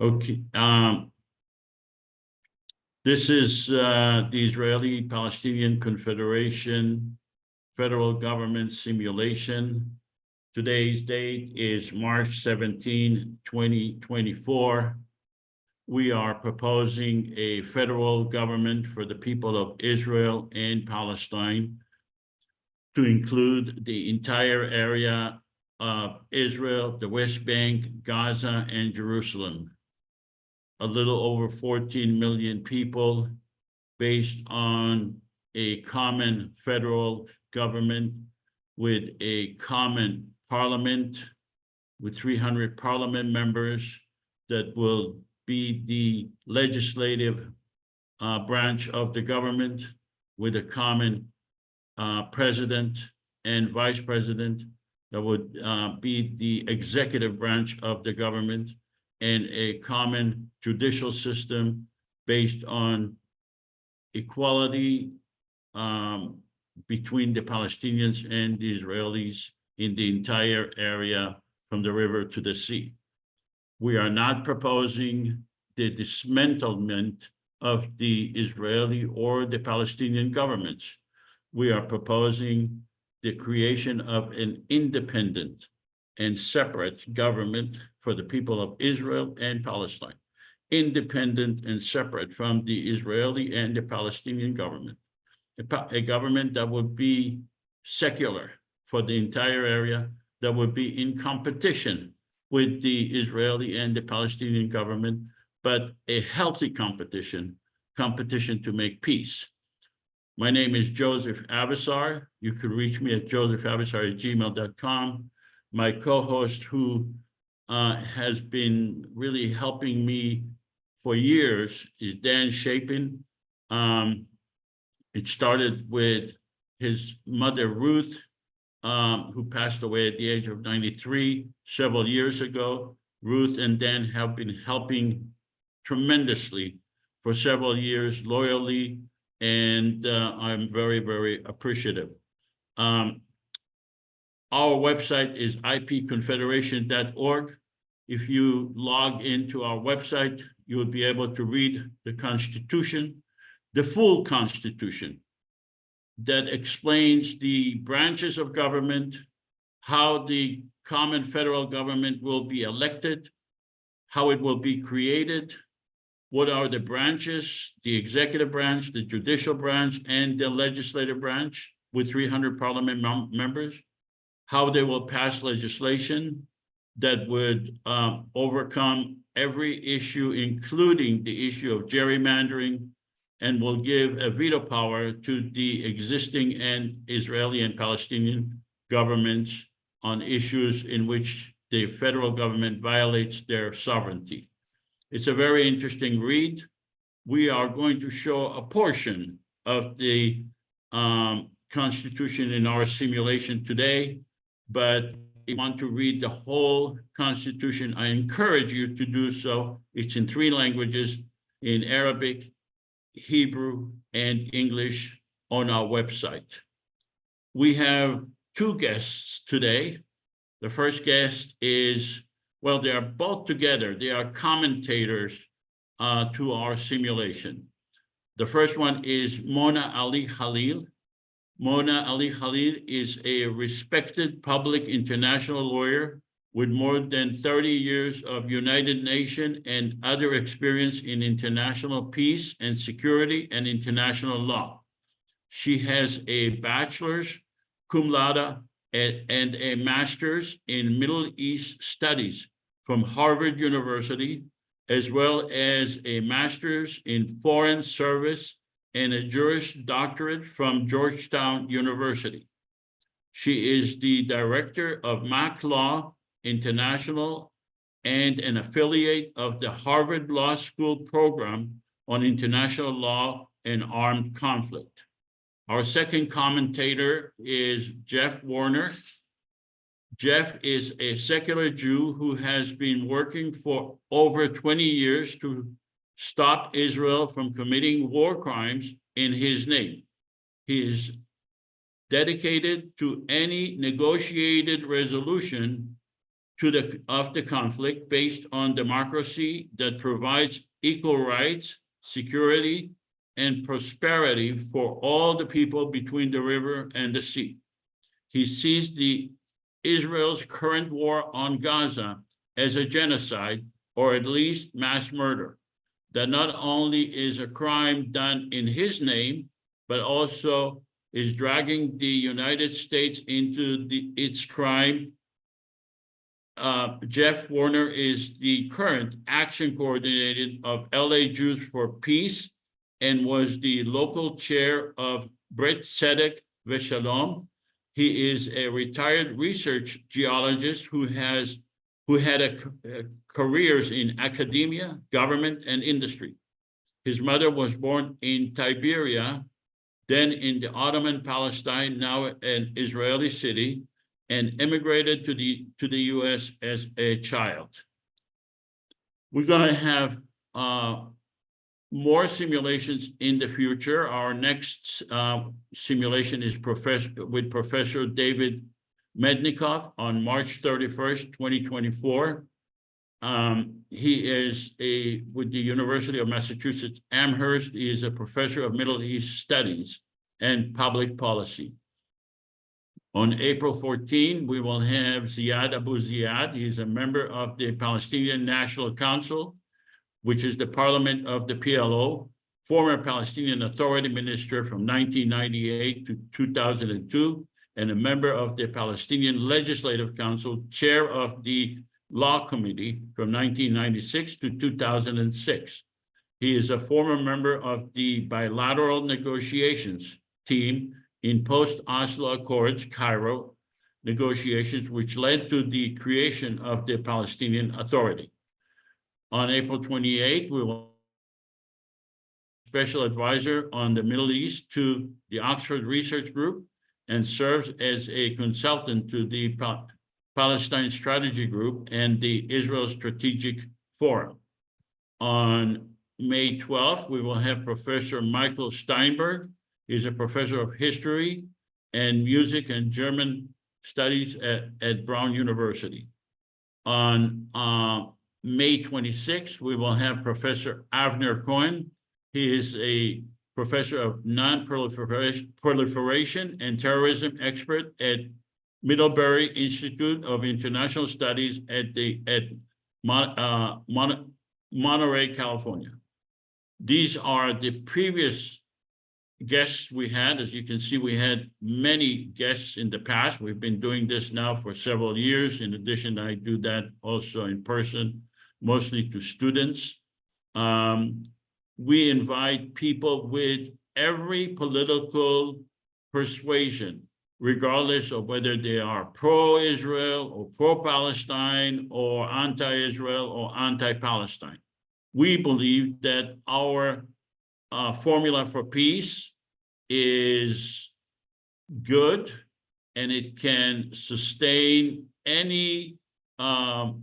Okay. This is the Israeli-Palestinian Confederation federal government simulation. Today's date is March 17, 2024. We are proposing a federal government for the people of Israel and Palestine to include the entire area of Israel, the West Bank, Gaza, and Jerusalem. A little over 14 million people based on a common federal government with a common parliament with 300 parliament members that will be the legislative branch of the government with a common president and vice president that would be the executive branch of the government, and a common judicial system based on equality between the Palestinians and the Israelis in the entire area from the river to the sea. We are not proposing the dismantlement of the Israeli or the Palestinian governments. We are proposing the creation of an independent and separate government for the people of Israel and Palestine, independent and separate from the Israeli and the Palestinian government, a government that would be secular for the entire area, that would be in competition with the Israeli and the Palestinian government, but a healthy competition to make peace. My name is Joseph Abisar. You can reach me at josephAbisar@gmail.com. My co-host, who has been really helping me for years, is Dan Chapin. It started with his mother, Ruth, who passed away at the age of 93 several years ago. Ruth and Dan have been helping tremendously for several years, loyally, and I'm very, very appreciative. Our website is ipconfederation.org. If you log into our website, you will be able to read the Constitution, the full Constitution, that explains the branches of government, how the common federal government will be elected, how it will be created, what are the branches, the executive branch, the judicial branch, and the legislative branch with 300 parliament members, how they will pass legislation that would overcome every issue, including the issue of gerrymandering, and will give a veto power to the existing and Israeli and Palestinian governments on issues in which the federal government violates their sovereignty. It's a very interesting read. We are going to show a portion of the Constitution in our simulation today, but if you want to read the whole Constitution, I encourage you to do so. It's in 3 languages, in Arabic, Hebrew, and English on our website. We have 2 guests today. The first guest is, well, they are both together. They are commentators to our simulation. The first one is Mona Ali Khalil. Mona Ali Khalil is a respected public international lawyer with more than 30 years of United Nations and other experience in international peace and security and international law. She has a bachelor's cum laude and a master's in Middle East Studies from Harvard University, as well as a master's in foreign service and a Juris Doctorate from Georgetown University. She is the director of Mac Law International and an affiliate of the Harvard Law School program on international law and armed conflict. Our second commentator is Jeff Warner. Jeff is a secular Jew who has been working for over 20 years to stop Israel from committing war crimes in his name. He is dedicated to any negotiated resolution of the conflict based on democracy that provides equal rights, security, and prosperity for all the people between the river and the sea. He sees Israel's current war on Gaza as a genocide, or at least mass murder, that not only is a crime done in his name, but also is dragging the United States into its crime. Jeff Warner is the current action coordinator of LA Jews for Peace and was the local chair of Brit Tzedek V'Shalom. He is a retired research geologist who had careers in academia, government, and industry. His mother was born in Tiberia, then in the Ottoman Palestine, now an Israeli city, and immigrated to the US as a child. We're gonna have more simulations in the future. Our next simulation is with Professor David Mednikov on March 31st, 2024. He is with the University of Massachusetts Amherst. He is a professor of Middle East Studies and Public Policy. On April 14, we will have Ziad Abu Ziad. He's a member of the Palestinian National Council, which is the parliament of the PLO, former Palestinian Authority minister from 1998 to 2002, and a member of the Palestinian Legislative Council, chair of the Law Committee from 1996 to 2006. He is a former member of the bilateral negotiations team in post-Oslo Accords, Cairo negotiations, which led to the creation of the Palestinian Authority. On April 28th, we will special advisor on the Middle East to the Oxford Research Group and serves as a consultant to the Palestine Strategy Group and the Israel Strategic Forum. On May 12th, we will have Professor Michael Steinberg. He's a professor of history and music and German studies at Brown University. On May 26th, we will have Professor Avner Cohen. He is a professor of non-proliferation and terrorism expert at Middlebury Institute of International Studies at Monterey, California. These are the previous guests we had. As you can see, we had many guests in the past. We've been doing this now for several years. In addition, I do that also in person, mostly to students. We invite people with every political persuasion, regardless of whether they are pro-Israel or pro-Palestine or anti-Israel or anti-Palestine. We believe that our formula for peace is good and it can sustain any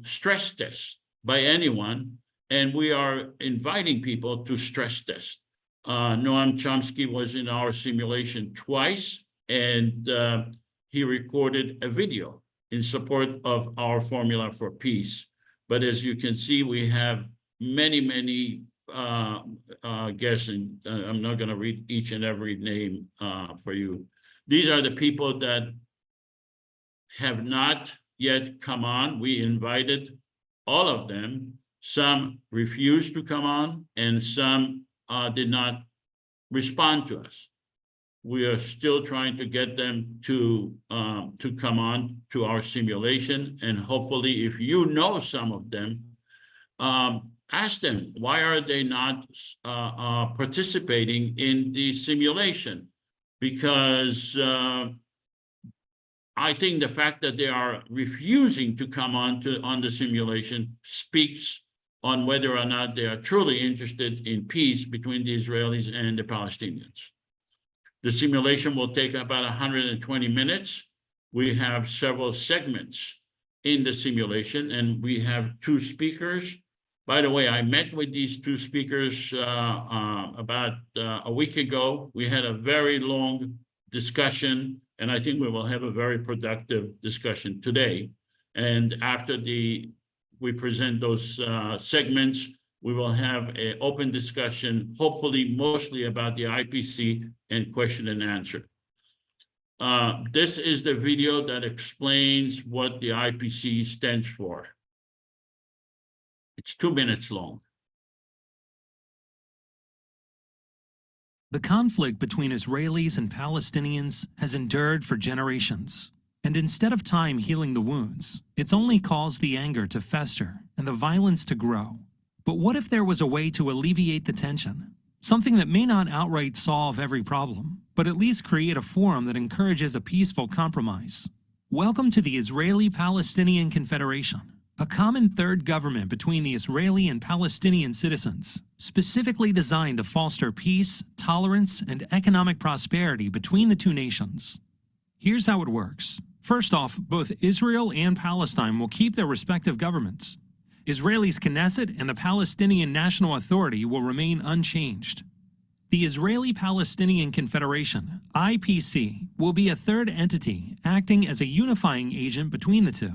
stress test by anyone. And we are inviting people to stress test. Noam Chomsky was in our simulation twice, and he recorded a video in support of our formula for peace. But as you can see, we have many guests, and I'm not going to read each and every name for you. These are the people that have not yet come on. We invited all of them. Some refused to come on, and some did not respond to us. We are still trying to get them to come on to our simulation, and hopefully, if you know some of them, ask them, why are they not participating in the simulation? Because I think the fact that they are refusing to come on the simulation speaks on whether or not they are truly interested in peace between the Israelis and the Palestinians. The simulation will take about 120 minutes. We have several segments in the simulation, and we have 2 speakers. By the way, I met with these 2 speakers about a week ago. We had a very long discussion, and I think we will have a very productive discussion today. And after we present those segments, we will have an open discussion, hopefully mostly about the IPC and question and answer. This is the video that explains what the IPC stands for. It's 2 minutes long. The conflict between Israelis and Palestinians has endured for generations. And instead of time healing the wounds, it's only caused the anger to fester and the violence to grow. But what if there was a way to alleviate the tension? Something that may not outright solve every problem, but at least create a forum that encourages a peaceful compromise. Welcome to the Israeli-Palestinian Confederation, a common third government between the Israeli and Palestinian citizens, specifically designed to foster peace, tolerance, and economic prosperity between the two nations. Here's how it works. First off, both Israel and Palestine will keep their respective governments. Israel's Knesset and the Palestinian National Authority will remain unchanged. The Israeli-Palestinian Confederation, IPC, will be a third entity acting as a unifying agent between the two.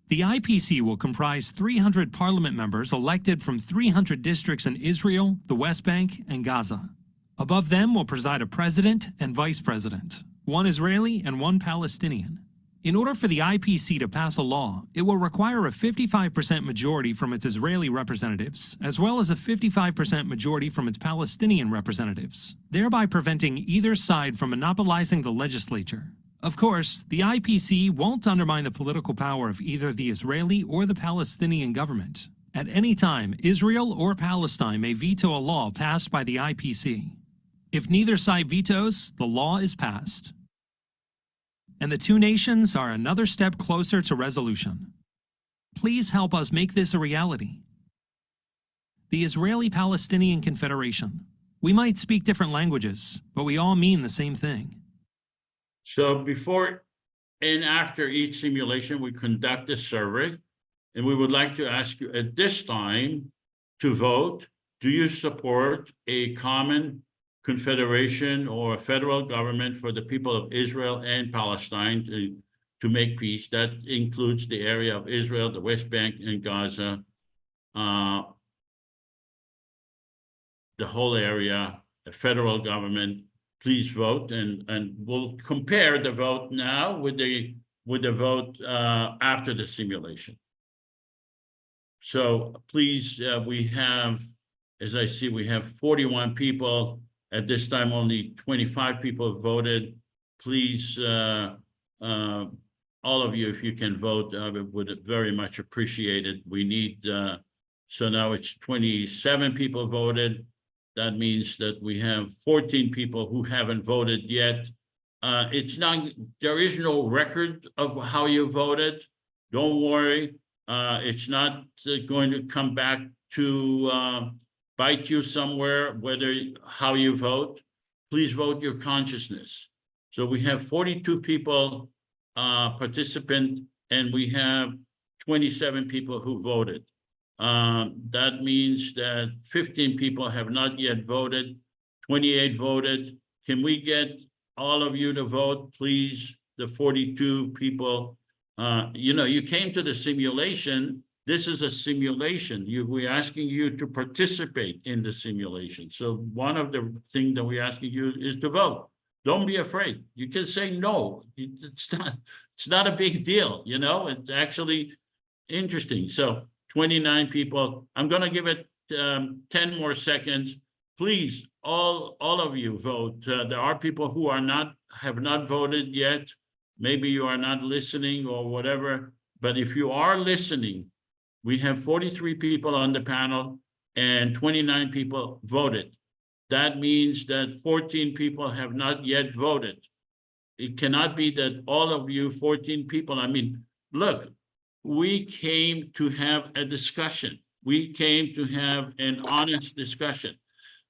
The IPC will comprise 300 parliament members elected from 300 districts in Israel, the West Bank, and Gaza. Above them will preside a president and vice president, one Israeli and one Palestinian. In order for the IPC to pass a law, it will require a 55% majority from its Israeli representatives, as well as a 55% majority from its Palestinian representatives, thereby preventing either side from monopolizing the legislature. Of course, the IPC won't undermine the political power of either the Israeli or the Palestinian government. At any time, Israel or Palestine may veto a law passed by the IPC. If neither side vetoes, the law is passed. And the two nations are another step closer to resolution. Please help us make this a reality. The Israeli-Palestinian Confederation. We might speak different languages, but we all mean the same thing. So before and after each simulation, we conduct a survey, and we would like to ask you at this time to vote. Do you support a common confederation or a federal government for the people of Israel and Palestine to make peace? That includes the area of Israel, the West Bank, and Gaza, the whole area, a federal government. Please vote, and we'll compare the vote now with the vote after the simulation. So please, we have, as I see, we have 41 people. At this time, only 25 people have voted. Please, all of you, if you can vote, I would very much appreciate it. We need, so now it's 27 people voted. That means that we have 14 people who haven't voted yet. There is no record of how you voted. Don't worry. It's not going to come back to bite you somewhere, how you vote. Please vote your consciousness. So we have 42 people participant, and we have 27 people who voted. That means that 15 people have not yet voted, 28 voted. Can we get all of you to vote, please? The 42 people, you came to the simulation. This is a simulation. We're asking you to participate in the simulation. So one of the things that we're asking you is to vote. Don't be afraid. You can say no. It's not a big deal, it's actually interesting. So 29 people. I'm going to give it 10 more seconds. Please, all of you vote. There are people who have not voted yet. Maybe you are not listening or whatever. But if you are listening, we have 43 people on the panel and 29 people voted. That means that 14 people have not yet voted. It cannot be that all of you 14 people, look, we came to have a discussion. We came to have an honest discussion.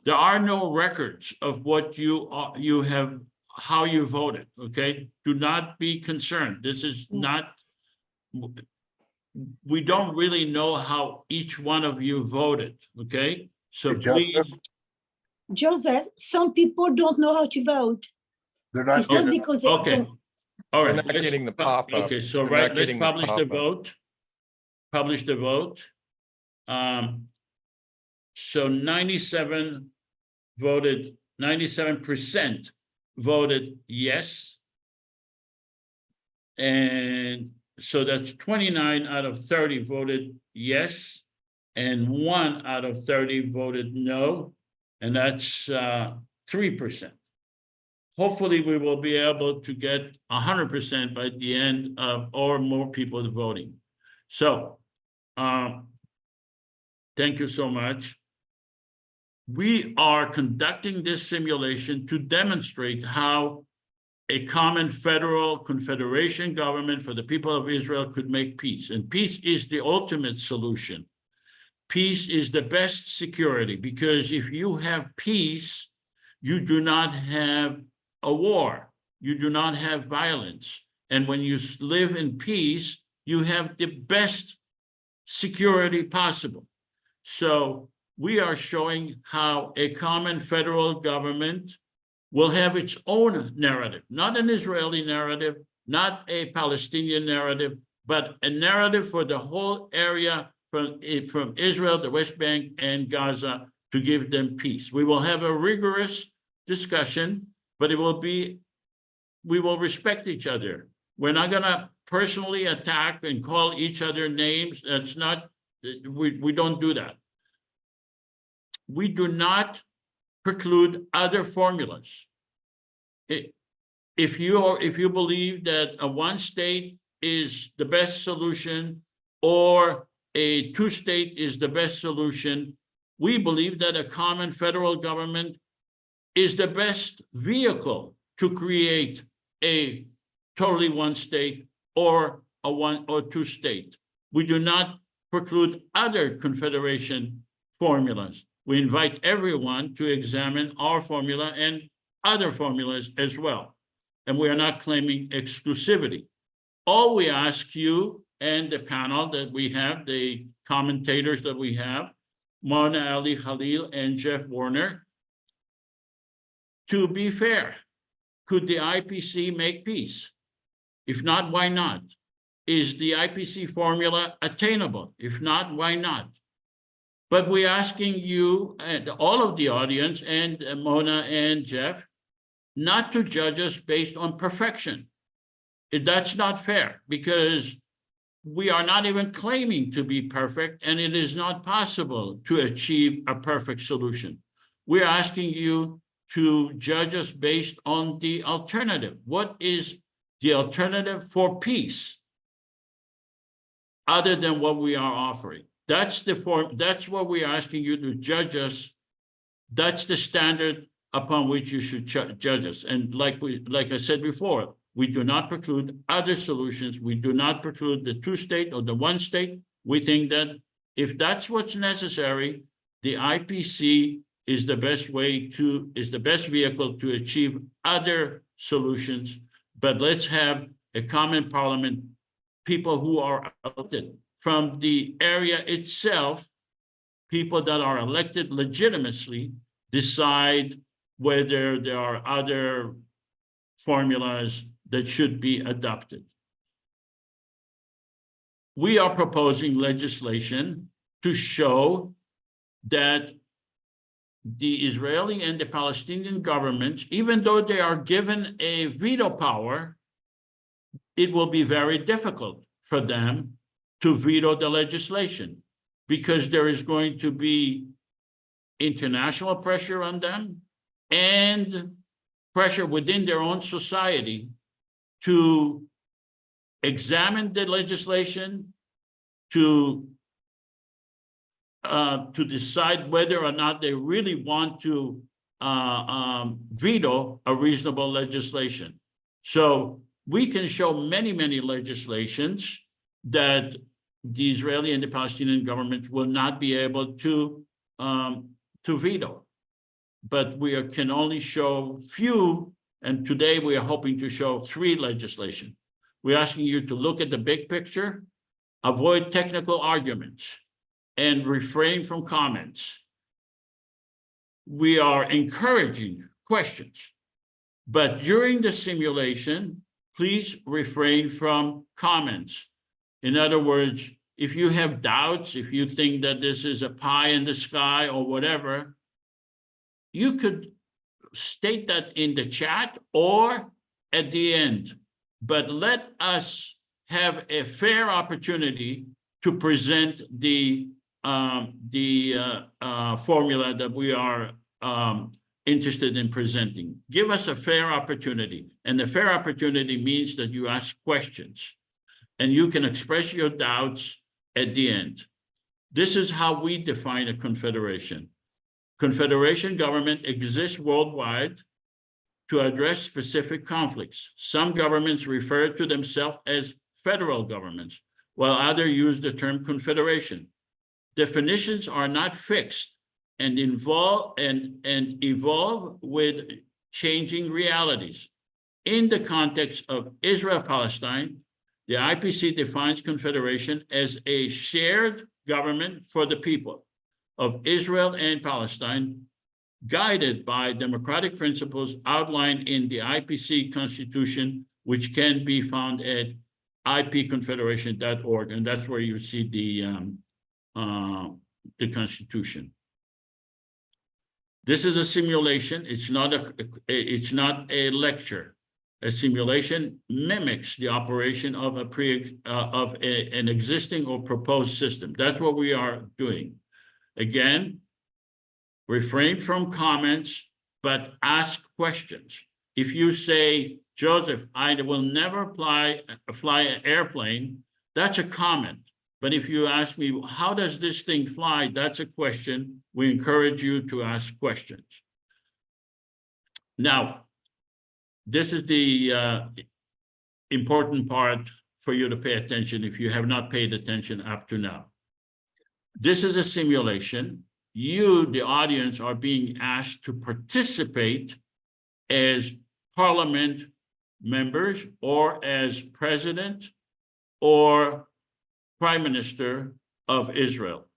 There are no records of what you have, how you voted, okay? Do not be concerned. This is not, we don't really know how each one of you voted, okay? So please. Joseph, some people don't know how to vote. They're not. It's not because they don't. All We're right. not let's getting the pu- pop-up. Okay, so We're right, not let's getting the publish the pop-up. vote. Publish the vote. So 97% voted yes. And so that's 29 out of 30 voted yes, and 1 out of 30 voted no, and that's 3%. Hopefully, we will be able to get 100% by the end of, or more people voting. So, thank you so much. We are conducting this simulation to demonstrate how a common federal confederation government for the people of Israel could make peace. And peace is the ultimate solution. Peace is the best security, because if you have peace, you do not have a war. You do not have violence. And when you live in peace, you have the best security possible. So we are showing how a common federal government will have its own narrative, not an Israeli narrative, not a Palestinian narrative, but a narrative for the whole area from Israel, the West Bank, and Gaza, to give them peace. We will have a rigorous discussion, but we will respect each other. We're not gonna personally attack and call each other names. That's not, we don't do that. We do not preclude other formulas. If you believe that a one state is the best solution, or a two-state is the best solution, we believe that a common federal government is the best vehicle to create a totally one state or a one or two state. We do not preclude other confederation formulas. We invite everyone to examine our formula and other formulas as well. And we are not claiming exclusivity. All we ask you and the panel that we have, the commentators that we have, Mona Ali, Khalil, and Jeff Warner, to be fair. Could the IPC make peace? If not, why not? Is the IPC formula attainable? If not, why not? But we're asking you and all of the audience and Mona and Jeff not to judge us based on perfection. That's not fair, because we are not even claiming to be perfect, and it is not possible to achieve a perfect solution. We're asking you to judge us based on the alternative. What is the alternative for peace other than what we are offering? That's what we're asking you to judge us. That's the standard upon which you should judge us. And like I said before, we do not preclude other solutions. We do not preclude the two-state or the one-state. We think that if that's what's necessary, the IPC is the best vehicle to achieve other solutions. But let's have a common parliament, people who are elected from the area itself, people that are elected legitimately, decide whether there are other formulas that should be adopted. We are proposing legislation to show that the Israeli and the Palestinian governments, even though they are given a veto power, it will be very difficult for them to veto the legislation, because there is going to be international pressure on them and pressure within their own society to examine the legislation, to decide whether or not they really want to veto a reasonable legislation. So we can show many, many legislations that the Israeli and the Palestinian government will not be able to veto. But we can only show few, and today we are hoping to show 3 legislation. We're asking you to look at the big picture, avoid technical arguments, and refrain from comments. We are encouraging questions, but during the simulation, please refrain from comments. In other words, if you have doubts, if you think that this is a pie in the sky or whatever, you could state that in the chat or at the end, but let us have a fair opportunity to present the formula that we are interested in presenting. Give us a fair opportunity, and the fair opportunity means that you ask questions and you can express your doubts at the end. This is how we define a confederation. Confederation government exists worldwide to address specific conflicts. Some governments refer to themselves as federal governments, while others use the term confederation. Definitions are not fixed and evolve with changing realities. In the context of Israel-Palestine, the IPC defines confederation as a shared government for the people of Israel and Palestine, guided by democratic principles outlined in the IPC Constitution, which can be found at ipconfederation.org, and that's where you see the Constitution. This is a simulation. It's not a lecture. A simulation mimics the operation of an existing or proposed system. That's what we are doing. Again, refrain from comments, but ask questions. If you say, Joseph, I will never fly an airplane, that's a comment. But if you ask me, how does this thing fly? That's a question. We encourage you to ask questions. Now, this is the important part for you to pay attention if you have not paid attention up to now. This is a simulation. You, the audience, are being asked to participate as parliament members or as president or prime minister of Israel.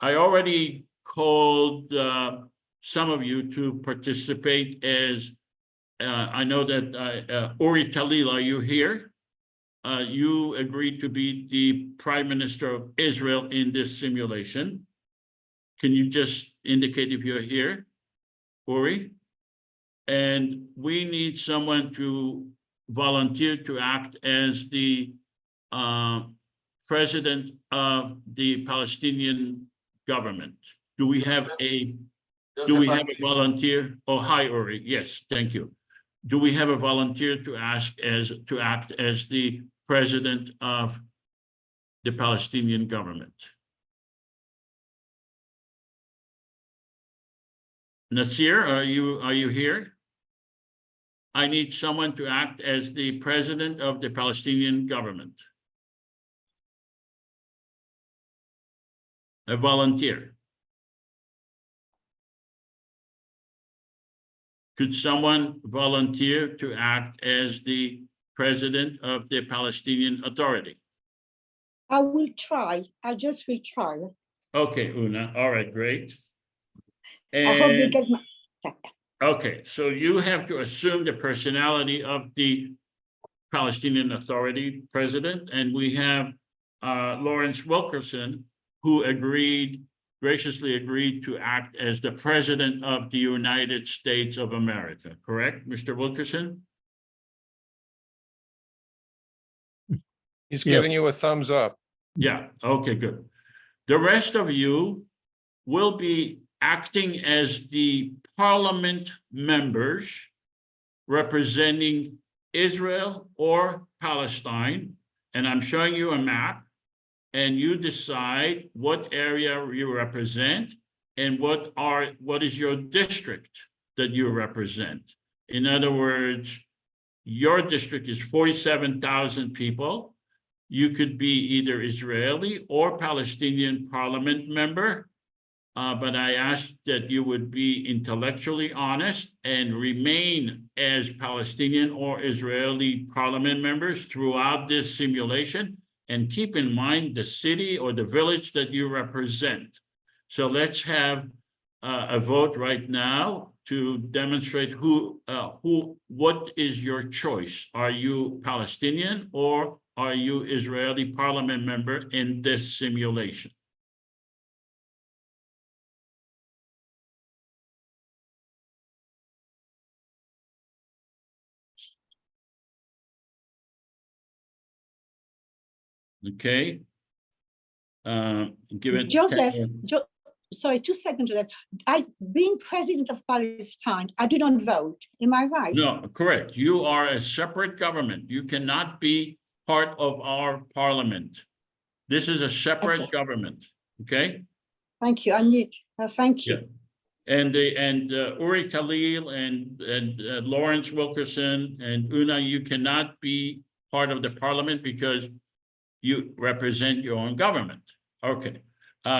I already called some of you to participate as, I know that Uri Khalil, are you here? You agreed to be the prime minister of Israel in this simulation. Can you just indicate if you're here, Uri? And we need someone to volunteer to act as the president of the Palestinian government. Do we have a volunteer? Oh, hi, Uri. Yes, thank you. Do we have a volunteer to act as the president of the Palestinian government? Nasir, are you here? I need someone to act as the president of the Palestinian government. A volunteer. Could someone volunteer to act as the president of the Palestinian Authority? I will try. I just will try. Okay, Una. All right, great. And, I hope you get my. okay, so you have to assume the personality of the Palestinian Authority president, and we have Lawrence Wilkerson, who graciously agreed to act as the president of the United States of America, correct, Mr. Wilkerson? He's giving you a thumbs up. Yeah, okay, good. The rest of you will be acting as the parliament members representing Israel or Palestine, and I'm showing you a map, and you decide what area you represent and what is your district that you represent. In other words, your district is 47,000 people. You could be either Israeli or Palestinian parliament member, but I ask that you would be intellectually honest and remain as Palestinian or Israeli parliament members throughout this simulation, and keep in mind the city or the village that you represent. So let's have a vote right now to demonstrate what is your choice? Are you Palestinian or are you Israeli parliament member in this simulation? Okay. Given Joseph, sorry, 2 seconds, Joseph. Being president of Palestine, I do not vote. Am I right? No, correct. You are a separate government. You cannot be part of our parliament. This is a separate Okay. government. Okay. Thank you. Thank you. Yeah. Uri Khalil and Lawrence Wilkerson and Una, you cannot be part of the parliament because you represent your own government. Okay.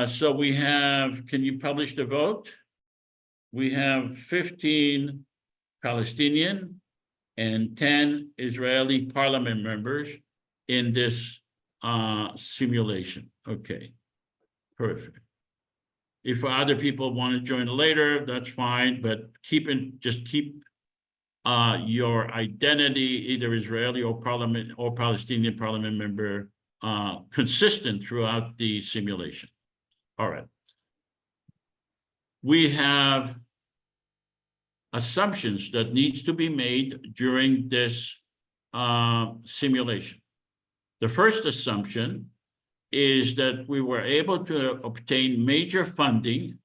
So we have, can you publish the vote? We have 15 Palestinian and 10 Israeli parliament members in this simulation. Okay, perfect. If other people want to join later, that's fine, but just keep your identity, either Israeli or parliament or Palestinian parliament member, consistent throughout the simulation. All right. We have assumptions that needs to be made during this simulation. The first assumption is that we were able to obtain major funding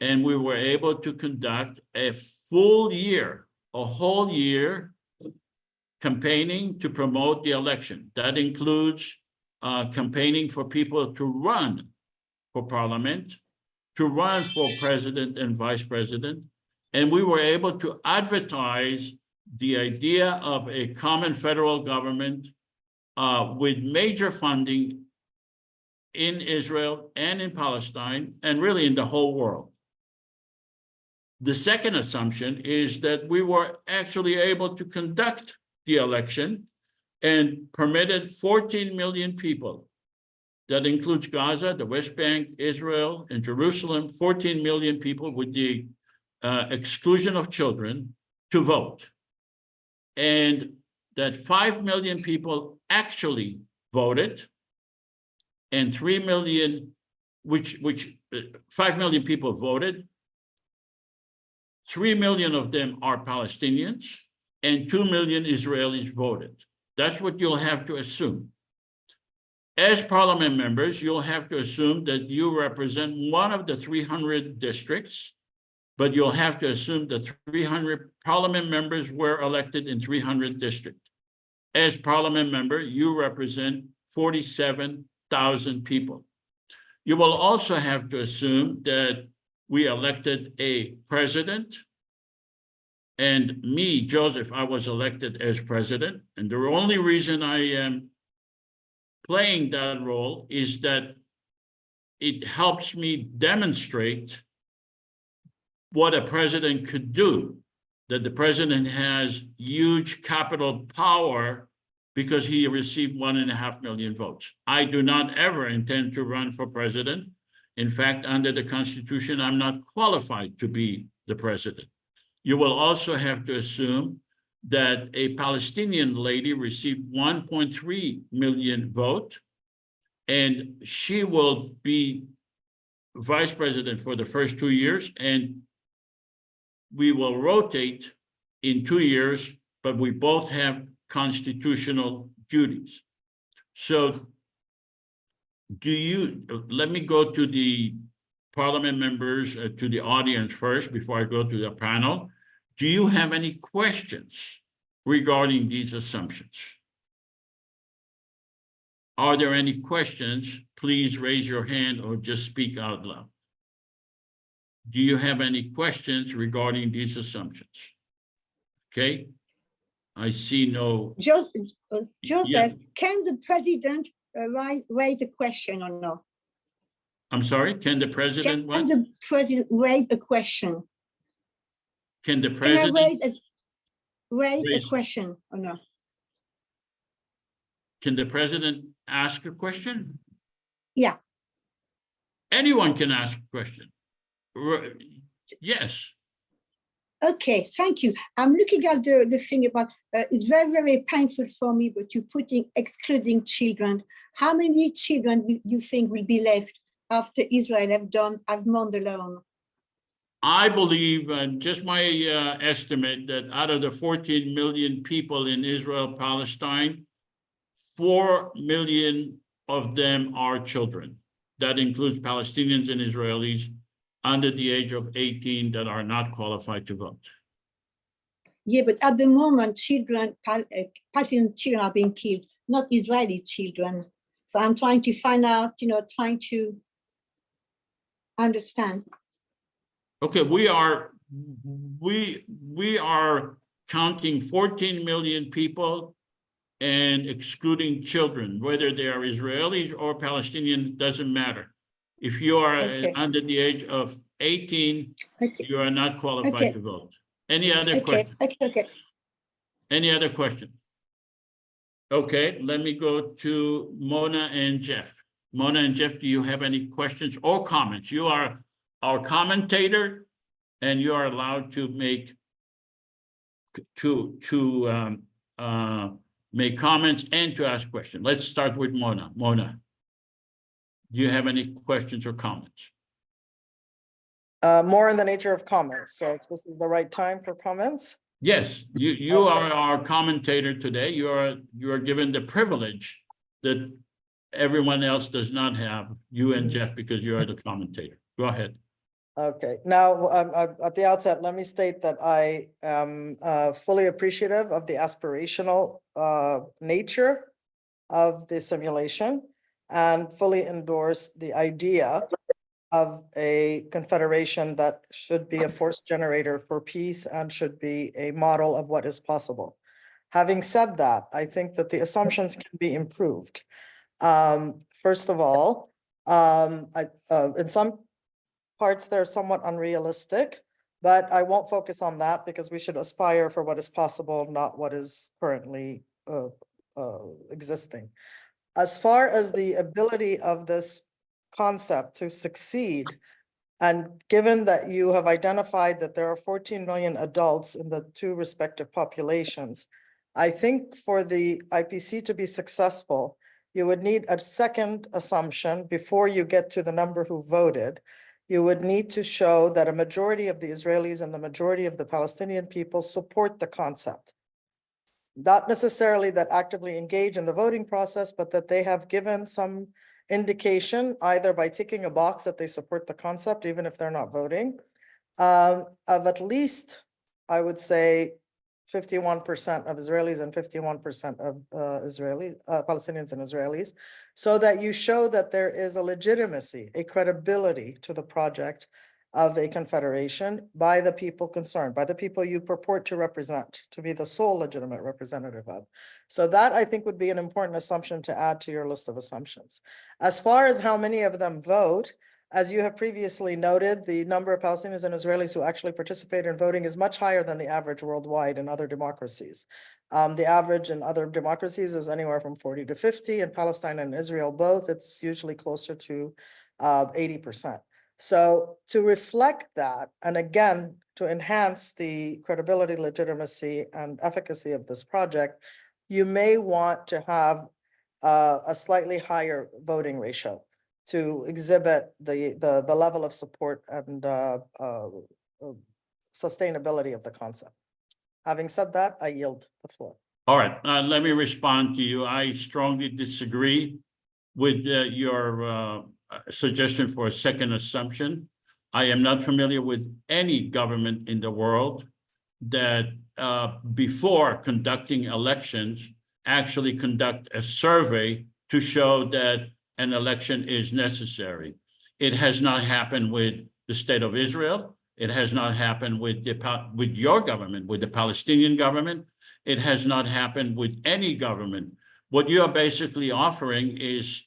and we were able to conduct a full year, a whole year campaigning to promote the election. That includes campaigning for people to run for parliament, to run for president and vice president. And we were able to advertise the idea of a common federal government with major funding in Israel and in Palestine, and really in the whole world. The second assumption is that we were actually able to conduct the election and permitted 14 million people. That includes Gaza, the West Bank, Israel, and Jerusalem, 14 million people with the exclusion of children to vote. And that 5 million people actually voted, and 3 million, 5 million people voted. 3 million of them are Palestinians, and 2 million Israelis voted. That's what you'll have to assume. As parliament members, you'll have to assume that you represent one of the 300 districts, but you'll have to assume that 300 parliament members were elected in 300 districts. As parliament member, you represent 47,000 people. You will also have to assume that we elected a president, and me, Joseph, I was elected as president. And the only reason I am playing that role is that it helps me demonstrate what a president could do, that the president has huge capital power because he received 1.5 million votes. I do not ever intend to run for president. In fact, under the Constitution, I'm not qualified to be the president. You will also have to assume that a Palestinian lady received 1.3 million votes, and she will be vice president for the first 2 years, and we will rotate in 2 years, but we both have constitutional duties. So let me go to the parliament members, to the audience first, before I go to the panel. Do you have any questions regarding these assumptions? Are there any questions? Please raise your hand or just speak out loud. Do you have any questions regarding these assumptions? Okay, I see no. Joseph, can the president raise a question or no? I'm sorry, can the president what? Can the president raise a question? Can the president raise a question or no? Can the president ask a question? Yeah. Anyone can ask a question. Yes. Okay, thank you. I'm looking at the thing about, it's very, very painful for me, but you're excluding children. How many children you think will be left after Israel have mourned alone? I believe, just my estimate, that out of the 14 million people in Israel, Palestine, 4 million of them are children. That includes Palestinians and Israelis under the age of 18 that are not qualified to vote. Yeah, but at the moment, Palestinian children are being killed, not Israeli children. So I'm trying to find out, trying to understand. Okay, we are counting 14 million people and excluding children, whether they are Israelis or Palestinian, doesn't matter. If you are under the age of 18, you are not qualified to vote. Any other question? Okay. Any other question? Okay, let me go to Mona and Jeff. Mona and Jeff, do you have any questions or comments? You are our commentator, and you are allowed to make make comments and to ask questions. Let's start with Mona. Mona, do you have any questions or comments? More in the nature of comments. So if this is the right time for comments. Yes, you are our commentator today. You are given the privilege that everyone else does not have, you and Jeff, because you are the commentator. Go ahead. Okay, now at the outset, let me state that I am fully appreciative of the aspirational nature of the simulation and fully endorse the idea of a confederation that should be a force generator for peace and should be a model of what is possible. Having said that, I think that the assumptions can be improved. First of all, in some parts they're somewhat unrealistic, but I won't focus on that because we should aspire for what is possible, not what is currently existing. As far as the ability of this concept to succeed, and given that you have identified that there are 14 million adults in the two respective populations, I think for the IPC to be successful, you would need a second assumption before you get to the number who voted. You would need to show that a majority of the Israelis and the majority of the Palestinian people support the concept. Not necessarily that actively engage in the voting process, but that they have given some indication, either by ticking a box that they support the concept, even if they're not voting, of at least, I would say, 51% of Israelis and 51% of Palestinians and Israelis, so that you show that there is a legitimacy, a credibility to the project of a confederation by the people concerned, by the people you purport to represent, to be the sole legitimate representative of. So that, I think, would be an important assumption to add to your list of assumptions. As far as how many of them vote, as you have previously noted, the number of Palestinians and Israelis who actually participate in voting is much higher than the average worldwide in other democracies. The average in other democracies is anywhere from 40 to 50. In Palestine and Israel both, it's usually closer to 80%. So to reflect that, and again, to enhance the credibility, legitimacy, and efficacy of this project, you may want to have a slightly higher voting ratio to exhibit the level of support and sustainability of the concept. Having said that, I yield the floor. All right, let me respond to you. I strongly disagree with your suggestion for a second assumption. I am not familiar with any government in the world that before conducting elections actually conduct a survey to show that an election is necessary. It has not happened with the state of Israel. It has not happened with your government, with the Palestinian government. It has not happened with any government. What you are basically offering is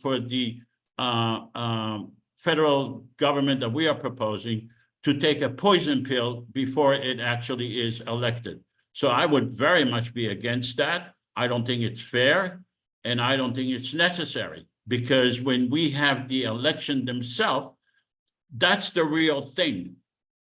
for the federal government that we are proposing to take a poison pill before it actually is elected. So I would very much be against that. I don't think it's fair, and I don't think it's necessary, because when we have the election themselves, That's the real thing.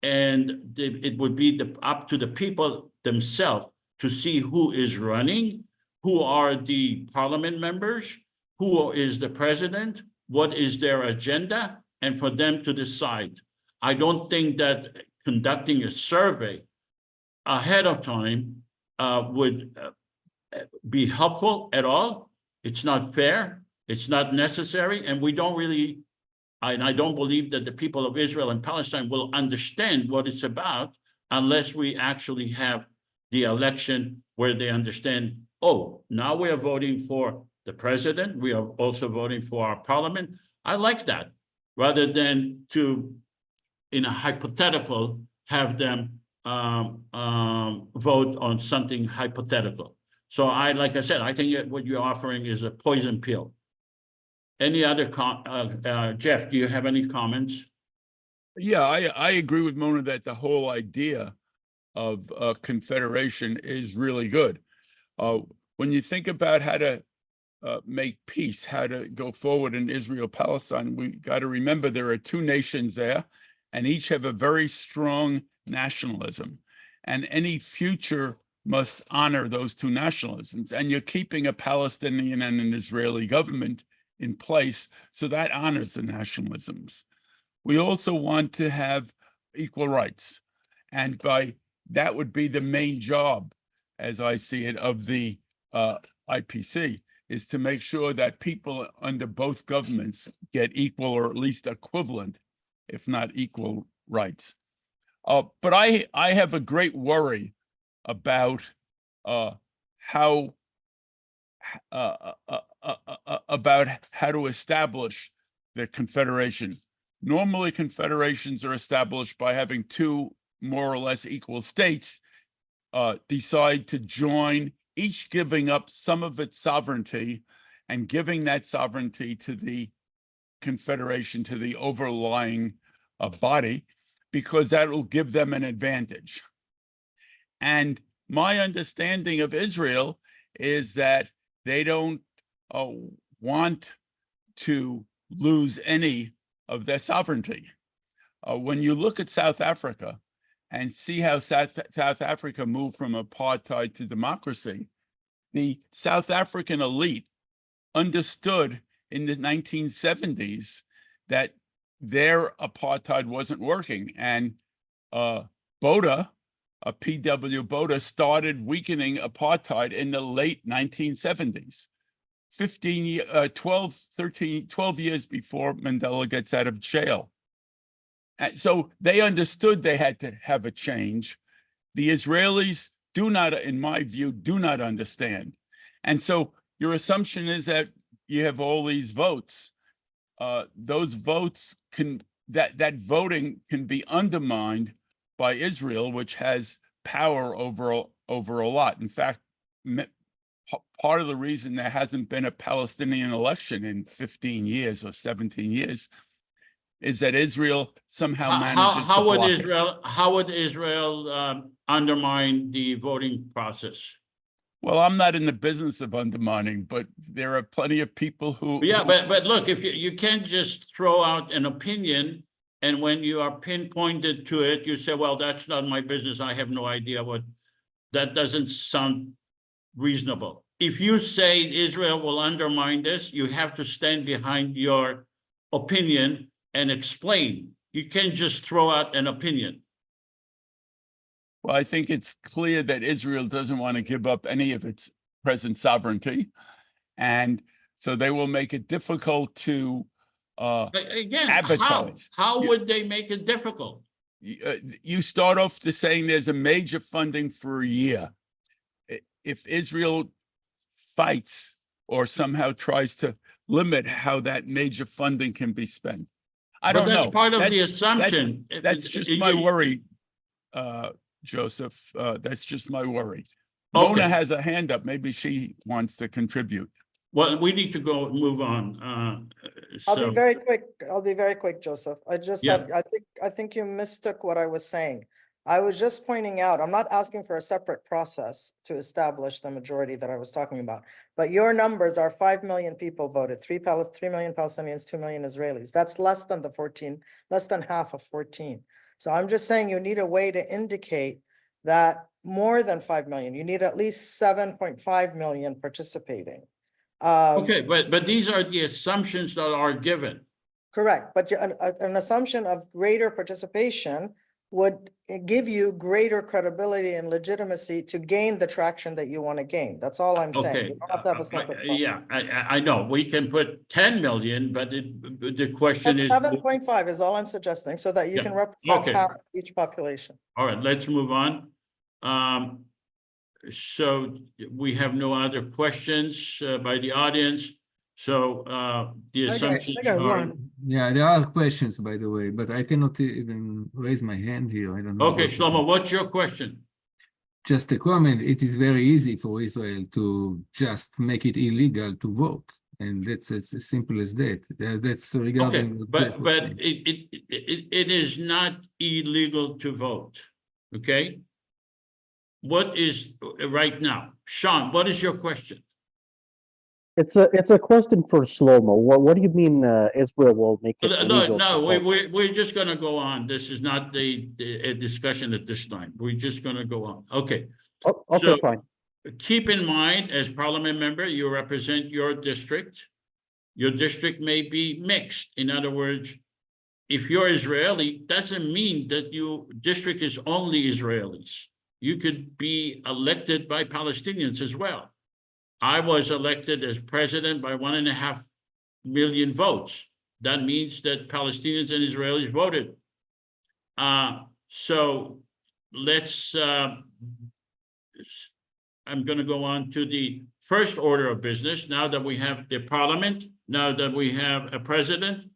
And it would be up to the people themselves to see who is running, who are the parliament members, who is the president, what is their agenda, and for them to decide. I don't think that conducting a survey ahead of time would be helpful at all. It's not fair, it's not necessary, and we don't really, and I don't believe that the people of Israel and Palestine will understand what it's about unless we actually have the election where they understand, oh, now we are voting for the president, we are also voting for our parliament. I like that, rather than to, in a hypothetical, have them vote on something hypothetical. So like I said, I think what you're offering is a poison pill. Any other Jeff, do you have any comments? Yeah, I agree with Mona that the whole idea of confederation is really good. When you think about how to make peace, how to go forward in Israel, Palestine, we got to remember there are two nations there, and each have a very strong nationalism. And any future must honor those two nationalisms. And you're keeping a Palestinian and an Israeli government in place, so that honors the nationalisms. We also want to have equal rights, and by that would be the main job, as I see it, of the IPC, is to make sure that people under both governments get equal or at least equivalent, if not equal, rights. But I have a great worry about how to establish the confederation. Normally, confederations are established by having two more or less equal states decide to join, each giving up some of its sovereignty and giving that sovereignty to the confederation, to the overlying body, because that will give them an advantage. And my understanding of Israel is that they don't want to lose any of their sovereignty. When you look at South Africa and see how South Africa moved from apartheid to democracy, the South African elite understood in the 1970s that their apartheid wasn't working. And Botha, P.W. Botha, started weakening apartheid in the late 1970s. 12 years before Mandela gets out of jail. And so they understood they had to have a change. The Israelis do not, in my view, do not understand. And so your assumption is that you have all these votes. Those votes that voting can be undermined by Israel, which has power over a lot. In fact, part of the reason there hasn't been a Palestinian election in 15 years or 17 years is that Israel somehow manages to block it. How would Israel undermine the voting process? Well, I'm not in the business of undermining, but there are plenty of people who. Yeah, but look, if you can't just throw out an opinion, and when you are pinpointed to it, you say, well, that's not my business. I have no idea what. That doesn't sound reasonable. If you say Israel will undermine this, you have to stand behind your opinion and explain. You can't just throw out an opinion. Well, I think it's clear that Israel doesn't want to give up any of its present sovereignty. And so they will make it difficult to Again, advertise. How would they make it difficult? You start off to saying there's a major funding for a year. If Israel fights or somehow tries to limit how that major funding can be spent, I don't know. That's part of the assumption. That's just my worry, Joseph. That's just my worry. Okay. Mona has a hand up. Maybe she wants to contribute. Well, we need to move on. I'll be very quick. I'll be very quick, Joseph. I Yeah. think you mistook what I was saying. I was just pointing out, I'm not asking for a separate process to establish the majority that I was talking about. But your numbers are 5 million people voted, 3 million Palestinians, 2 million Israelis. That's less than the 14, less than half of 14. So I'm just saying you need a way to indicate that more than 5 million, you need at least 7.5 million participating. Okay, but these are the assumptions that are given. Correct, but an assumption of greater participation would give you greater credibility and legitimacy to gain the traction that you want to gain. That's all I'm saying. Okay. You don't have to have a separate Yeah, process. I know, we can put 10 million, but the question But is. 7.5 is all I'm suggesting, so that you Yeah, can represent okay. half of each population. All right, let's move on. So we have no other questions by the audience. So the assumptions I got are. one. Yeah, there are questions, by the way, but I cannot even raise my hand here. I don't know. Okay, Shlomo, what's your question? Just a comment. It is very easy for Israel to just make it illegal to vote. And it's as simple as that. That's Okay, regarding. but it is not illegal to vote, okay? What is right now? Sean, what is your question? It's a question for Shlomo. What do you mean Israel will make it illegal? No, to vote? we're just gonna go on. This is not a discussion at this time. We're just gonna go on. Okay. Oh, okay, So, fine. keep in mind, as parliament member, you represent your district. Your district may be mixed. In other words, if you're Israeli, doesn't mean that your district is only Israelis. You could be elected by Palestinians as well. I was elected as president by 1.5 million votes. That means that Palestinians and Israelis voted. So let's, I'm going to go on to the first order of business. Now that we have the parliament, now that we have a president,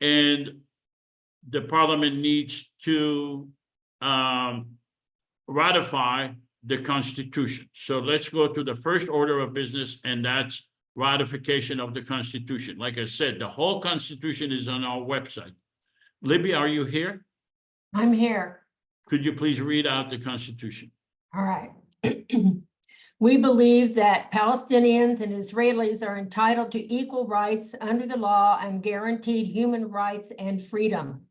and the parliament needs to ratify the Constitution. So let's go to the first order of business, and that's ratification of the Constitution. Like I said, the whole Constitution is on our website. Libby, are you here? I'm here. Could you please read out the Constitution? All right. We believe that Palestinians and Israelis are entitled to equal rights under the law and guaranteed human rights and freedom.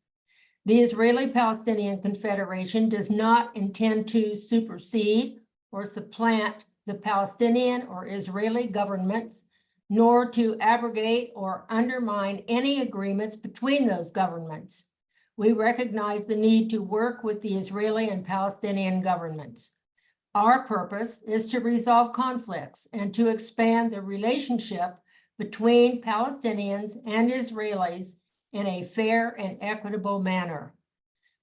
The Israeli-Palestinian Confederation does not intend to supersede or supplant the Palestinian or Israeli governments, nor to abrogate or undermine any agreements between those governments. We recognize the need to work with the Israeli and Palestinian governments. Our purpose is to resolve conflicts and to expand the relationship between Palestinians and Israelis in a fair and equitable manner.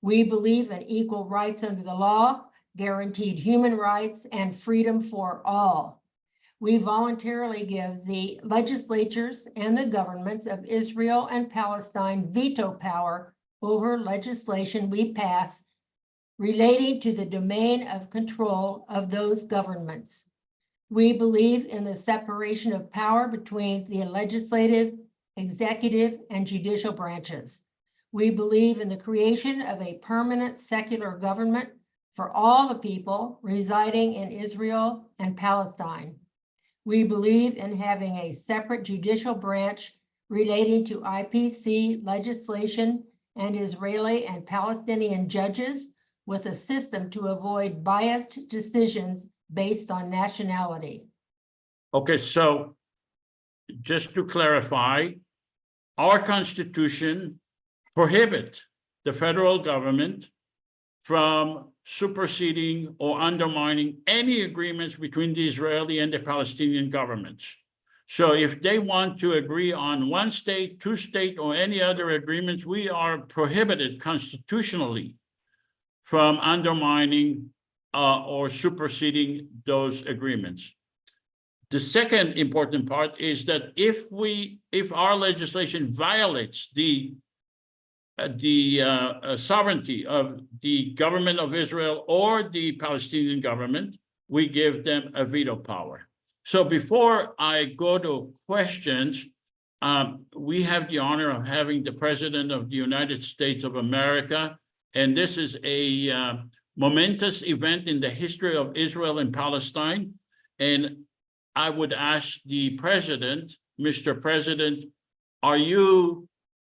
We believe in equal rights under the law, guaranteed human rights, and freedom for all. We voluntarily give the legislatures and the governments of Israel and Palestine veto power over legislation we pass relating to the domain of control of those governments. We believe in the separation of power between the legislative, executive, and judicial branches. We believe in the creation of a permanent secular government for all the people residing in Israel and Palestine. We believe in having a separate judicial branch relating to IPC legislation and Israeli and Palestinian judges, with a system to avoid biased decisions based on nationality. Okay, so just to clarify, our Constitution prohibits the federal government from superseding or undermining any agreements between the Israeli and the Palestinian governments. So if they want to agree on one state, two state, or any other agreements, we are prohibited constitutionally from undermining or superseding those agreements. The second important part is that if our legislation violates the sovereignty of the government of Israel or the Palestinian government, we give them a veto power. So before I go to questions, we have the honor of having the President of the United States of America And this is a momentous event in the history of Israel and Palestine. And I would ask the president, Mr. President, are you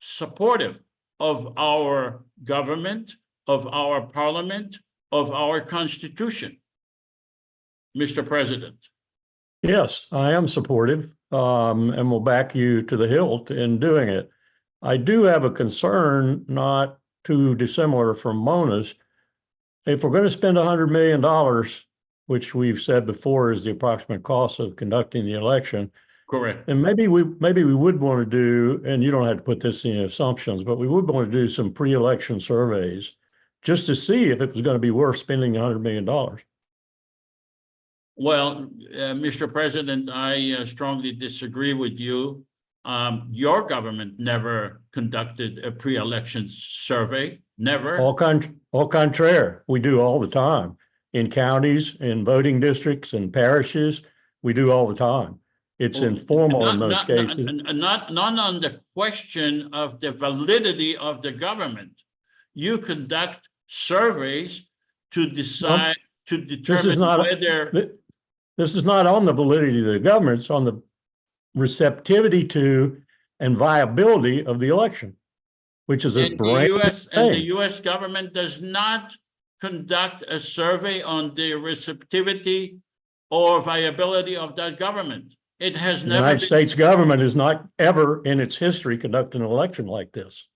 supportive of our government, of our parliament, of our constitution? Mr. President. Yes, I am supportive, and will back you to the hilt in doing it. I do have a concern, not too dissimilar from Mona's. If we're going to spend $100 million, which we've said before is the approximate cost of conducting the election, Correct. and maybe we would want to do, and you don't have to put this in assumptions, but we would want to do some pre-election surveys just to see if it was going to be worth spending $100 million. Well, Mr. President, I strongly disagree with you. Your government never conducted a pre-election survey, never. Au contraire, we do all the time in counties, in voting districts, and parishes. We do all the time. It's informal in most cases. Not on the question of the validity of the government. You conduct surveys to decide, to determine whether. This is not on the validity of the government, it's on the receptivity to and viability of the election, which is a brand new thing. And the U.S. government does not conduct a survey on the receptivity or viability of that government. It has never. The United States government has not ever in its history conducted an election like this.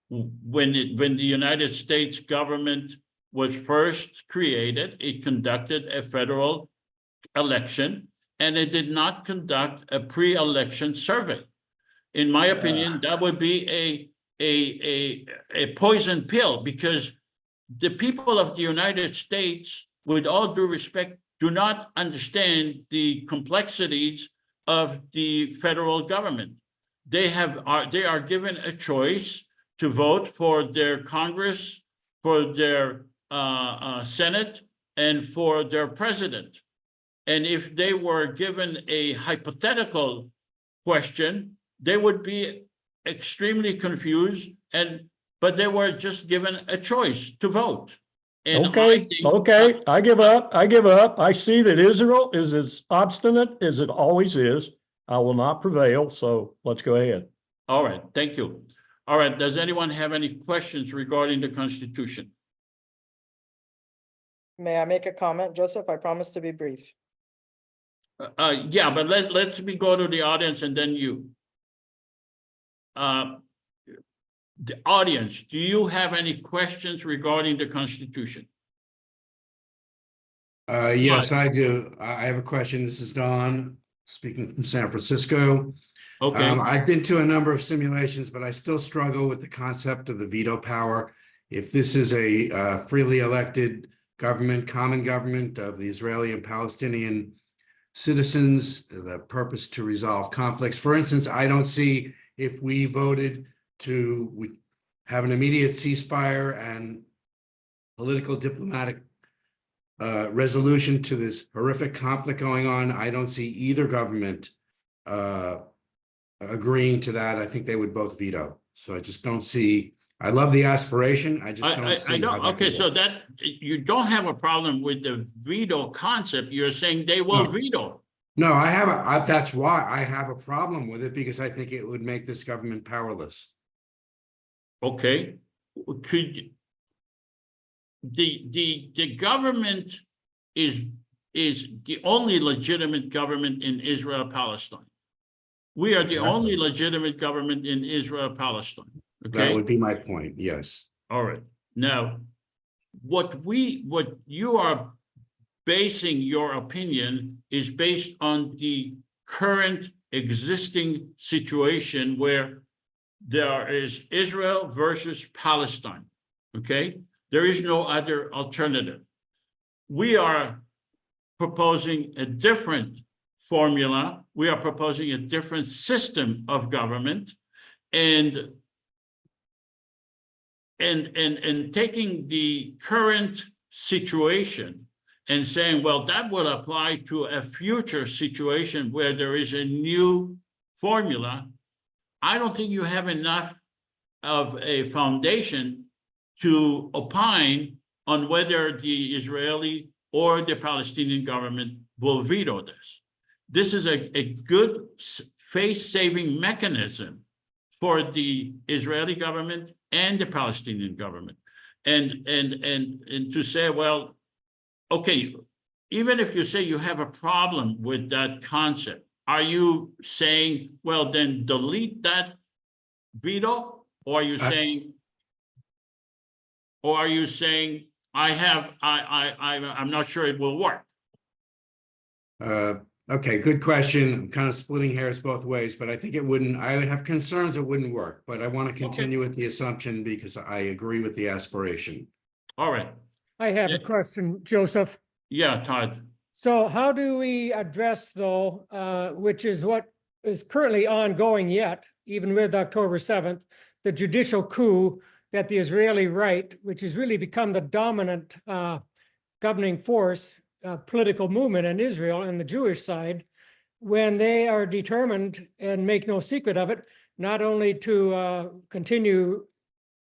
When the United States government was first created, it conducted a federal election, and it did not conduct a pre-election survey. In my opinion, that would be a poison pill, because the people of the United States, with all due respect, do not understand the complexities of the federal government. They are given a choice to vote for their Congress, for their Senate, and for their president. And if they were given a hypothetical question, they would be extremely confused, but they were just given a choice to vote. And Okay, I give up. I see that Israel is as obstinate as it always is. I will not prevail, so let's go ahead. All right, thank you. All right, does anyone have any questions regarding the Constitution? May I make a comment, Joseph? I promise to be brief. Yeah, but let me go to the audience and then you. The audience, do you have any questions regarding the Constitution? Yes, I do. I have a question. This is Don, speaking from San Francisco. Okay. I've been to a number of simulations, but I still struggle with the concept of the veto power. If this is a freely elected government, common government of the Israeli and Palestinian citizens, the purpose to resolve conflicts. For instance, I don't see if we voted to have an immediate ceasefire and political diplomatic resolution to this horrific conflict going on, I don't see either government agreeing to that. I think they would both veto. So I just don't see. I love the aspiration. I just don't see. Okay, so that you don't have a problem with the veto concept. You're saying they will veto. No, that's why I have a problem with it, because I think it would make this government powerless. Okay, could the government is the only legitimate government in Israel, Palestine. We are the only legitimate government in Israel, Palestine. Okay, that would be my point. Yes. All right. Now, what you are basing your opinion is based on the current existing situation where there is Israel versus Palestine. Okay, there is no other alternative. We are proposing a different formula. We are proposing a different system of government, and taking the current situation and saying, well, that will apply to a future situation where there is a new formula. I don't think you have enough of a foundation to opine on whether the Israeli or the Palestinian government will veto this. This is a good face-saving mechanism for the Israeli government and the Palestinian government. And to say, well, okay, even if you say you have a problem with that concept, are you saying, well, then delete that veto? Or are you saying, I'm not sure it will work? Okay, good question. I'm kind of splitting hairs both ways, but I think it wouldn't, I would have concerns it wouldn't work, but I want to continue with the assumption because I agree with the aspiration. All right. I have Yeah. a question, Joseph. Yeah, Todd. So how do we address though, which is what is currently ongoing yet, even with October 7th, the judicial coup that the Israeli right, which has really become the dominant governing force, political movement in Israel and the Jewish side, when they are determined and make no secret of it, not only to continue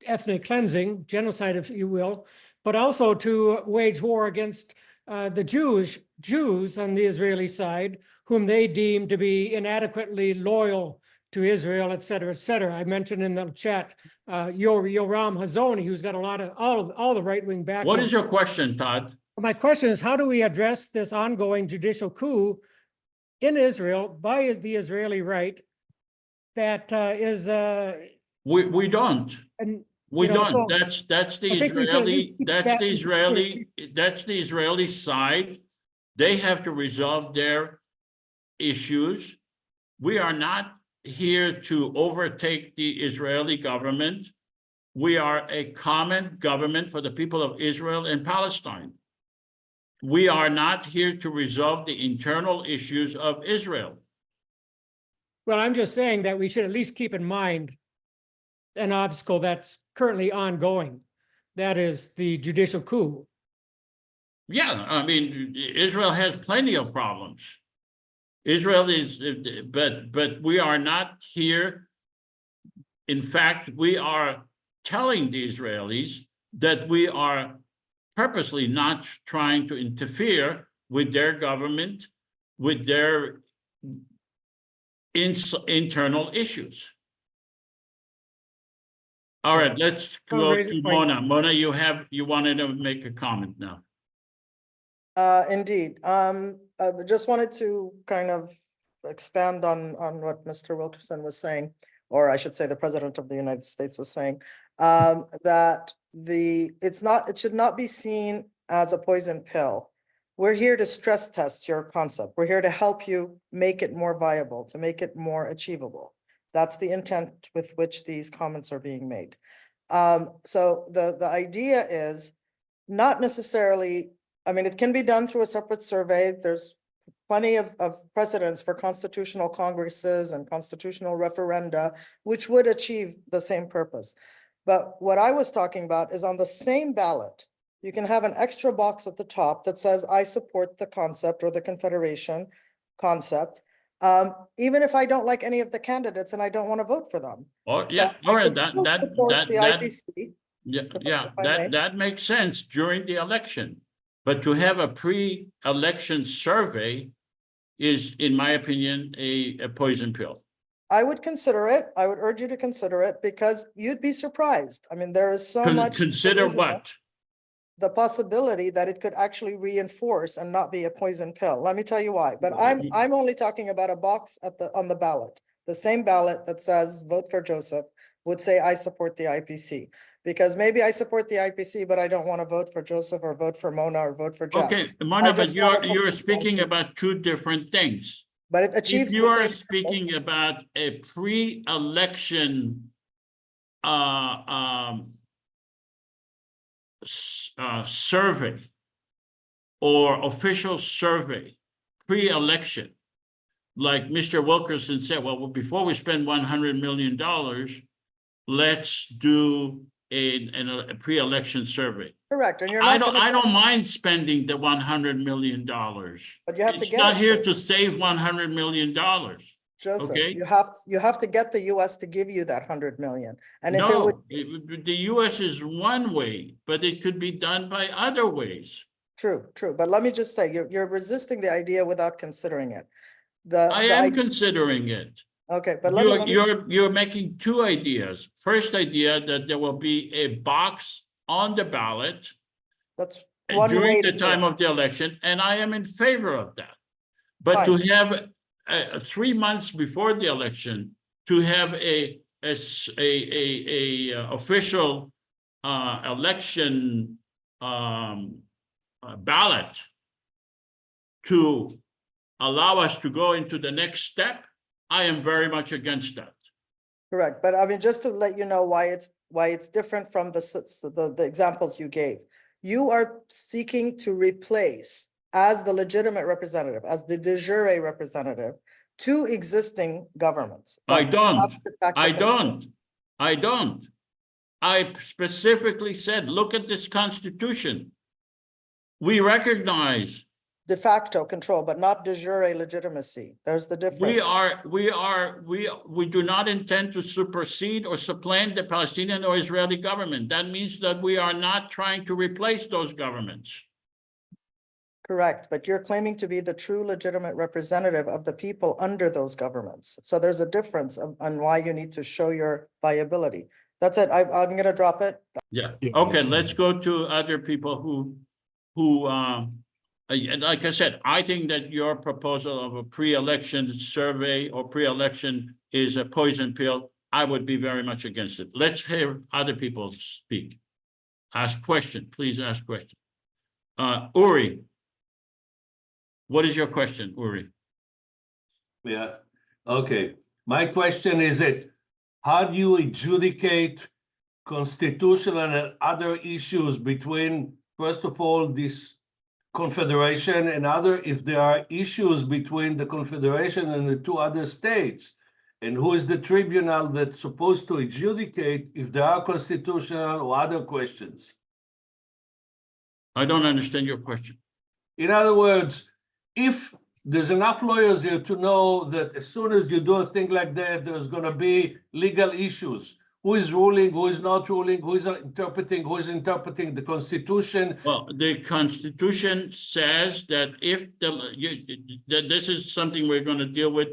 ethnic cleansing, genocide, if you will, but also to wage war against the Jews on the Israeli side, whom they deem to be inadequately loyal to Israel, et cetera, et cetera. I mentioned in the chat, Yoram Hazony, who's got a lot of all the right-wing background. What is your question, Todd? My question is, how do we address this ongoing judicial coup in Israel by the Israeli right that is We don't. and We you know, don't. so That's the I think we should at least keep that's the Israeli side. They have to resolve their issues. We are not here to overtake the Israeli government. We are a common government for the people of Israel and Palestine. We are not here to resolve the internal issues of Israel. Well, I'm just saying that we should at least keep in mind an obstacle that's currently ongoing. That is the judicial coup. Yeah, I mean, Israel has plenty of problems. Israel is, but we are not here. In fact, we are telling the Israelis that we are purposely not trying to interfere with their government, with their internal issues. All right, let's go to Mona. Mona, you wanted to make a comment now. Indeed. I just wanted to kind of expand on what Mr. Wilkerson was saying, or I should say the President of the United States was saying, that it should not be seen as a poison pill. We're here to stress test your concept. We're here to help you make it more viable, to make it more achievable. That's the intent with which these comments are being made. So the idea is not necessarily, I mean, it can be done through a separate survey. There's plenty of precedents for constitutional congresses and constitutional referenda, which would achieve the same purpose. But what I was talking about is on the same ballot, you can have an extra box at the top that says, I support the concept or the Confederation concept, even if I don't like any of the candidates and I don't want to vote for them. Oh, So yeah, I all right, could still support the IPC. Yeah, I may. that makes sense during the election. But to have a pre-election survey is, in my opinion, a poison pill. I would consider it. I would urge you to consider it because you'd be surprised. I mean, there is so much. Consider what? The possibility that it could actually reinforce and not be a poison pill. Let me tell you why. But I'm only talking about a box on the ballot. The same ballot that says vote for Joseph would say I support the IPC. Because maybe I support the IPC, but I don't want to vote for Joseph or vote for Mona or vote for Jeff. Okay, Mona, but just wanna you're support speaking the about two different things. But it achieves If the you are same speaking purpose. about a pre-election survey or official survey, pre-election, like Mr. Wilkerson said, well, before we spend $100 million, let's do a pre-election survey. Correct, and you're I not. don't mind spending the $100 million. But you have to It's get not it here first. to save $100 million. Joseph, Okay. you have to get the US to give you that 100 million. And if it would, No, the US is one way, but it could be done by other ways. true, but let me just say, you're resisting the idea without considering it. I am considering it. Okay, but let me You're making two ideas. First idea that there will be a box on the ballot that's one way during to the do it. time of the election, and I am in favor of that. But to have 3 months before the election, to have a official election ballot to allow us to go into the next step, I am very much against that. Correct, but I mean, just to let you know why it's different from the examples you gave. You are seeking to replace, as the legitimate representative, as the de jure representative, two existing governments. I that don't. have de facto I control. don't. I don't. I specifically said, look at this Constitution. We recognize De facto control, but not de jure legitimacy. There's the difference. we do not intend to supersede or supplant the Palestinian or Israeli government. That means that we are not trying to replace those governments. Correct, but you're claiming to be the true legitimate representative of the people under those governments. So there's a difference on why you need to show your viability. That's it. I'm gonna drop it. Yeah. Yeah, Okay, that's let's go to other people who and like I said, I think that your proposal of a pre-election survey or pre-election is a poison pill. I would be very much against it. Let's hear other people speak. Ask question, please ask question. Uri, what is your question, Uri? Yeah, okay. My question is that how do you adjudicate constitutional and other issues between, first of all, this confederation and other, if there are issues between the confederation and the two other states? And who is the tribunal that's supposed to adjudicate if there are constitutional or other questions? I don't understand your question. In other words, if there's enough lawyers here to know that as soon as you do a thing like that, there's going to be legal issues. Who is ruling, who is not ruling, who is interpreting the Constitution? Well, the Constitution says that if that this is something we're going to deal with,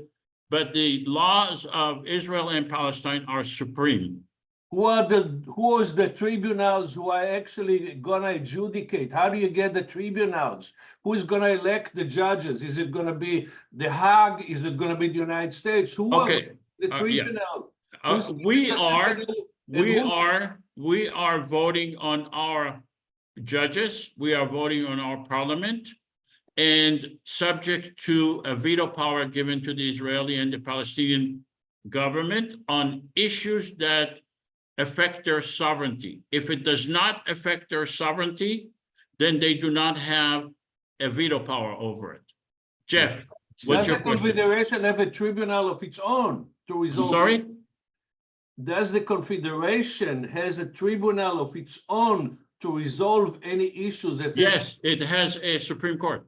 but the laws of Israel and Palestine are supreme. Who is the tribunals who are actually going to adjudicate? How do you get the tribunals? Who is going to elect the judges? Is it going to be The Hague? Is it going to be the United States? Who Okay. are the tribunal? We are voting on our judges. We are voting on our parliament, and subject to a veto power given to the Israeli and the Palestinian government on issues that affect their sovereignty. If it does not affect their sovereignty, then they do not have a veto power over it. Jeff, what's your question? Does the Confederation have a tribunal of its own to resolve? I'm sorry? Does the Confederation has a tribunal of its own to resolve any issues that? Yes, it has a Supreme Court.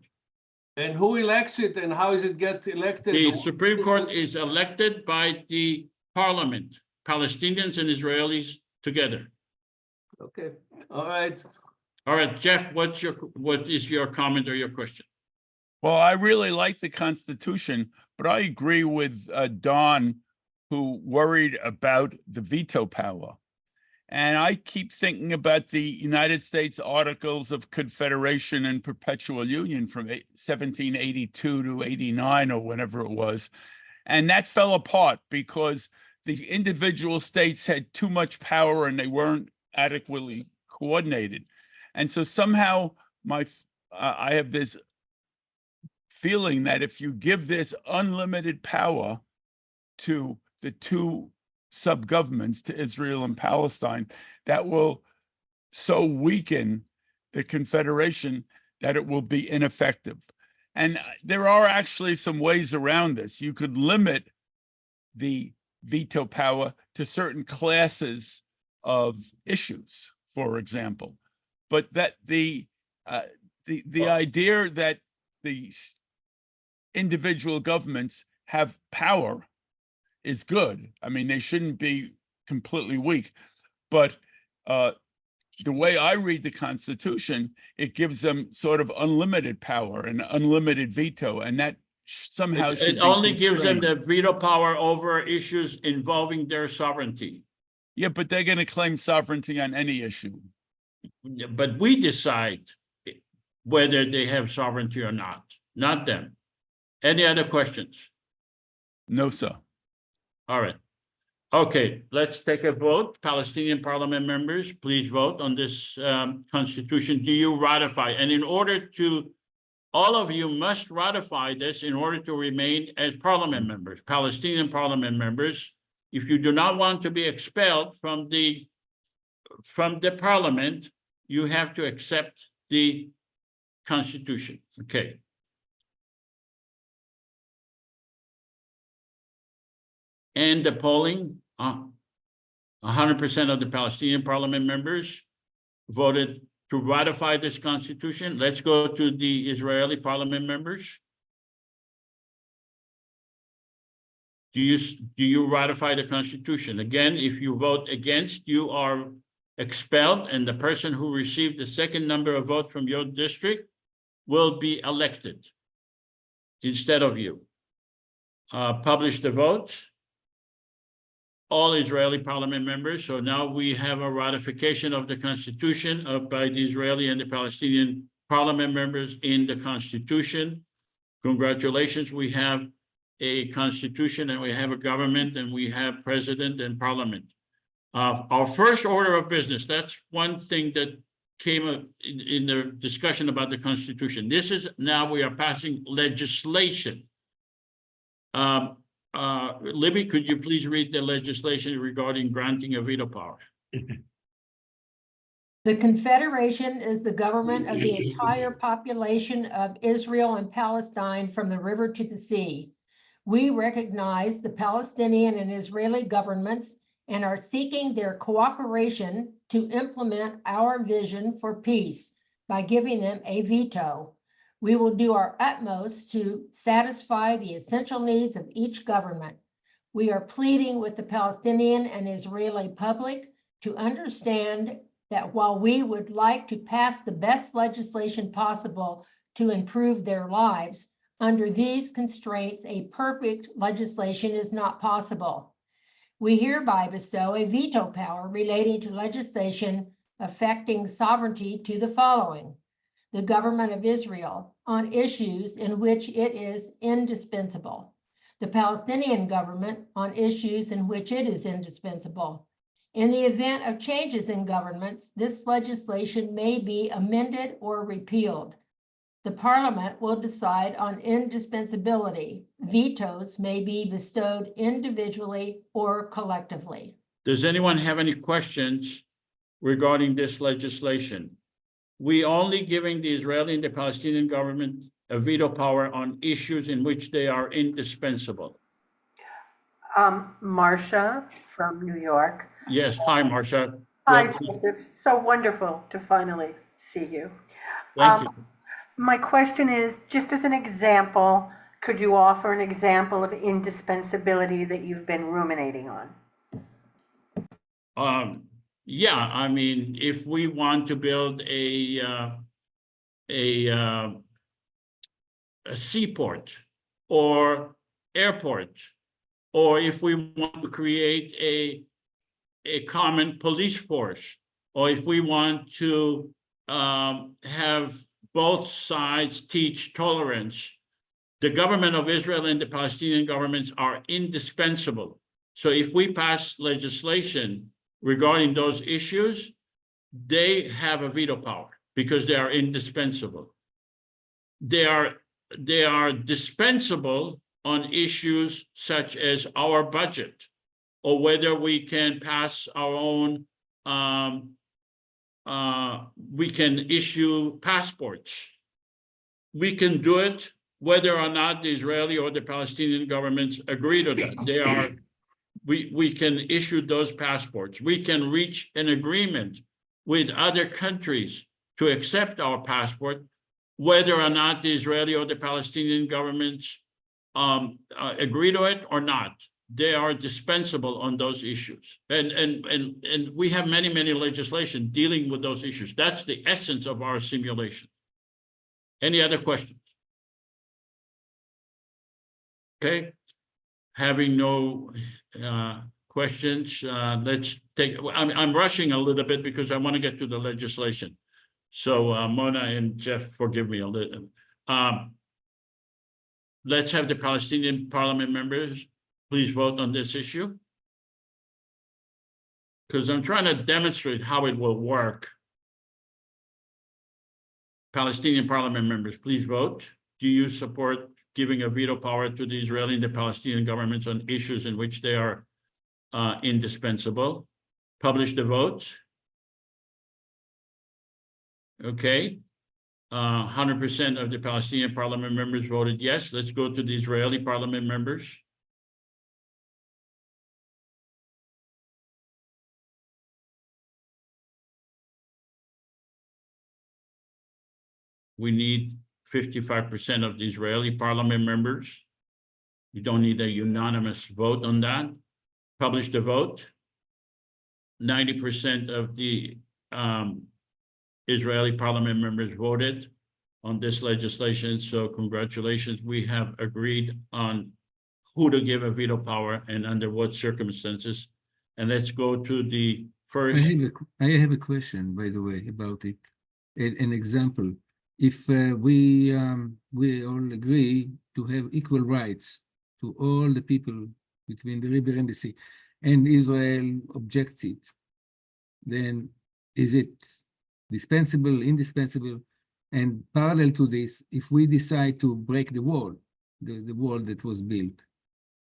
And who elects it and how does it get elected? The Supreme Court is elected by the parliament, Palestinians and Israelis together. Okay, all right. All right, Jeff, what is your comment or your question? Well, I really like the Constitution, but I agree with Don, who worried about the veto power. And I keep thinking about the United States Articles of Confederation and Perpetual Union from 1782 to 89 or whenever it was. And that fell apart because the individual states had too much power and they weren't adequately coordinated. And so somehow I have this feeling that if you give this unlimited power to the two sub-governments, to Israel and Palestine, that will so weaken the Confederation that it will be ineffective. And there are actually some ways around this. You could limit the veto power to certain classes of issues, for example. But that the idea that the individual governments have power is good. I mean, they shouldn't be completely weak. But the way I read the Constitution, it gives them sort of unlimited power and unlimited veto, and that somehow should It be only gives them constrained. the veto power over issues involving their sovereignty. Yeah, but they're going to claim sovereignty on any issue. But we decide whether they have sovereignty or not them. Any other questions? No, sir. All right. Okay, let's take a vote. Palestinian parliament members, please vote on this constitution. Do you ratify? And in order to, all of you must ratify this in order to remain as parliament members, Palestinian parliament members. If you do not want to be expelled from the parliament, you have to accept the constitution. Okay. And the polling, 100% of the Palestinian parliament members voted to ratify this constitution. Let's go to the Israeli parliament members. Do you ratify the constitution? Again, if you vote against, you are expelled, and the person who received the second number of votes from your district will be elected instead of you. Publish the vote. All Israeli parliament members. So now we have a ratification of the constitution by the Israeli and the Palestinian parliament members in the constitution. Congratulations, we have a constitution and we have a government and we have president and parliament. Our first order of business, that's one thing that came up in the discussion about the constitution. This is now we are passing legislation. Libby, could you please read the legislation regarding granting a veto power? The Confederation is the government of the entire population of Israel and Palestine from the river to the sea. We recognize the Palestinian and Israeli governments and are seeking their cooperation to implement our vision for peace by giving them a veto. We will do our utmost to satisfy the essential needs of each government. We are pleading with the Palestinian and Israeli public to understand that while we would like to pass the best legislation possible to improve their lives, under these constraints, a perfect legislation is not possible. We hereby bestow a veto power relating to legislation affecting sovereignty to the following: the government of Israel on issues in which it is indispensable, the Palestinian government on issues in which it is indispensable. In the event of changes in governments, this legislation may be amended or repealed. The Parliament will decide on indispensability. Vetoes may be bestowed individually or collectively. Does anyone have any questions regarding this legislation? We only giving the Israeli and the Palestinian government a veto power on issues in which they are indispensable. Marcia from New York. Yes, hi, Marcia. Hi, Welcome. Joseph. So wonderful to finally see you. Thank you. My question is, just as an example, could you offer an example of indispensability that you've been ruminating on? Yeah, I mean, if we want to build a seaport or airport, or if we want to create a common police force, or if we want to have both sides teach tolerance, the government of Israel and the Palestinian governments are indispensable. So if we pass legislation regarding those issues, they have a veto power because they are indispensable. They are dispensable on issues such as our budget, or whether we can pass our own, we can issue passports. We can do it whether or not the Israeli or the Palestinian governments agree to that. We can issue those passports. We can reach an agreement with other countries to accept our passport, whether or not the Israeli or the Palestinian governments agree to it or not, they are dispensable on those issues. And we have many legislation dealing with those issues. That's the essence of our simulation. Any other questions? Okay, having no questions, let's take, I'm rushing a little bit because I want to get to the legislation. So Mona and Jeff, forgive me a little. Let's have the Palestinian parliament members please vote on this issue. Because I'm trying to demonstrate how it will work. Palestinian parliament members, please vote. Do you support giving a veto power to the Israeli and the Palestinian governments on issues in which they are indispensable? Publish the votes. Okay. 100% of the Palestinian parliament members voted yes. Let's go to the Israeli parliament members. We need 55% of the Israeli parliament members. You don't need a unanimous vote on that. Publish the vote. 90% of the Israeli parliament members voted on this legislation. So congratulations, we have agreed on who to give a veto power and under what circumstances. And let's go to the first. I have a question, by the way, about it. An example. If we all agree to have equal rights to all the people between the river and the sea, and Israel objects it, then is it dispensable, indispensable? And parallel to this, if we decide to break the wall, the wall that was built,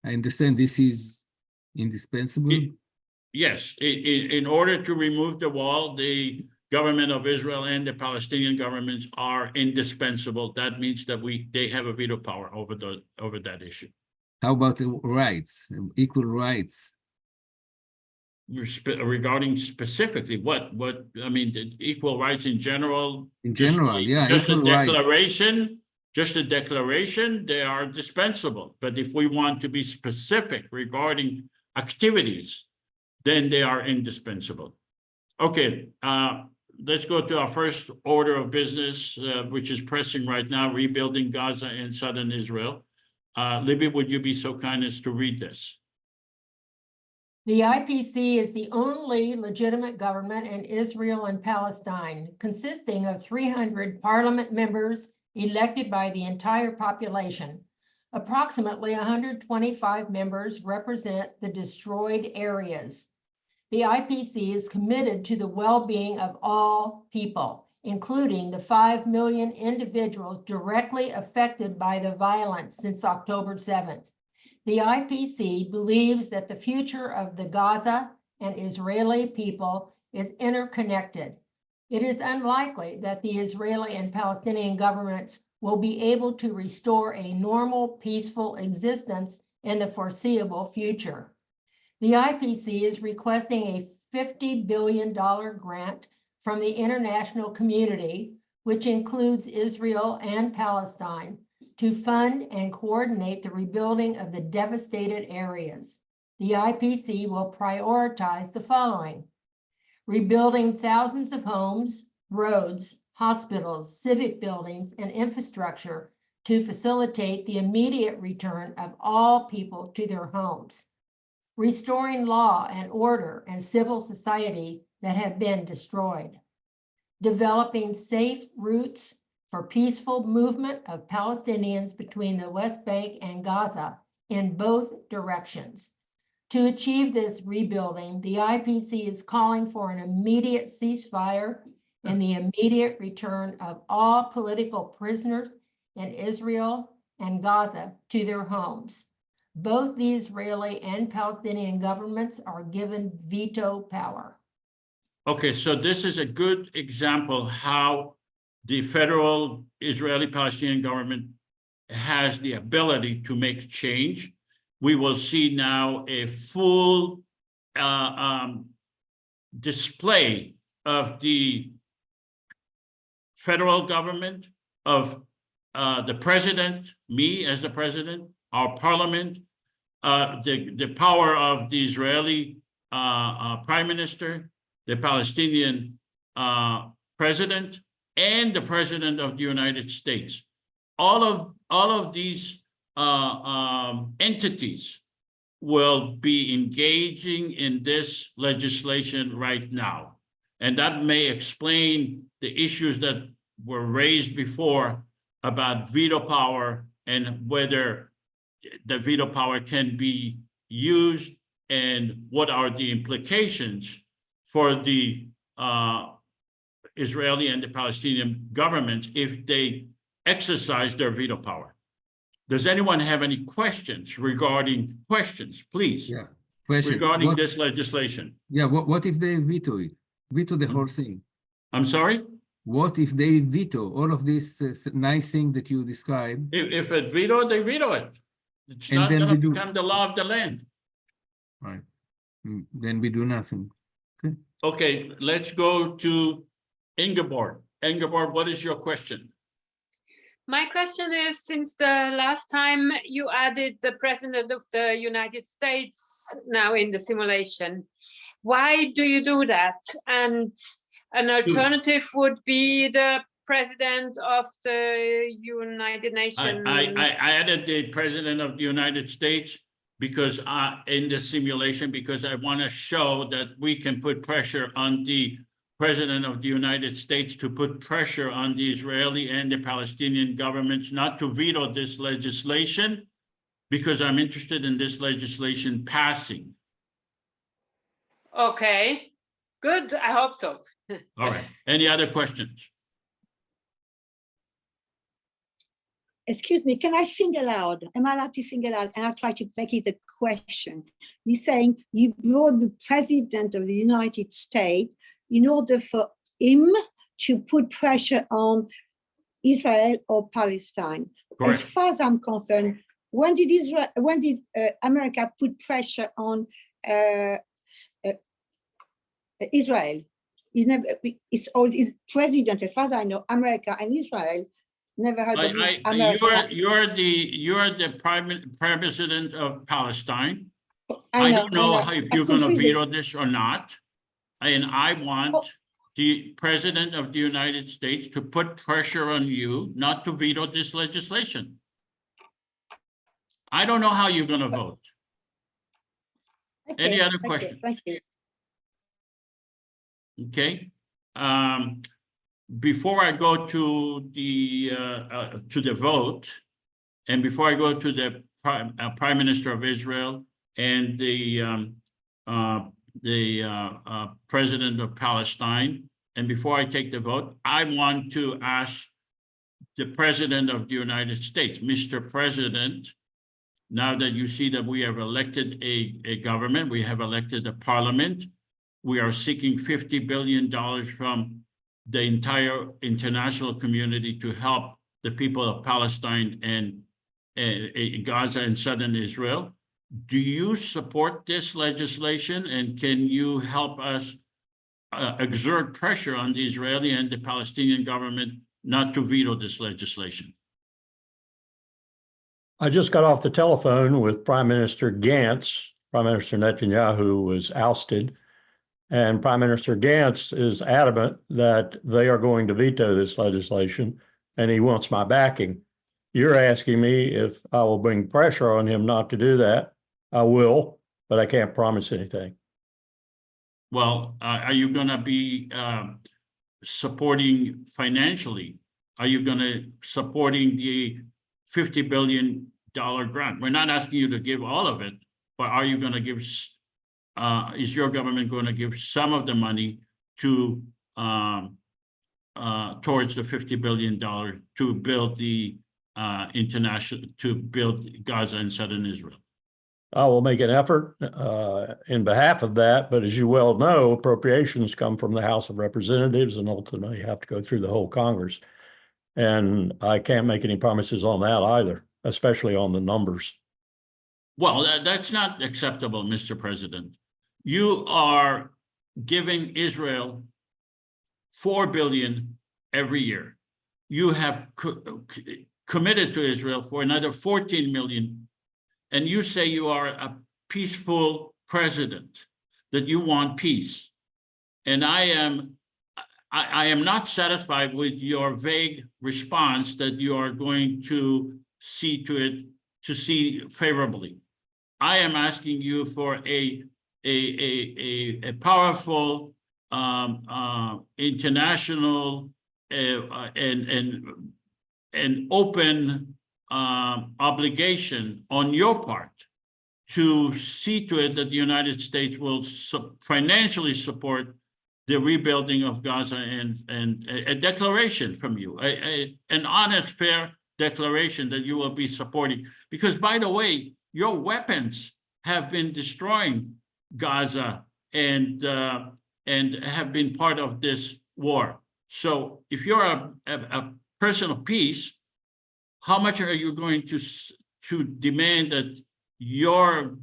I understand this is indispensable. Yes, in order to remove the wall, the government of Israel and the Palestinian governments are indispensable. That means that they have a veto power over that issue. How about the rights, equal rights? Regarding specifically what I mean, the equal rights in general. In general, yeah, just a equal rights. declaration. Just a declaration, they are dispensable. But if we want to be specific regarding activities, then they are indispensable. Okay, let's go to our first order of business, which is pressing right now, rebuilding Gaza and Southern Israel. Libby, would you be so kind as to read this? The IPC is the only legitimate government in Israel and Palestine, consisting of 300 parliament members elected by the entire population. Approximately 125 members represent the destroyed areas. The IPC is committed to the well-being of all people, including the 5 million individuals directly affected by the violence since October 7th. The IPC believes that the future of the Gaza and Israeli people is interconnected. It is unlikely that the Israeli and Palestinian governments will be able to restore a normal, peaceful existence in the foreseeable future. The IPC is requesting a $50 billion grant from the international community, which includes Israel and Palestine, to fund and coordinate the rebuilding of the devastated areas. The IPC will prioritize the following: rebuilding thousands of homes, roads, hospitals, civic buildings, and infrastructure to facilitate the immediate return of all people to their homes. Restoring law and order and civil society that have been destroyed. Developing safe routes for peaceful movement of Palestinians between the West Bank and Gaza in both directions. To achieve this rebuilding, the IPC is calling for an immediate ceasefire and the immediate return of all political prisoners in Israel and Gaza to their homes. Both the Israeli and Palestinian governments are given veto power. Okay, so this is a good example how the federal Israeli-Palestinian government has the ability to make change. We will see now a full display of the federal government, of the president, me as the president, our parliament, the power of the Israeli prime minister, the Palestinian president, and the president of the United States. All of these entities will be engaging in this legislation right now. And that may explain the issues that were raised before about veto power and whether the veto power can be used and what are the implications for the Israeli and the Palestinian governments if they exercise their veto power. Does anyone have any questions regarding please? Yeah, question. Regarding this legislation? Yeah, what if they veto it? Veto the whole thing? I'm sorry? What if they veto all of this nice thing that you described? If it veto, they veto it. It's And not then going we to do- become the law of the land. Right. Then we do nothing. Okay. Okay, let's go to Ingeborg. Ingeborg, what is your question? My question is, since the last time you added the President of the United States now in the simulation, why do you do that? And an alternative would be the President of the United Nations. I added the President of the United States because in the simulation, because I want to show that we can put pressure on the President of the United States to put pressure on the Israeli and the Palestinian governments not to veto this legislation, because I'm interested in this legislation passing. Okay, good. I hope so. All right. Any other questions? Excuse me, can I sing aloud? Am I allowed to sing aloud? And I'll try to make it a question. You're saying you brought the President of the United States in order for him to put pressure on Israel or Palestine. Correct. As far as I'm concerned, when did America put pressure on Israel? It's always President, as far as I know, America and Israel never heard of America. You're the prime president of Palestine. I don't know if you're going to confused. veto this or not. And I want the President of the United States to put pressure on you not to veto this legislation. I don't know how you're going to vote. Any other questions? Thank you. Okay. Before I go to the vote, and before I go to the Prime Minister of Israel and the President of Palestine, and before I take the vote, I want to ask the President of the United States, Mr. President, now that you see that we have elected a government, we have elected a parliament, we are seeking $50 billion from the entire international community to help the people of Palestine and Gaza and Southern Israel. Do you support this legislation, and can you help us exert pressure on the Israeli and the Palestinian government not to veto this legislation? I just got off the telephone with Prime Minister Gantz. Prime Minister Netanyahu was ousted, and Prime Minister Gantz is adamant that they are going to veto this legislation, and he wants my backing. You're asking me if I will bring pressure on him not to do that. I will, but I can't promise anything. Well, are you going to be supporting financially? Are you going to supporting the $50 billion grant? We're not asking you to give all of it, but are you going to give, is your government going to give some of the money to towards the $50 billion to build the to build Gaza and Southern Israel? I will make an effort in behalf of that, but as you well know, appropriations come from the House of Representatives and ultimately have to go through the whole Congress. And I can't make any promises on that either, especially on the numbers. Well, that's not acceptable, Mr. President. You are giving Israel $4 billion every year. You have committed to Israel for another $14 million and you say you are a peaceful president, that you want peace. And I am not satisfied with your vague response that you are going to see to it, to see favorably. I am asking you for a powerful international and open obligation on your part to see to it that the United States will financially support the rebuilding of Gaza, and a declaration from you, an honest, fair declaration that you will be supporting. Because, by the way, your weapons have been destroying Gaza and have been part of this war. So if you're a person of peace, how much are you going to demand that your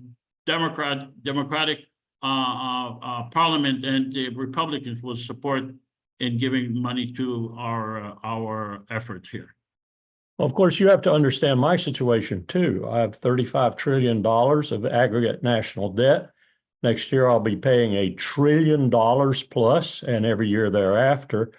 democratic parliament and the Republicans will support in giving money to our efforts here? Well, of course, you have to understand my situation too. I have $35 trillion of aggregate national debt. Next year, I'll be paying $1 trillion plus, and every year thereafter,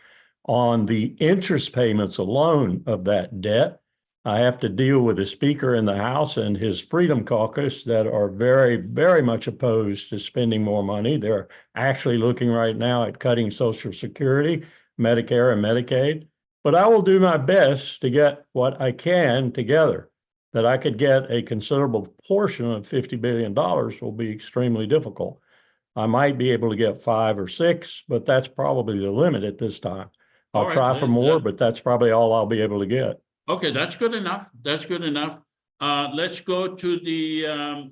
on the interest payments alone of that debt. I have to deal with the Speaker in the House and his Freedom Caucus that are very, very much opposed to spending more money. They're actually looking right now at cutting Social Security, Medicare, and Medicaid. But I will do my best to get what I can together. That I could get a considerable portion of $50 billion will be extremely difficult. I might be able to get 5 or 6, but that's probably the limit at this time. I'll try for more, but that's probably all I'll be able to get. Okay, that's good enough. That's good enough. Let's go to the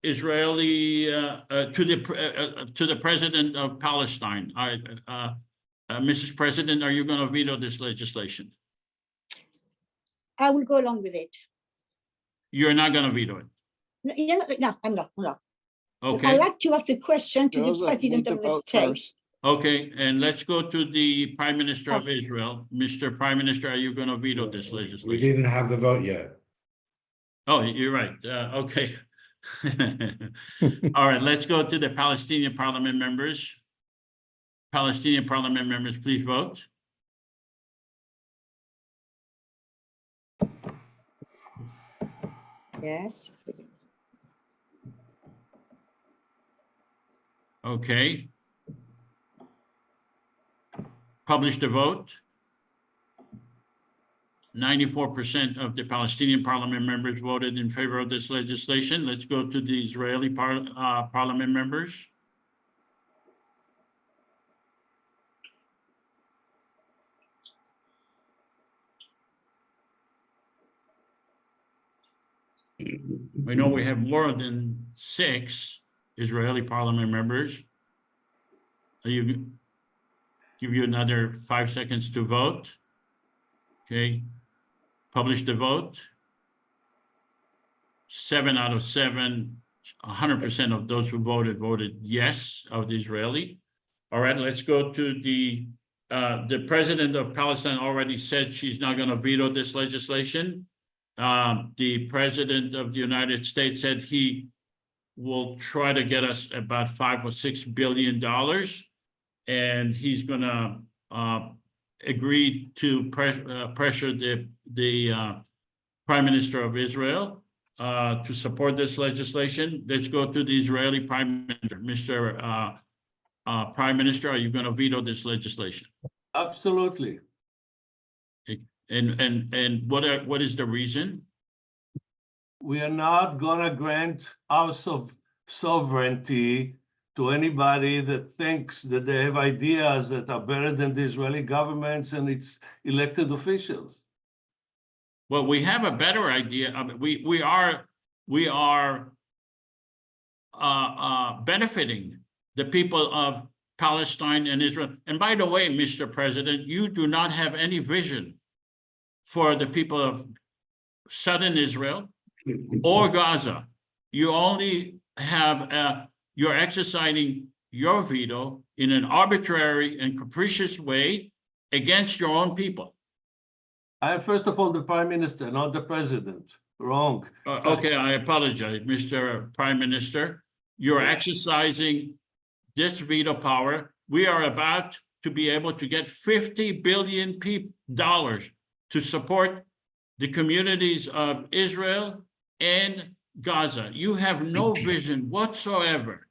Israeli to the president of Palestine. Mrs. President, are you going to veto this legislation? I will go along with it. You're not going to veto it. No, I'm not. No. Okay. I'd like to ask a question to the president of the state. Okay, and let's go to the Prime Minister of Israel. Mr. Prime Minister, are you going to veto this legislation? We didn't have the vote yet. Oh, you're right. Okay. All right, let's go to the Palestinian parliament members. Palestinian parliament members, please vote. Yes. Okay. Publish the vote. 94% of the Palestinian parliament members voted in favor of this legislation. Let's go to the Israeli parliament members. We know we have more than 6 Israeli parliament members. Give you another 5 seconds to vote. Okay. Publish the vote. 7 out of 7, 100% of those who voted yes of the Israeli. All right, let's go to the president of Palestine already said she's not going to veto this legislation. The president of the United States said he will try to get us about $5 or $6 billion, and he's going to agree to pressure the Prime Minister of Israel to support this legislation. Let's go to the Israeli Prime Minister. Mr. Prime Minister, are you going to veto this legislation? Absolutely. And what is the reason? We are not gonna grant our sovereignty to anybody that thinks that they have ideas that are better than the Israeli governments and its elected officials. Well, we have a better idea. I mean, we are benefiting the people of Palestine and Israel. And by the way, Mr. President, you do not have any vision for the people of Southern Israel or Gaza. You only have, you're exercising your veto in an arbitrary and capricious way against your own people. I am, first of all, the Prime Minister, not the President. wrong. Okay, I apologize, Mr. Prime Minister. You're exercising this veto power. We are about to be able to get $50 billion to support the communities of Israel and Gaza. You have no vision whatsoever.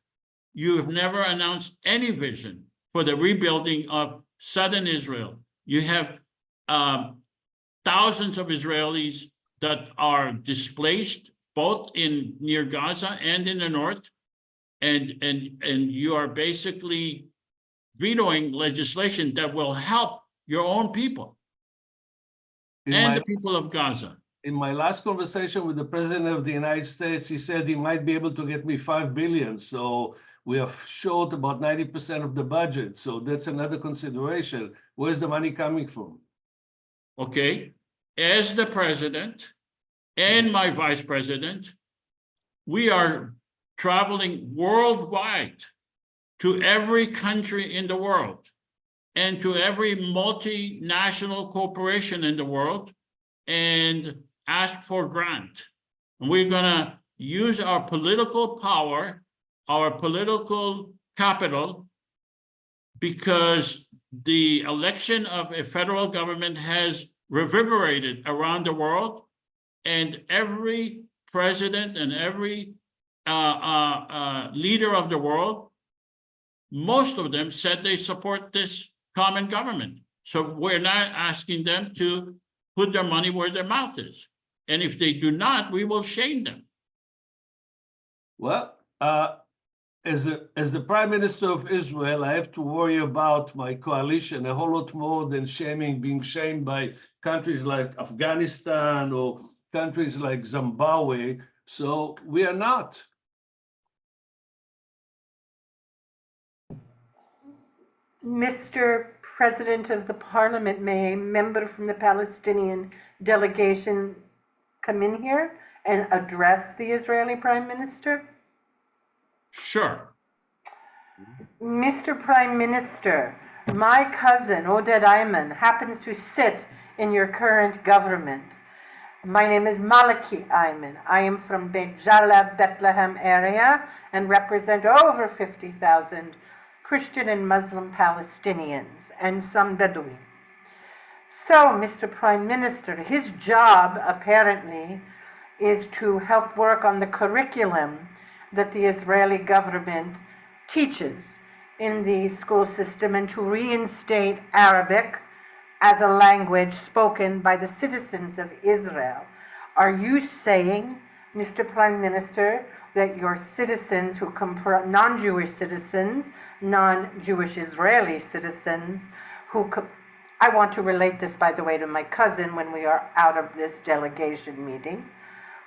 You have never announced any vision for the rebuilding of Southern Israel. You have thousands of Israelis that are displaced, both in near Gaza and in the north, and you are basically vetoing legislation that will help your own people and the people of Gaza. In my last conversation with the President of the United States, he said he might be able to get me $5 billion. So we are short about 90% of the budget. So that's another consideration. Where's the money coming from? Okay, as the president and my vice president, we are traveling worldwide to every country in the world and to every multinational corporation in the world and ask for grant. And we're gonna use our political power, our political capital, because the election of a federal government has reverberated around the world, and every president and every leader of the world, most of them said they support this common government. So we're not asking them to put their money where their mouth is. And if they do not, we will shame them. Well, as the Prime Minister of Israel, I have to worry about my coalition a whole lot more than being shamed by countries like Afghanistan or countries like Zimbabwe. So we are not. Mr. President of the Parliament, may a member from the Palestinian delegation come in here and address the Israeli Prime Minister? Sure. Mr. Prime Minister, my cousin, Oded Ayman, happens to sit in your current government. My name is Malaki Ayman. I am from Beit Jala, Bethlehem area and represent over 50,000 Christian and Muslim Palestinians and some Bedouin. So, Mr. Prime Minister, his job apparently is to help work on the curriculum that the Israeli government teaches in the school system and to reinstate Arabic as a language spoken by the citizens of Israel. Are you saying, Mr. Prime Minister, that your citizens who non-Jewish citizens, non-Jewish Israeli citizens, I want to relate this, by the way, to my cousin when we are out of this delegation meeting.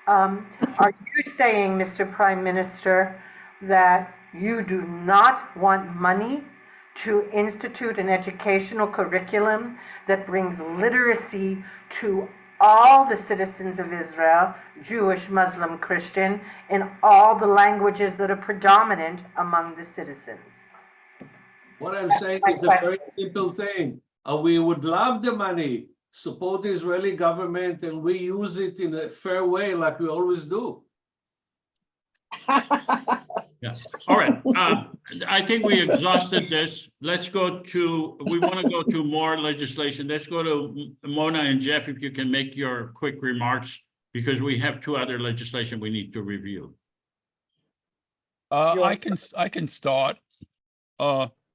Are you saying, Mr. Prime Minister, that you do not want money to institute an educational curriculum that brings literacy to all the citizens of Israel, Jewish, Muslim, Christian, in all the languages that are predominant among the citizens? What I'm saying is a very simple thing. We would love the money, support the Israeli government, and we use it in a fair way like we always do. Yeah. All right. I think we exhausted this. Let's go to, we want to go to more legislation. Let's go to Mona and Jeff, if you can make your quick remarks, because we have two other legislation we need to review. I can start.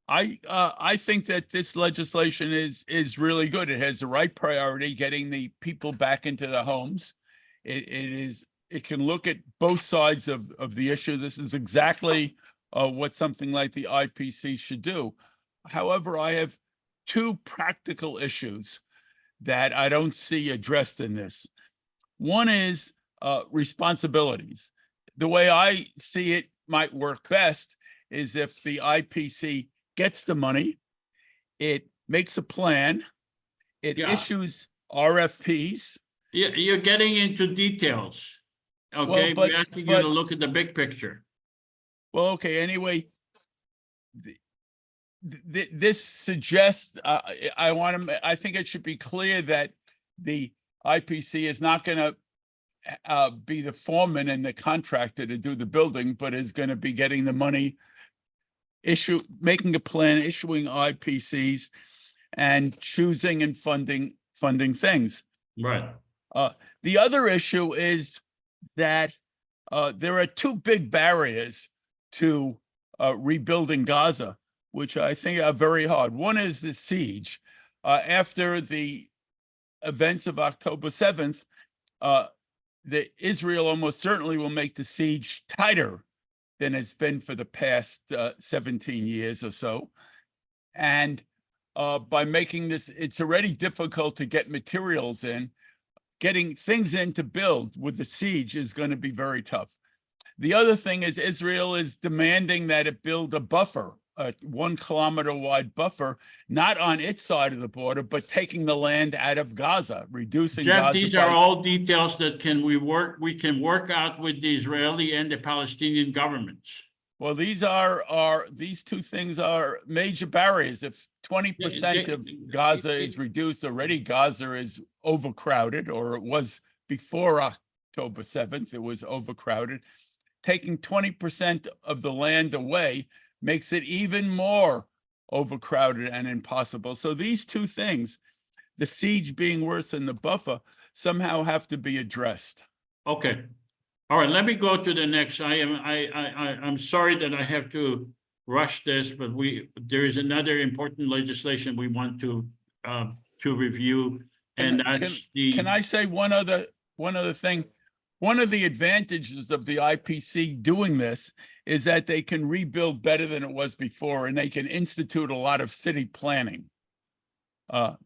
I think that this legislation is really good. It has the right priority, getting the people back into their homes. It can look at both sides of the issue. This is exactly what something like the IPC should do. However, I have two practical issues that I don't see addressed in this. One is responsibilities. The way I see it might work best is if the IPC gets the money, it makes a plan, it issues RFPs. Yeah, you're getting into details. Okay, Well, we're asking you to look at the big picture. Well, okay, anyway, this suggests, I think it should be clear that the IPC is not going to be the foreman and the contractor to do the building, but is going to be getting the money, making a plan, issuing IPCs, and choosing and funding things. Right. The other issue is that there are two big barriers to rebuilding Gaza, which I think are very hard. One is the siege. After the events of October 7th, Israel almost certainly will make the siege tighter than it's been for the past 17 years or so. And by making this, it's already difficult to get materials in. Getting things in to build with the siege is going to be very tough. The other thing is Israel is demanding that it build a buffer, a 1 kilometer wide buffer, not on its side of the border, but taking the land out of Gaza, reducing Jeff, Gaza. these are all details that we can work out with the Israeli and the Palestinian governments. Well, these two things are major barriers. If 20% of Gaza is reduced, already Gaza is overcrowded, or it was before October 7th, it was overcrowded. Taking 20% of the land away makes it even more overcrowded and impossible. So these two things, the siege being worse than the buffer, somehow have to be addressed. Okay. All right, let me go to the next. I'm sorry that I have to rush this, but there is another important legislation we want to review, and that's Can I say one other thing? One of the advantages of the IPC doing this is that they can rebuild better than it was before, and they can institute a lot of city planning. Let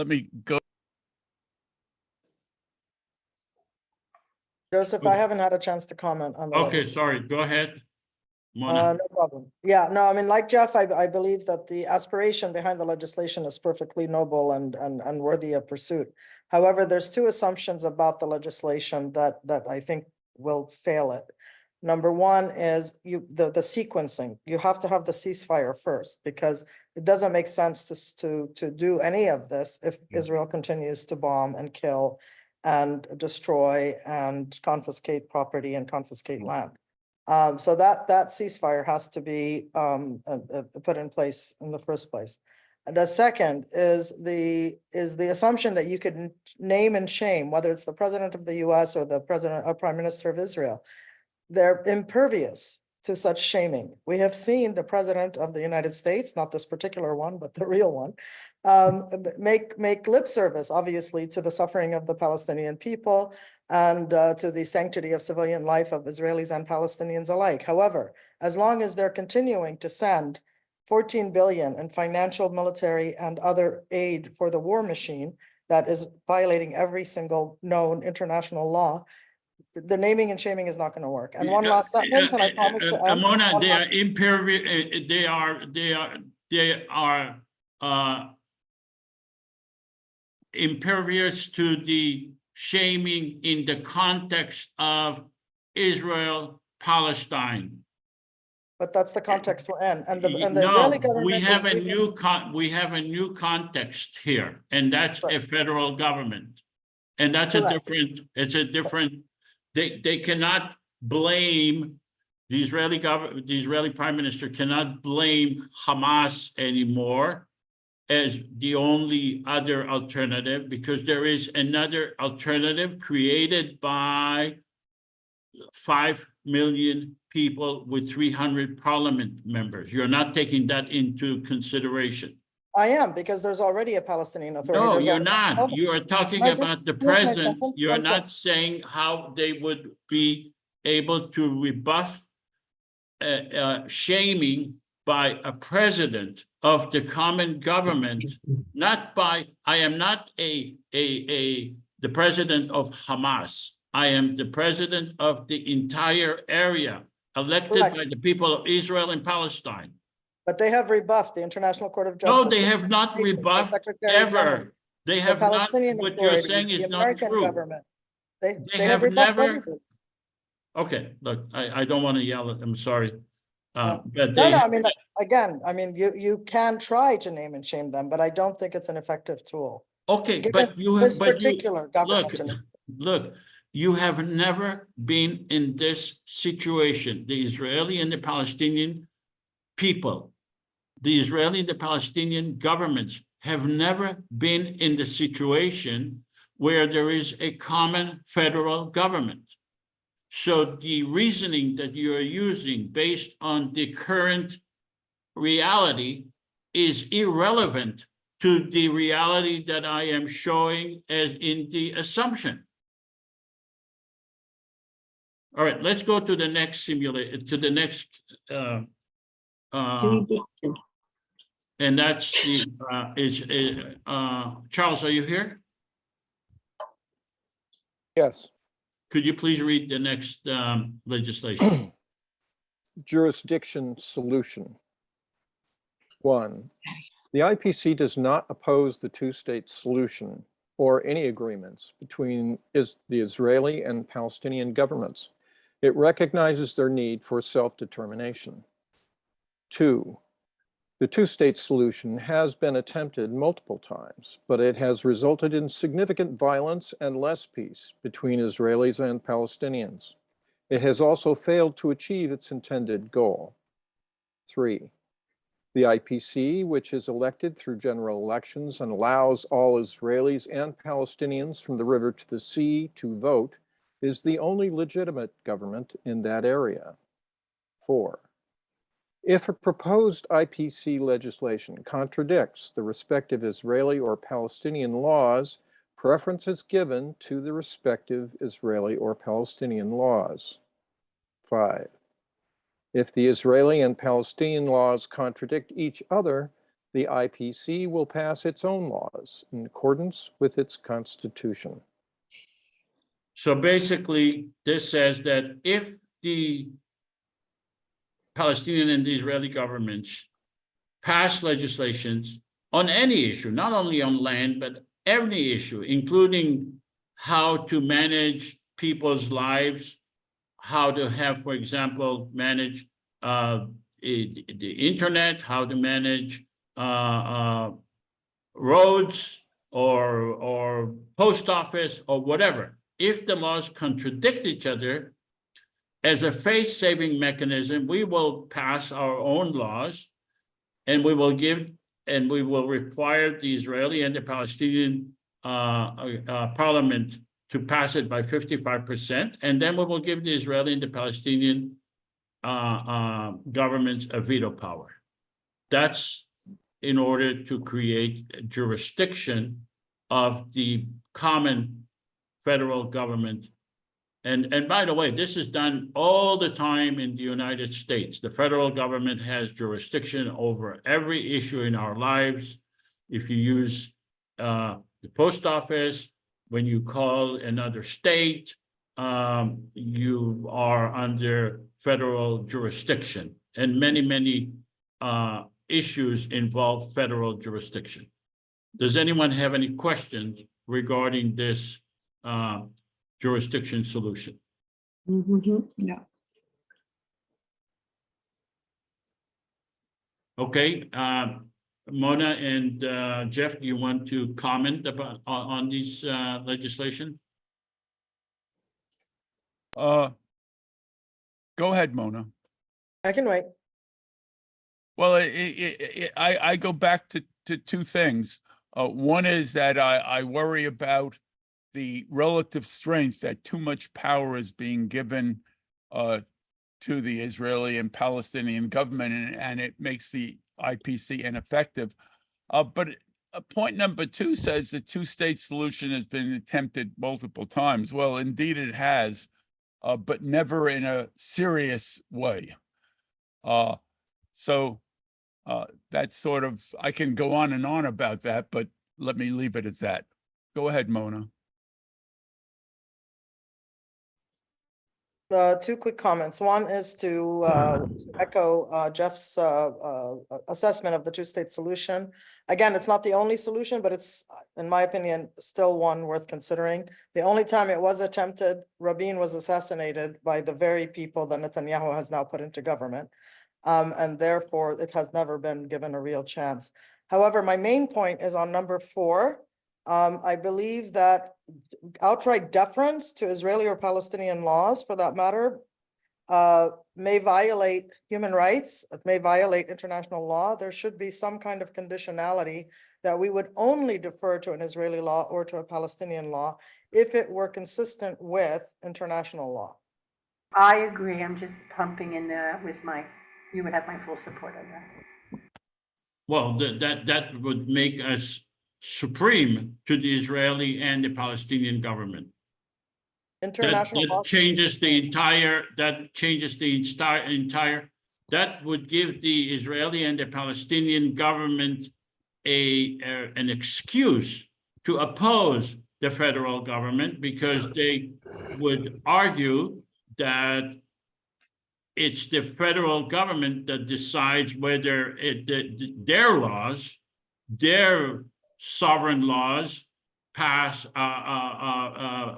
me go. Joseph, I haven't had a chance to comment on the Okay, legislation. sorry, go ahead. Mona. No problem. Yeah, no, I mean, like Jeff, I believe that the aspiration behind the legislation is perfectly noble and worthy of pursuit. However, there's two assumptions about the legislation that I think will fail it. Number one is the sequencing. You have to have the ceasefire first, because it doesn't make sense to do any of this if Israel continues to bomb and kill and destroy and confiscate property and confiscate land. So that ceasefire has to be put in place in the first place. And the second is the assumption that you could name and shame, whether it's the president of the US or the president or prime minister of Israel. They're impervious to such shaming. We have seen the president of the United States, not this particular one, but the real one, make lip service, obviously, to the suffering of the Palestinian people and to the sanctity of civilian life of Israelis and Palestinians alike. However, as long as they're continuing to send 14 billion in financial, military, and other aid for the war machine that is violating every single known international law, the naming and shaming is not going to work. And one last sentence, and I promise to end. Mona, they are impervious. They are impervious to the shaming in the context of Israel, Palestine. But that's the context we're in, and the Israeli government. We have a new context here, and that's a federal government, and that's It's a different. They cannot blame the Israeli government. The Israeli prime minister cannot blame Hamas anymore as the only other alternative, because there is another alternative created by 5 million people with 300 parliament members. You're not taking that into consideration. I am, because there's already a Palestinian Authority. No, you're not. You are talking about the present. You're not saying how they would be able to rebuff shaming by a president of the common government, not by, I am not the president of Hamas. I am the president of the entire area, elected by the people of Israel and Palestine. But they have rebuffed the International Court of Justice. No, they have not rebuffed ever. They have not. What you're saying is not true. They have rebuffed never. everything. Okay, look, I don't want to yell at them. I'm sorry. But No, I mean, again, I mean, you can try to name and shame them, but I don't think it's an effective tool. Okay, Given but you have this particular government. look, You have never been in this situation. The Israeli and the Palestinian people, the Israeli and the Palestinian governments have never been in the situation where there is a common federal government. So the reasoning that you are using based on the current reality is irrelevant to the reality that I am showing as in the assumption. All right, let's go to the next simulate, to the next Jurisdiction. and that's the Charles, are you here? Yes. Could you please read the next legislation? Jurisdiction solution. 1. The IPC does not oppose the two-state solution or any agreements between the Israeli and Palestinian governments. It recognizes their need for self-determination. 2. The two-state solution has been attempted multiple times, but it has resulted in significant violence and less peace between Israelis and Palestinians. It has also failed to achieve its intended goal. 3. The IPC, which is elected through general elections and allows all Israelis and Palestinians from the river to the sea to vote, is the only legitimate government in that area. 4. If a proposed IPC legislation contradicts the respective Israeli or Palestinian laws, preference is given to the respective Israeli or Palestinian laws. 5. If the Israeli and Palestinian laws contradict each other, the IPC will pass its own laws in accordance with its constitution. So basically, this says that if the Palestinian and the Israeli governments pass legislations on any issue, not only on land, but every issue, including how to manage people's lives, how to have, for example, manage the internet, how to manage roads or post office or whatever. If the laws contradict each other, as a face-saving mechanism, we will pass our own laws, and we will require the Israeli and the Palestinian parliament to pass it by 55%, and then we will give the Israeli and the Palestinian governments a veto power. That's in order to create jurisdiction of the common federal government. And by the way, this is done all the time in the United States. The federal government has jurisdiction over every issue in our lives. If you use the post office, when you call another state, you are under federal jurisdiction. And many issues involve federal jurisdiction. Does anyone have any questions regarding this jurisdiction solution? No. Okay, Mona and Jeff, do you want to comment about on this legislation? Go ahead, Mona. I can wait. Well, I go back to two things. One is that I worry about the relative strength that too much power is being given to the Israeli and Palestinian government, and it makes the IPC ineffective. But point number 2 says the two-state solution has been attempted multiple times. Well, indeed it has, but never in a serious way. So that's sort of, I can go on and on about that, but let me leave it at that. Go ahead, Mona. Two quick comments. One is to echo Jeff's assessment of the two-state solution. Again, it's not the only solution, but it's, in my opinion, still one worth considering. The only time it was attempted, Rabin was assassinated by the very people that Netanyahu has now put into government. And therefore, it has never been given a real chance. However, my main point is on number 4. I believe that outright deference to Israeli or Palestinian laws, for that matter, may violate human rights, it may violate international law. There should be some kind of conditionality that we would only defer to an Israeli law or to a Palestinian law if it were consistent with international law. I agree. I'm just pumping in with you would have my full support on that. Well, that would make us supreme to the Israeli and the Palestinian government. International law. That changes the entire, that would give the Israeli and the Palestinian government an excuse to oppose the federal government, because they would argue that it's the federal government that decides whether their laws, their sovereign laws,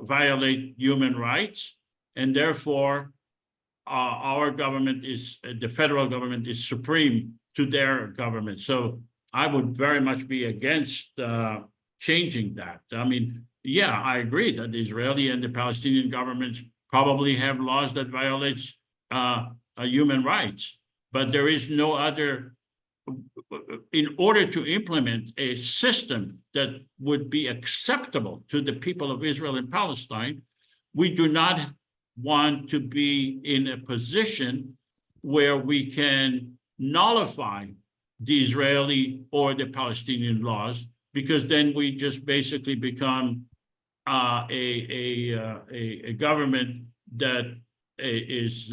violate human rights, and therefore our government the federal government is supreme to their government. So I would very much be against changing that. I mean, yeah, I agree that the Israeli and the Palestinian governments probably have laws that violates human rights, but there is no other. In order to implement a system that would be acceptable to the people of Israel and Palestine, we do not want to be in a position where we can nullify the Israeli or the Palestinian laws, because then we just basically become a government that is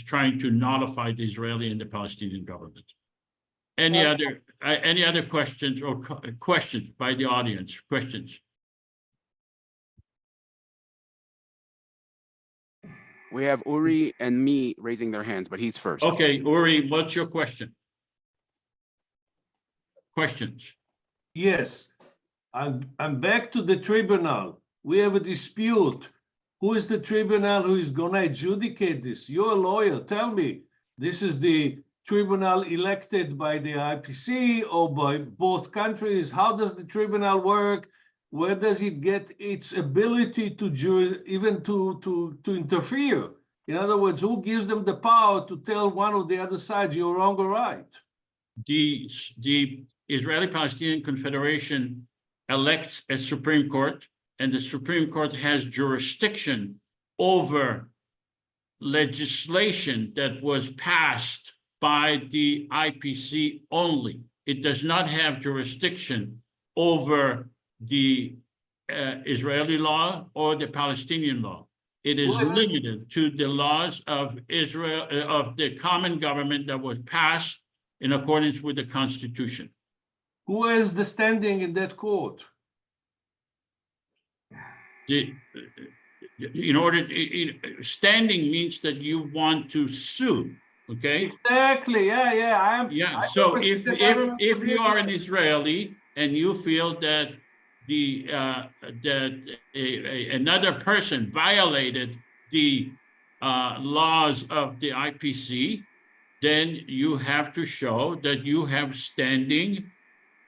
trying to nullify the Israeli and the Palestinian government. Any other questions or questions by the audience? Questions? We have Uri and me raising their hands, but he's first. Okay, Uri, what's your question? Questions? Yes, I'm back to the tribunal. We have a dispute. Who is the tribunal who is going to adjudicate this? You're a lawyer. Tell me, this is the tribunal elected by the IPC or by both countries? How does the tribunal work? Where does it get its ability to interfere? In other words, who gives them the power to tell one or the other side you're wrong or right? The Israeli-Palestinian Confederation elects a Supreme Court, and the Supreme Court has jurisdiction over legislation that was passed by the IPC only. It does not have jurisdiction over the Israeli law or the Palestinian law. It is limited to the laws of Israel, of the common government that was passed in accordance with the Constitution. Who has the standing in that court? Standing means that you want to sue, okay? Exactly, yeah. So if you are an Israeli and you feel that another person violated the laws of the IPC, then you have to show that you have standing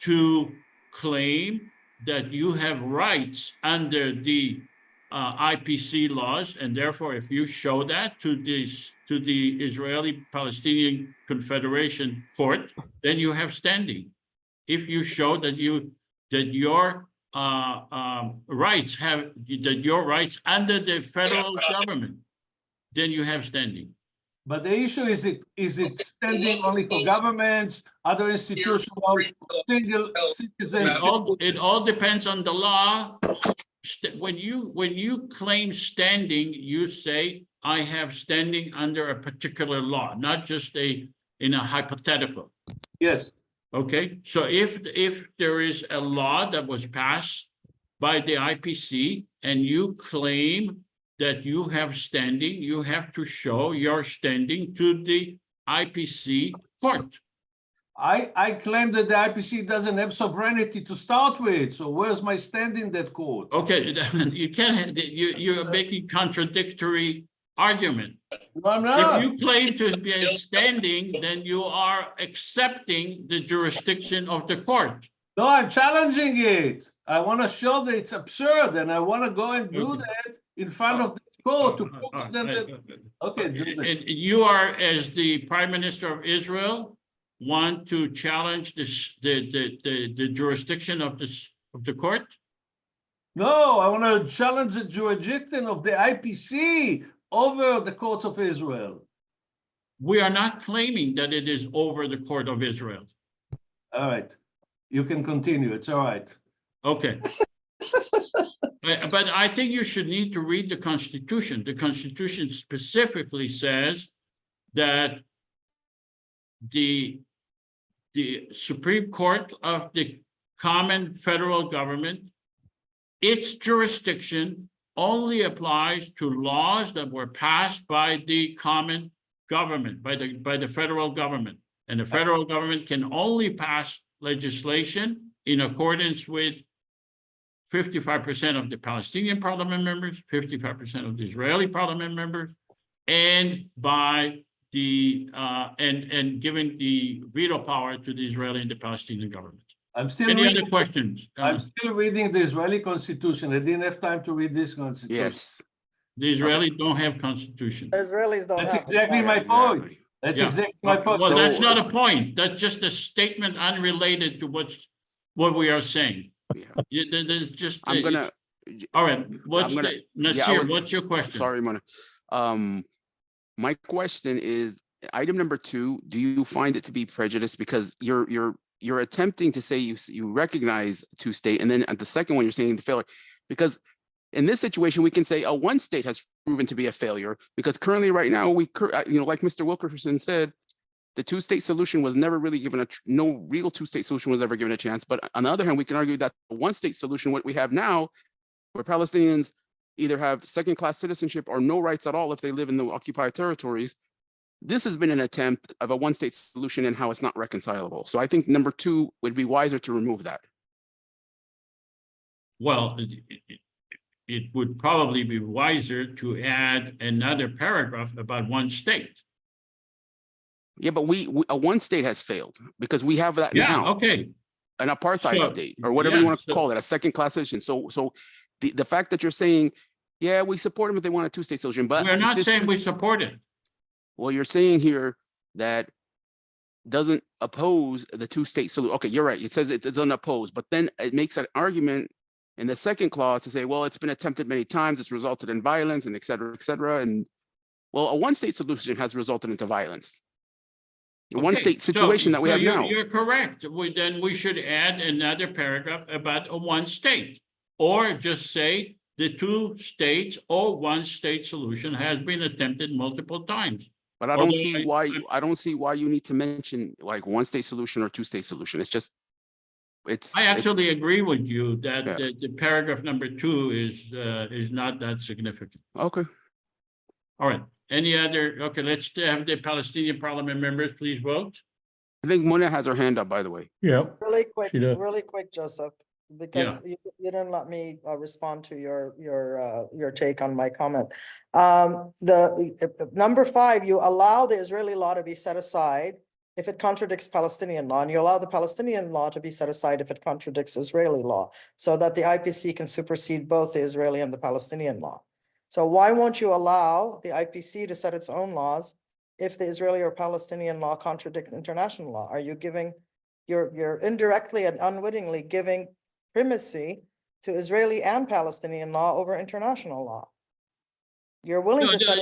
to claim that you have rights under the IPC laws, and therefore, if you show that to the Israeli-Palestinian Confederation Court, then you have standing. If you show that your rights under the federal government, then you have standing. But the issue is it standing only for governments, other institutions, single citizens? It all depends on the law. When you claim standing, you say, I have standing under a particular law, not just in a hypothetical. Yes. Okay, so if there is a law that was passed by the IPC and you claim that you have standing, you have to show your standing to the IPC court. I claim that the IPC doesn't have sovereignty to start with, so where's my standing in that court? Okay, you can't. You're making contradictory argument. No, I'm not. If you claim to be standing, then you are accepting the jurisdiction of the court. No, I'm challenging it. I want to show that it's absurd, and I want to go and do that in front of the court to prove to them that. Okay, Joseph. And you are, as the Prime Minister of Israel, want to challenge this, the jurisdiction of the court? No, I want to challenge the jurisdiction of the IPC over the courts of Israel. We are not claiming that it is over the court of Israel. All right, you can continue. It's all right. Okay. But I think you should need to read the Constitution. The Constitution specifically says that the Supreme Court of the common federal government, its jurisdiction only applies to laws that were passed by the common government, by the federal government. And the federal government can only pass legislation in accordance with 55% of the Palestinian parliament members, 55% of the Israeli parliament members, and by the and giving the veto power to the Israeli and the Palestinian government. I'm still Any reading, other questions? I'm still reading the Israeli Constitution. I didn't have time to read this Constitution. Yes. The Israelis don't have constitution. The Israelis don't That's have. exactly my point. That's Yeah. exactly my point. Well, that's So- not a point. That's just a statement unrelated to what we are saying. Yeah. There's just. I'm gonna. All right, what's gonna- Nasir, was- what's your question? Sorry, Mona. My question is, item number 2, do you find it to be prejudiced? Because you're attempting to say you recognize two-state, and then at the second one, you're saying the failure. Because in this situation, we can say a one state has proven to be a failure, because currently right now, like Mr. Wilkerson said, the two-state solution was never really given no real two-state solution was ever given a chance. But on the other hand, we can argue that the one-state solution, what we have now, where Palestinians either have second-class citizenship or no rights at all if they live in the occupied territories, this has been an attempt of a one-state solution and how it's not reconcilable. So I think number 2 would be wiser to remove that. Well, it would probably be wiser to add another paragraph about one state. Yeah, but a one state has failed because we have that Yeah, now. okay. An apartheid So, state or whatever you yeah, want to so- call it, a second class citizen. So the fact that you're saying, yeah, we support them if they want a two-state solution, but We're not this saying just- we support it. well, you're saying here that doesn't oppose the two-state solution. Okay, you're right. It says it doesn't oppose, but then it makes an argument in the second clause to say, well, it's been attempted many times, it's resulted in violence and et cetera, et cetera. And well, a one-state solution has resulted into violence. The Okay, one-state situation that we have now. You're correct. Then we should add another paragraph about a one state, or just say the two states or one state solution has been attempted multiple times. But I don't Although see why, I don't see why you need to mention like one state solution or two-state solution. It's just, I actually agree with you that Yeah. the paragraph number 2 is not that significant. Okay. All right. Any other? Okay, let's have the Palestinian parliament members please vote. I think Mona has her hand up, by the way. Yep. Really does. quick, Joseph, because you didn't let me respond to your take on my comment. The number 5, you allow the Israeli law to be set aside if it contradicts Palestinian law, and you allow the Palestinian law to be set aside if it contradicts Israeli law, so that the IPC can supersede both the Israeli and the Palestinian law. So why won't you allow the IPC to set its own laws if the Israeli or Palestinian law contradict international law? Are you giving, you're indirectly and unwittingly giving primacy to Israeli and Palestinian law over international law? You're willing to set.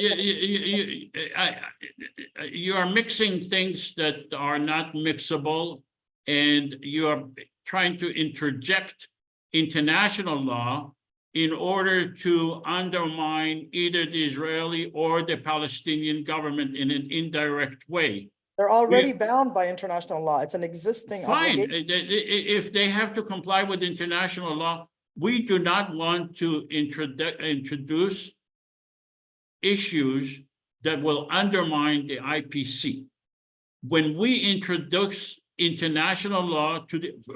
You are mixing things that are not mixable, and you are trying to interject international law in order to undermine either the Israeli or the Palestinian government in an indirect way. They're already bound by international law. It's an existing Fine, obligation. if they have to comply with international law, we do not want to introduce issues that will undermine the IPC. When we introduce international law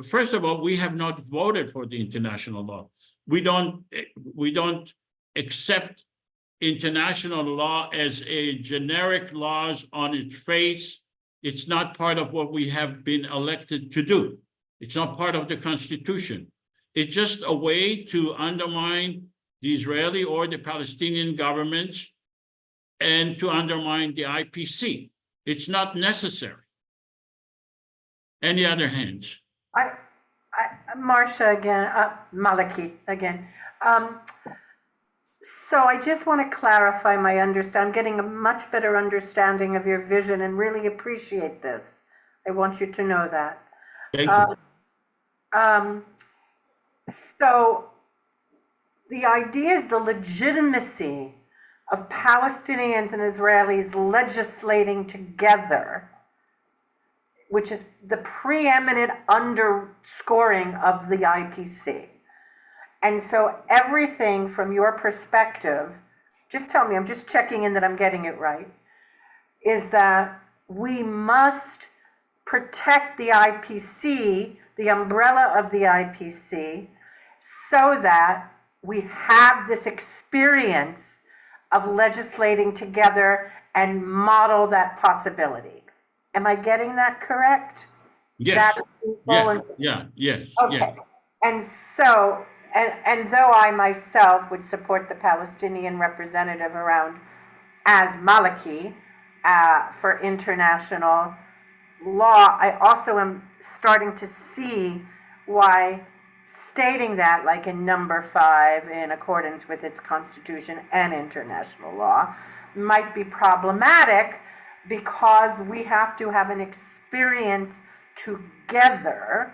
first of all, we have not voted for the international law. We don't accept international law as a generic laws on its face. It's not part of what we have been elected to do. It's not part of the Constitution. It's just a way to undermine the Israeli or the Palestinian governments and to undermine the IPC. It's not necessary. Any other hands? Marcia again, Maliki again. So I just want to clarify my I'm getting a much better understanding of your vision and really appreciate this. I want you to know that. Thank you. So the idea is the legitimacy of Palestinians and Israelis legislating together, which is the preeminent underscoring of the IPC. And so everything from your perspective, just tell me, I'm just checking in that I'm getting it right, is that we must protect the IPC, the umbrella of the IPC, so that we have this experience of legislating together and model that possibility. Am I getting that correct? Yes. Yes. Okay. And so, and though I myself would support the Palestinian representative around as Maliki for international law, I also am starting to see why stating that, like in number 5, in accordance with its constitution and international law, might be problematic, because we have to have an experience together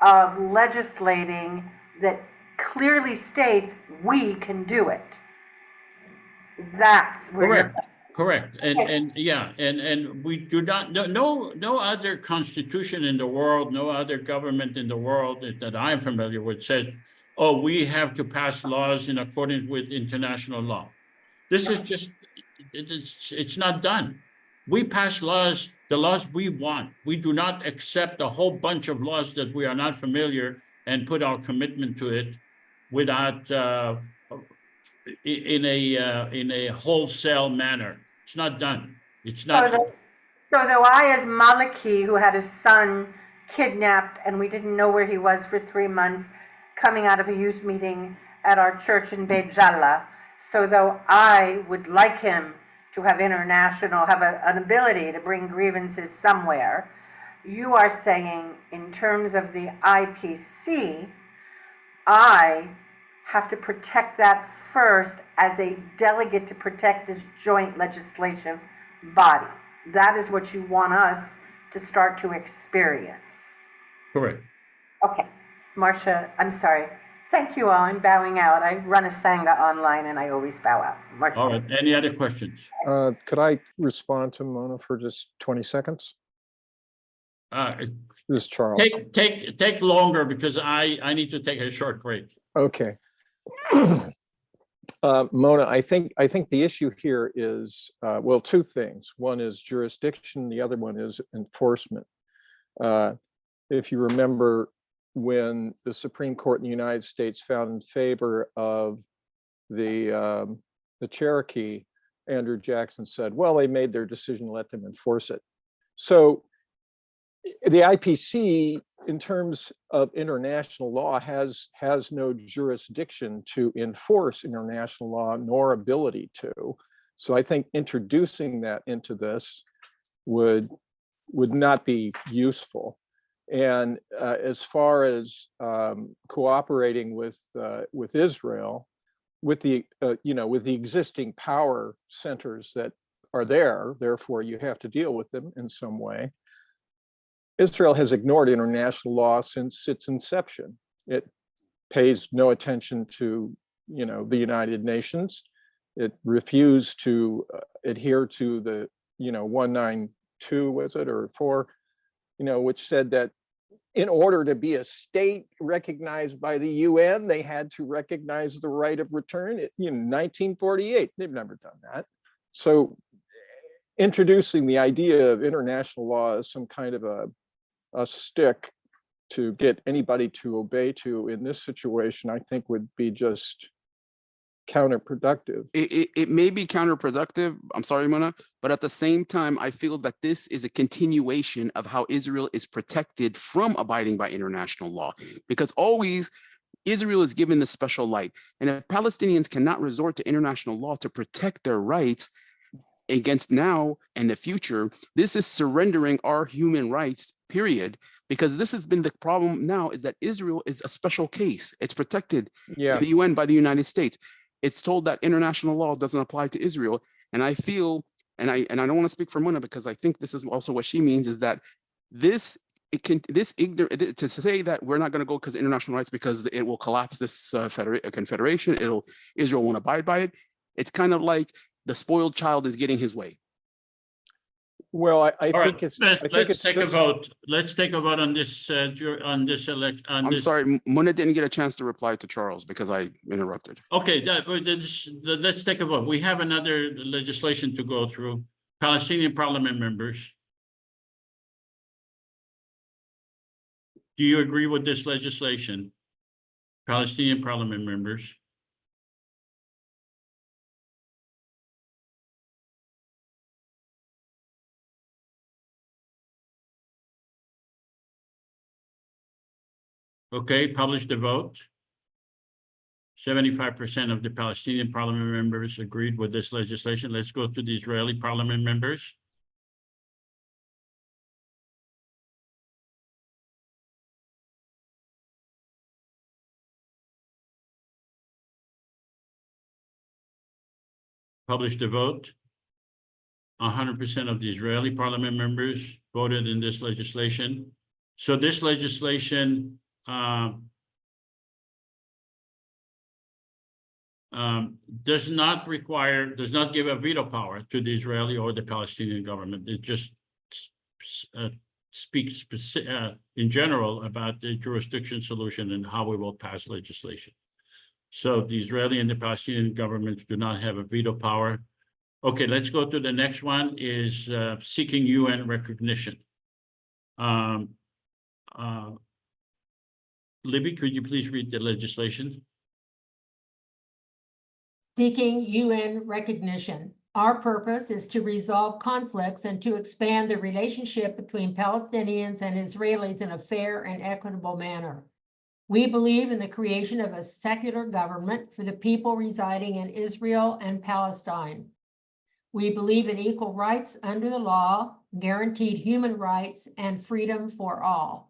of legislating that clearly states we can do it. That's where Correct. And we do not, no other constitution in the world, no other government in the world that I'm familiar with said, oh, we have to pass laws in accordance with international law. This is just, it's not done. We pass laws, the laws we want. We do not accept a whole bunch of laws that we are not familiar and put our commitment to it without in a wholesale manner. It's not done. It's not. So though I, as Maliki, who had his son kidnapped and we didn't know where he was for 3 months, coming out of a youth meeting at our church in Beit Jala, so though I would like him to have an ability to bring grievances somewhere, you are saying in terms of the IPC, I have to protect that first as a delegate to protect this joint legislative body. That is what you want us to start to experience. Correct. Okay, Marcia, I'm sorry. Thank you all. I'm bowing out. I run a Sangha online and I always bow out. Marcia. All right. Any other questions? Could I respond to Mona for just 20 seconds? This is Charles. Take longer, because I need to take a short break. Okay. Mona, I think the issue here is, well, 2 things. One is jurisdiction, the other one is enforcement. If you remember, when the Supreme Court in the United States found in favor of the Cherokee, Andrew Jackson said, well, they made their decision, let them enforce it. So the IPC, in terms of international law, has no jurisdiction to enforce international law, nor ability to. So I think introducing that into this would not be useful. And as far as cooperating with Israel, with the with the existing power centers that are there, therefore you have to deal with them in some way. Israel has ignored international law since its inception. It pays no attention to the United Nations. It refused to adhere to the 192, was it, or 4, which said that in order to be a state recognized by the UN, they had to recognize the right of return. In 1948, they've never done that. So introducing the idea of international law as some kind of a stick to get anybody to obey to in this situation, I think would be just counterproductive. It may be counterproductive. I'm sorry, Mona, but at the same time, I feel that this is a continuation of how Israel is protected from abiding by international law, because always Israel is given the special light. And if Palestinians cannot resort to international law to protect their rights against now and the future, this is surrendering our human rights, period. Because this has been the problem now, is that Israel is a special case. It's protected in the UN by the United States. It's told that international law doesn't apply to Israel. And I feel, and I don't want to speak for Mona, because I think this is also what she means, is that this to say that we're not going to go because international rights, because it will collapse this confederation, Israel won't abide by it. It's kind of like the spoiled child is getting his way. Well, I All think right, it's. let's take a vote. Let's take a vote on this elect. I'm sorry, Mona didn't get a chance to reply to Charles because I interrupted. Okay, let's take a vote. We have another legislation to go through. Palestinian parliament members. Do you agree with this legislation? Palestinian parliament members. Okay, publish the vote. 75% of the Palestinian parliament members agreed with this legislation. Let's go to the Israeli parliament members. Publish the vote. 100% of the Israeli parliament members voted in this legislation. So this legislation does not give a veto power to the Israeli or the Palestinian government. It just speaks in general about the jurisdiction solution and how we will pass legislation. So the Israeli and the Palestinian governments do not have a veto power. Okay, let's go to the next one, is seeking UN recognition. Libby, could you please read the legislation? Seeking UN recognition. Our purpose is to resolve conflicts and to expand the relationship between Palestinians and Israelis in a fair and equitable manner. We believe in the creation of a secular government for the people residing in Israel and Palestine. We believe in equal rights under the law, guaranteed human rights, and freedom for all.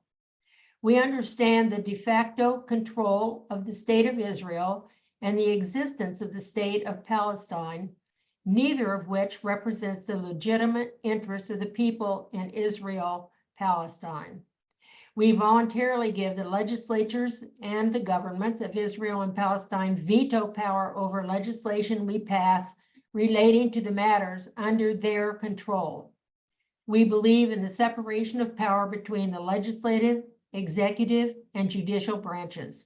We understand the de facto control of the state of Israel and the existence of the state of Palestine, neither of which represents the legitimate interests of the people in Israel, Palestine. We voluntarily give the legislatures and the governments of Israel and Palestine veto power over legislation we pass relating to the matters under their control. We believe in the separation of power between the legislative, executive, and judicial branches.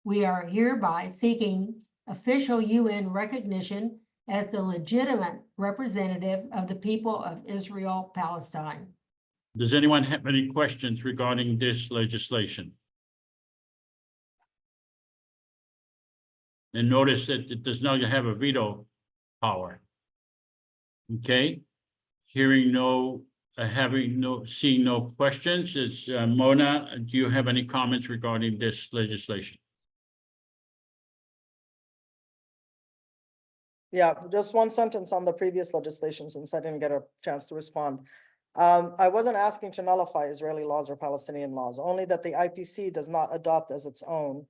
We are hereby seeking official UN recognition as the legitimate representative of the people of Israel, Palestine. Does anyone have any questions regarding this legislation? And notice that it does not have a veto power. Okay, seeing no questions, it's Mona, do you have any comments regarding this legislation? Yeah, just one sentence on the previous legislation since I didn't get a chance to respond. I wasn't asking to nullify Israeli laws or Palestinian laws, only that the IPC does not adopt as its own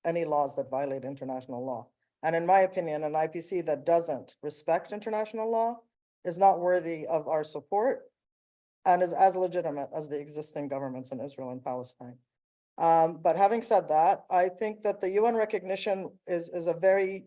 any laws that violate international law. And in my opinion, an IPC that doesn't respect international law is not worthy of our support and is as legitimate as the existing governments in Israel and Palestine. But having said that, I think that the UN recognition is a very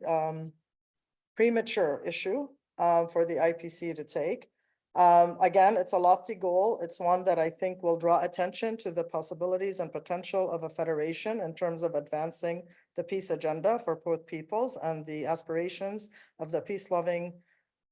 premature issue for the IPC to take. Again, it's a lofty goal. It's one that I think will draw attention to the possibilities and potential of a federation in terms of advancing the peace agenda for both peoples and the aspirations of the peace-loving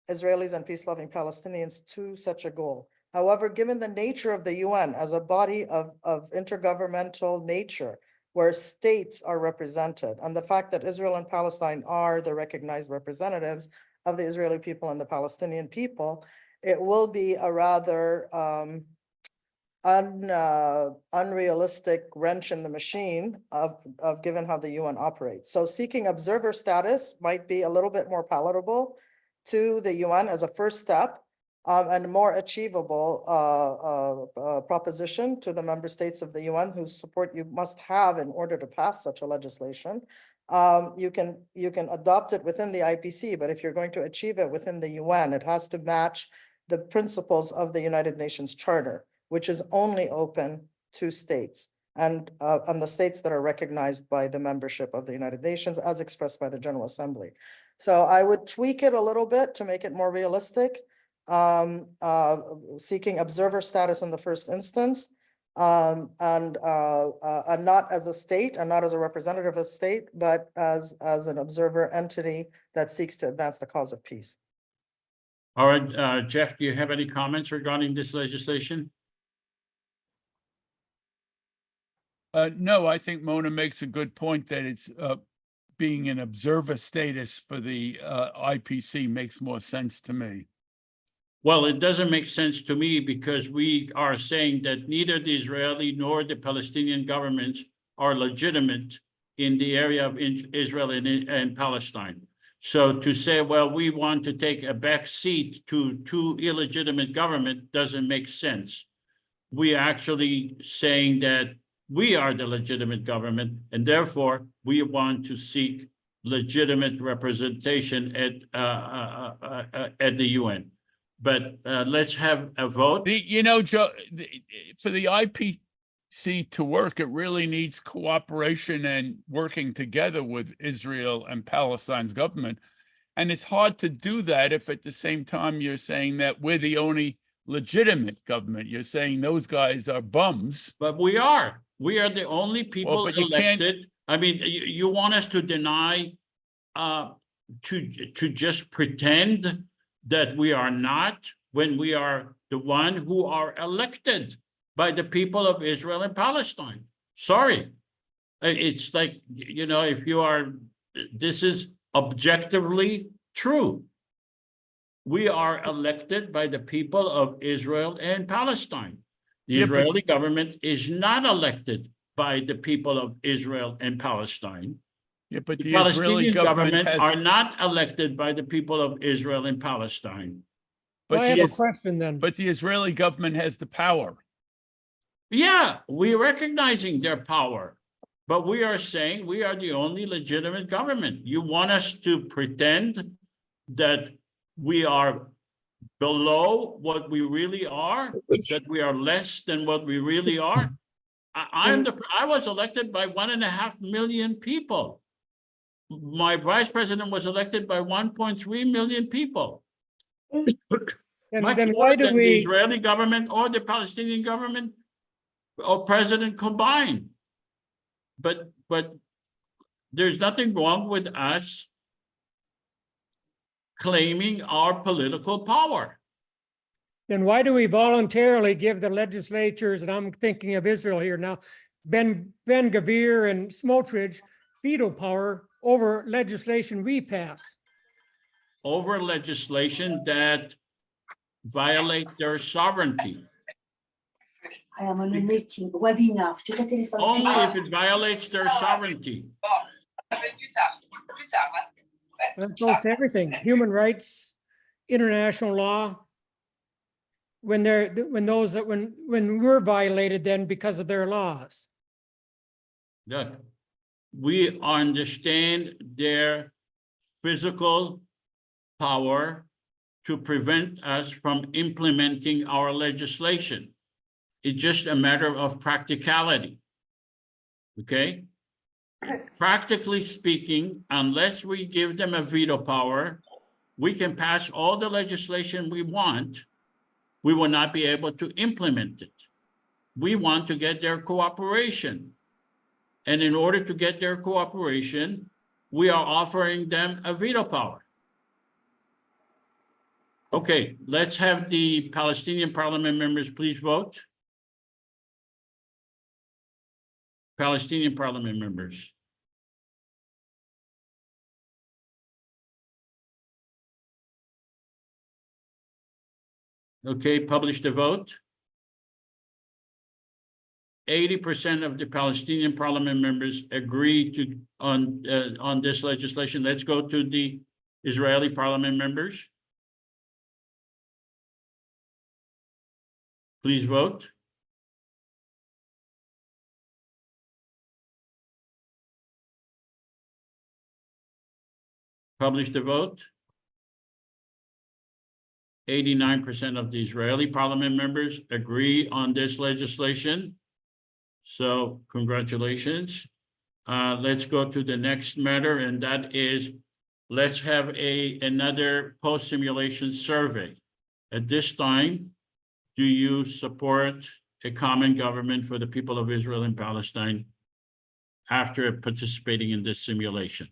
Israelis and peace-loving Palestinians to such a goal. However, given the nature of the UN as a body of intergovernmental nature, where states are represented. And the fact that Israel and Palestine are the recognized representatives of the Israeli people and the Palestinian people, it will be a rather unrealistic wrench in the machine of given how the UN operates. So seeking observer status might be a little bit more palatable to the UN as a first step, and more achievable proposition to the member states of the UN whose support you must have in order to pass such a legislation. You can adopt it within the IPC, but if you're going to achieve it within the UN, it has to match the principles of the United Nations Charter, which is only open to states and the states that are recognized by the membership of the United Nations as expressed by the General Assembly. So I would tweak it a little bit to make it more realistic, seeking observer status in the first instance, and not as a state and not as a representative of a state, but as an observer entity that seeks to advance the cause of peace. All right, Jeff, do you have any comments regarding this legislation? No, I think Mona makes a good point that it's being an observer status for the IPC makes more sense to me. Well, it doesn't make sense to me because we are saying that neither the Israeli nor the Palestinian governments are legitimate in the area of Israel and Palestine. So to say, well, we want to take a back seat to two illegitimate governments doesn't make sense. We are actually saying that we are the legitimate government, and therefore we want to seek legitimate representation at the UN. But let's have a vote. You know, Joe, for the IPC to work, it really needs cooperation and working together with Israel and Palestine's government. And it's hard to do that if at the same time you're saying that we're the only legitimate government. You're saying those guys are bums. But we are. We are the only people but you elected. I mean, you want us to deny, to just pretend that we are not, when we are the one who are elected by the people of Israel and Palestine. Sorry. It's like, you know, if you are, this is objectively true. We are elected by the people of Israel and Palestine. The Israeli government is not elected by the people of Israel and Palestine. Yeah, but The the Israeli Palestinian government has, are not elected by the people of Israel and Palestine. I have a question then. But the Israeli government has the power. Yeah, we're recognizing their power, but we are saying we are the only legitimate government. You want us to pretend that we are below what we really are, that we are less than what we really are? I was elected by 1.5 million people. My vice president was elected by 1.3 million people. And then why do the we? Israeli government or the Palestinian government or president combined. But there's nothing wrong with us claiming our political power. Then why do we voluntarily give the legislatures, and I'm thinking of Israel here now, Ben-Gvir and Smotrich veto power over legislation we pass? Over legislation that violate their sovereignty. I am on a meeting, webinar. Only if it violates their sovereignty. That goes to everything, human rights, international law. When we're violated then because of their laws. Look, we understand their physical power to prevent us from implementing our legislation. It's just a matter of practicality. Okay? Practically speaking, unless we give them a veto power, we can pass all the legislation we want. We will not be able to implement it. We want to get their cooperation. And in order to get their cooperation, we are offering them a veto power. Okay, let's have the Palestinian parliament members please vote. Palestinian parliament members? Okay, publish the vote. 80% of the Palestinian parliament members agree to on this legislation. Let's go to the Israeli parliament members. Please vote. Publish the vote. 89% of the Israeli parliament members agree on this legislation. So congratulations. Let's go to the next matter, and that is, let's have another post-simulation survey. At this time, do you support a common government for the people of Israel and Palestine after participating in this simulation?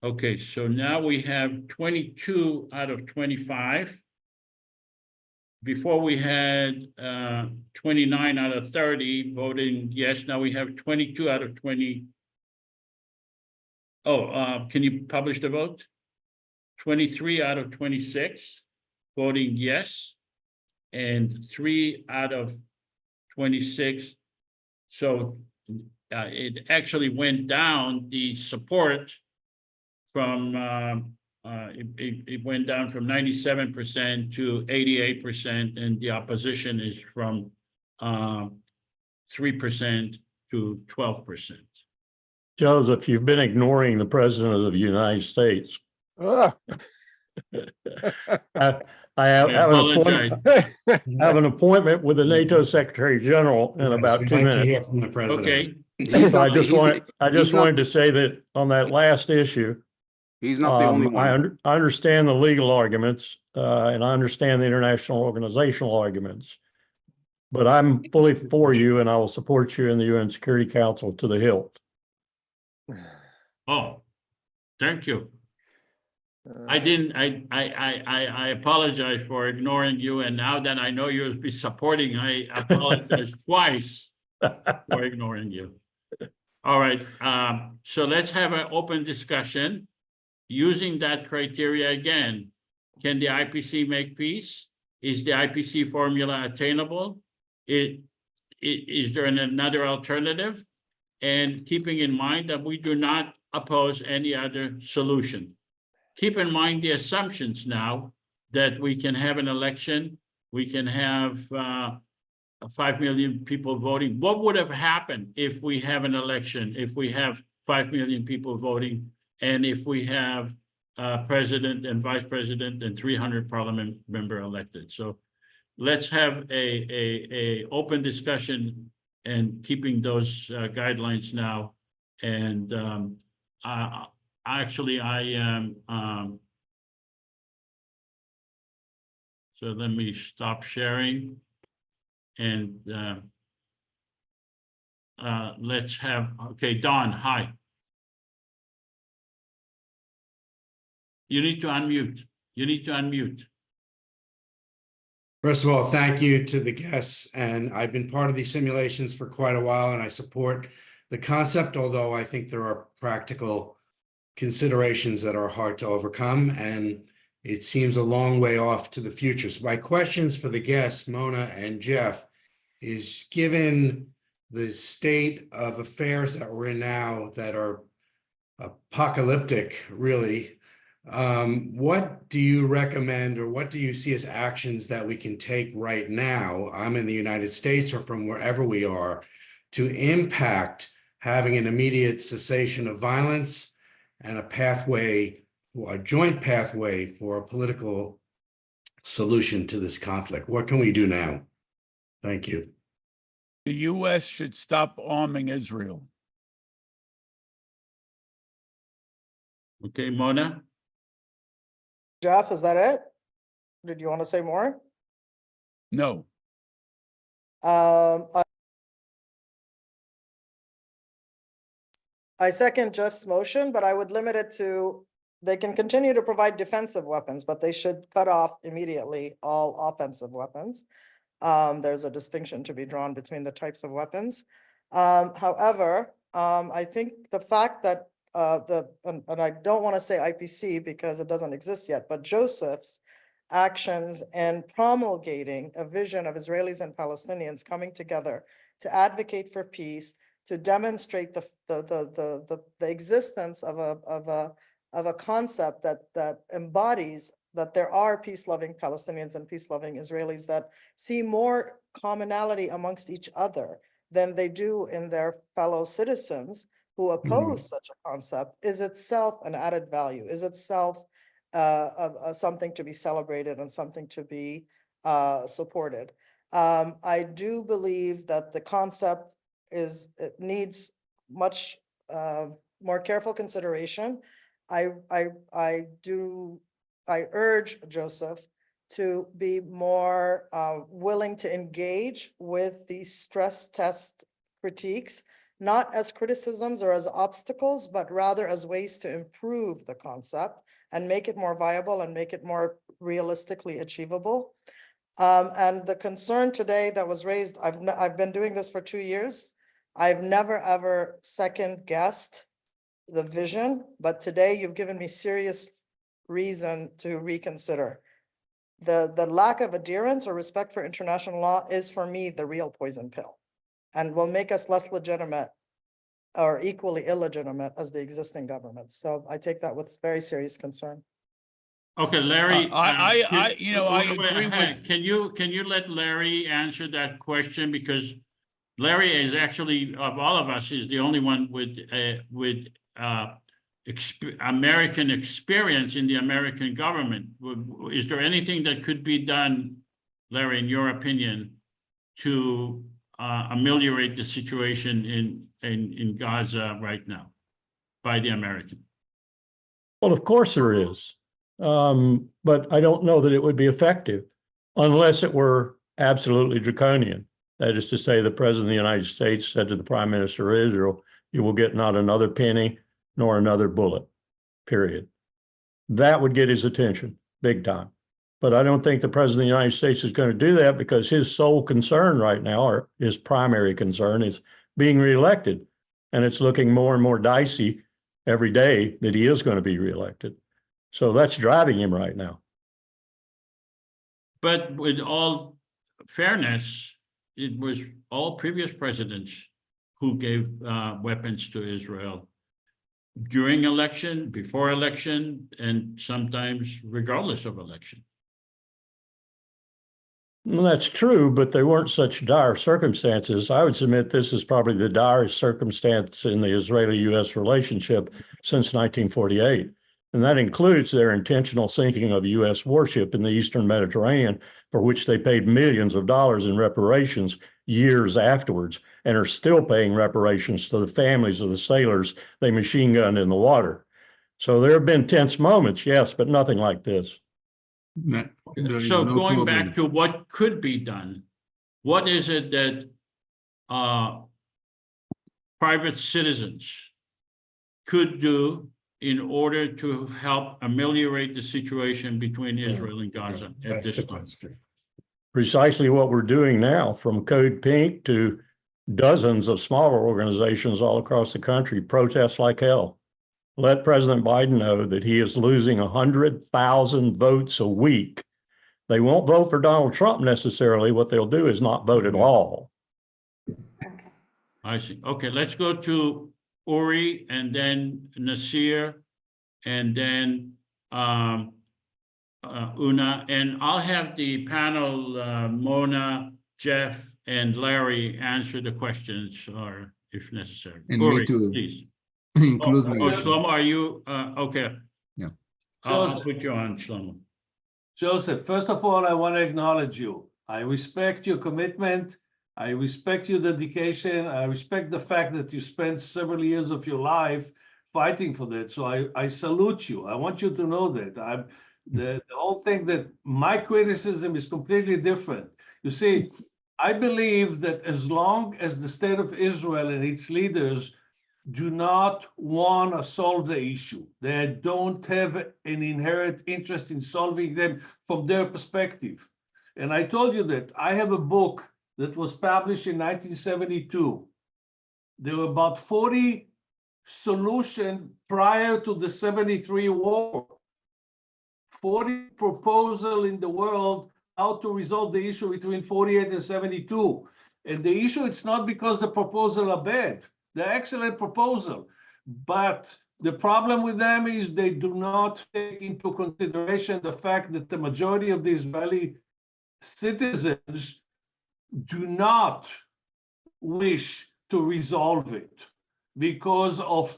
Okay, so now we have 22 out of 25. Before we had 29 out of 30 voting yes. Now we have 22 out of 20. Oh, can you publish the vote? 23 out of 26 voting yes, and 3 out of 26. So it actually went down, the support from it went down from 97% to 88%, and the opposition is from 3% to 12%. Joseph, you've been ignoring the President of the United States. Ah. I have an appointment with the NATO Secretary General in about 2 minutes. To hear from the president. Okay. So I just wanted to say that on that last issue, He's not the only one. I understand the legal arguments, and I understand the international organizational arguments, but I'm fully for you, and I will support you in the UN Security Council to the hilt. Oh, thank you. I apologize for ignoring you, and now that I know you'll be supporting, I apologize twice for ignoring you. All right, so let's have an open discussion. Using that criteria again, can the IPC make peace? Is the IPC formula attainable? Is there another alternative? And keeping in mind that we do not oppose any other solution. Keep in mind the assumptions now that we can have an election, we can have 5 million people voting. What would have happened if we have an election, if we have 5 million people voting, and if we have president and vice president and 300 parliament member elected? So let's have a open discussion and keeping those guidelines now. And actually, I am. So let me stop sharing, and let's have. Okay, Don. Hi. You need to unmute. You need to unmute. First of all, thank you to the guests. And I've been part of these simulations for quite a while, and I support the concept, although I think there are practical considerations that are hard to overcome, and it seems a long way off to the future. So my questions for the guests, Mona and Jeff, is given the state of affairs that we're in now that are apocalyptic, really, what do you recommend, or what do you see as actions that we can take right now? I'm in the United States or from wherever we are, to impact having an immediate cessation of violence and a pathway, a joint pathway for a political solution to this conflict. What can we do now? Thank you. The U.S. should stop arming Israel. Okay, Mona. Jeff, is that it? Did you want to say more? No. I second Jeff's motion, but I would limit it to, they can continue to provide defensive weapons, but they should cut off immediately all offensive weapons. There's a distinction to be drawn between the types of weapons. However, I think the fact that and I don't want to say IPC because it doesn't exist yet, but Joseph's actions in promulgating a vision of Israelis and Palestinians coming together to advocate for peace, to demonstrate the existence of a concept that embodies that there are peace-loving Palestinians and peace-loving Israelis that see more commonality amongst each other than they do in their fellow citizens who oppose such a concept is itself an added value, is itself something to be celebrated and something to be supported. I do believe that the concept it needs much more careful consideration. I urge Joseph to be more willing to engage with these stress test critiques, not as criticisms or as obstacles, but rather as ways to improve the concept and make it more viable and make it more realistically achievable. And the concern today that was raised, I've been doing this for 2 years. I've never ever second guessed the vision, but today you've given me serious reason to reconsider. The lack of adherence or respect for international law is for me the real poison pill and will make us less legitimate or equally illegitimate as the existing government. So I take that with very serious concern. Okay, Larry. I agree with. Can you let Larry answer that question? Because Larry is actually, of all of us, is the only one with American experience in the American government. Is there anything that could be done, Larry, in your opinion, to ameliorate the situation in Gaza right now by the American? Well, of course there is. But I don't know that it would be effective unless it were absolutely draconian. That is to say, the President of the United States said to the Prime Minister of Israel, you will get not another penny nor another bullet, period. That would get his attention big time. But I don't think the President of the United States is going to do that because his sole concern right now, or his primary concern, is being reelected. And it's looking more and more dicey every day that he is going to be reelected. So that's driving him right now. But with all fairness, it was all previous presidents who gave weapons to Israel during election, before election, and sometimes regardless of election. Well, that's true, but they weren't such dire circumstances. I would submit this is probably the direst circumstance in the Israeli-U.S. relationship since 1948. And that includes their intentional sinking of a U.S. warship in the Eastern Mediterranean, for which they paid millions of dollars in reparations years afterwards, and are still paying reparations to the families of the sailors they machine gunned in the water. So there have been tense moments, yes, but nothing like this. So going back to what could be done, what is it that private citizens could do in order to help ameliorate the situation between Israel and Gaza at this time? Precisely what we're doing now, from Code Pink to dozens of smaller organizations all across the country, protests like hell. Let President Biden know that he is losing 100,000 votes a week. They won't vote for Donald Trump necessarily. What they'll do is not vote at all. I see. Okay, let's go to Uri and then Nasir and then Una, and I'll have the panel, Mona, Jeff, and Larry answer the questions, or if necessary. And Uri, me too. please. Include me. Shlomo, are you okay? Yeah. I'll put you on, Shlomo. Joseph, first of all, I want to acknowledge you. I respect your commitment. I respect your dedication. I respect the fact that you spent several years of your life fighting for that. So I salute you. I want you to know that. The whole thing that my criticism is completely different. You see, I believe that as long as the state of Israel and its leaders do not want to solve the issue. They don't have an inherent interest in solving them from their perspective. And I told you that I have a book that was published in 1972. There were about 40 solutions prior to the 73 war. 40 proposals in the world how to resolve the issue between 48 and 72. And the issue, it's not because the proposals are bad. They're excellent proposal, but the problem with them is they do not take into consideration the fact that the majority of the Israeli citizens do not wish to resolve it because of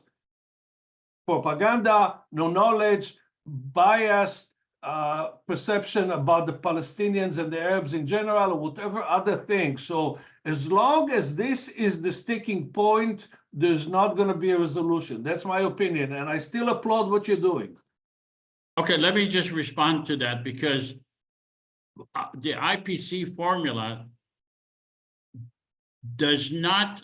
propaganda, no knowledge, bias, perception about the Palestinians and the Arabs in general, or whatever other thing. So as long as this is the sticking point, there's not going to be a resolution. That's my opinion, and I still applaud what you're doing. Okay, let me just respond to that, because the IPC formula does not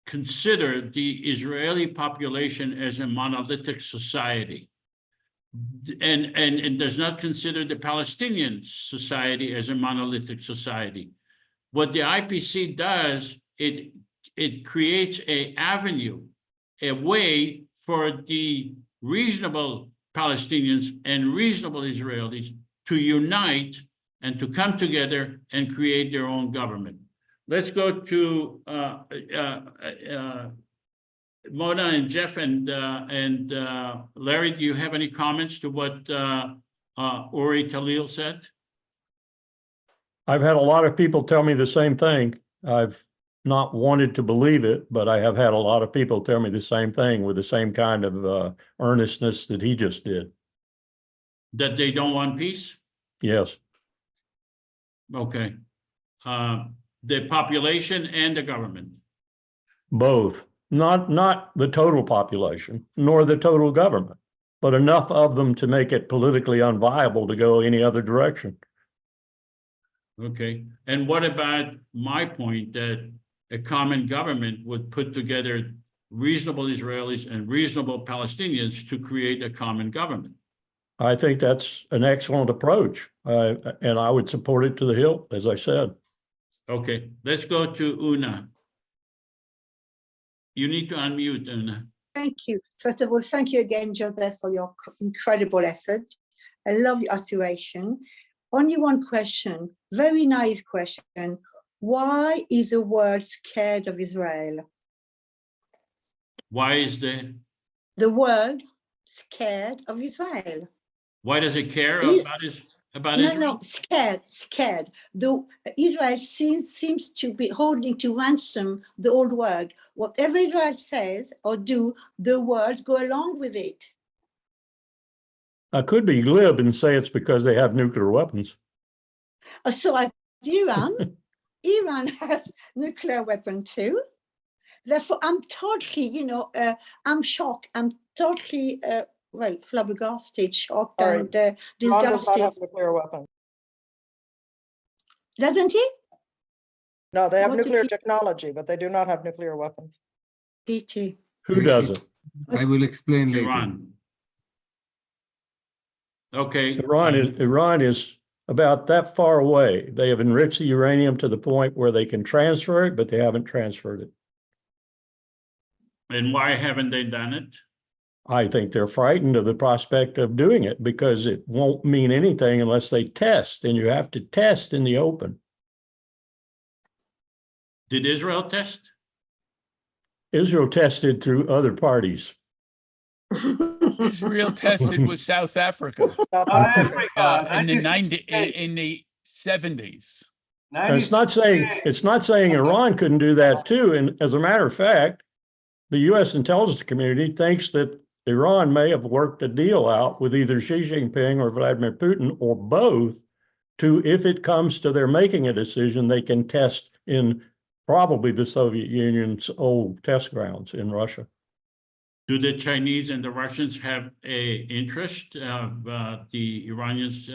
consider the Israeli population as a monolithic society. And it does not consider the Palestinian society as a monolithic society. What the IPC does, it creates an avenue, a way for the reasonable Palestinians and reasonable Israelis to unite and to come together and create their own government. Let's go to Mona and Jeff and Larry. Do you have any comments to what Uri Khalil said? I've had a lot of people tell me the same thing. I've not wanted to believe it, but I have had a lot of people tell me the same thing with the same kind of earnestness that he just did. That they don't want peace? Yes. Okay. The population and the government? Both. Not the total population, nor the total government, but enough of them to make it politically unviable to go any other direction. Okay. And what about my point that a common government would put together reasonable Israelis and reasonable Palestinians to create a common government? I think that's an excellent approach, and I would support it to the hilt, as I said. Okay, let's go to Una. You need to unmute, Una. Thank you. First of all, thank you again, Joseph, for your incredible effort. I love your iteration. Only one question, very naive question. Why is the world scared of Israel? Why is the world scared of Israel? Why does it care about Israel? No, scared. Though Israel seems to be holding to ransom the old world. Whatever Israel says or do, the world go along with it. I could be glib and say it's because they have nuclear weapons. So Iran, Iran has nuclear weapon too. Therefore, I'm totally, I'm shocked. I'm totally, flabbergasted, shocked, and Iran does not disgusted. have nuclear weapons. Doesn't he? No, they have nuclear technology, but they do not have nuclear weapons. PT. Who doesn't? I will explain later. Iran. Okay. Iran is about that far away. They have enriched the uranium to the point where they can transfer it, but they haven't transferred it. And why haven't they done it? I think they're frightened of the prospect of doing it because it won't mean anything unless they test, and you have to test in the open. Did Israel test? Israel tested through other parties. Israel tested with South Africa in the 70s. And it's not saying Iran couldn't do that too. And as a matter of fact, the U.S. intelligence community thinks that Iran may have worked a deal out with either Xi Jinping or Vladimir Putin or both to, if it comes to their making a decision, they can test in probably the Soviet Union's old test grounds in Russia. Do the Chinese and the Russians have a interest of the Iranians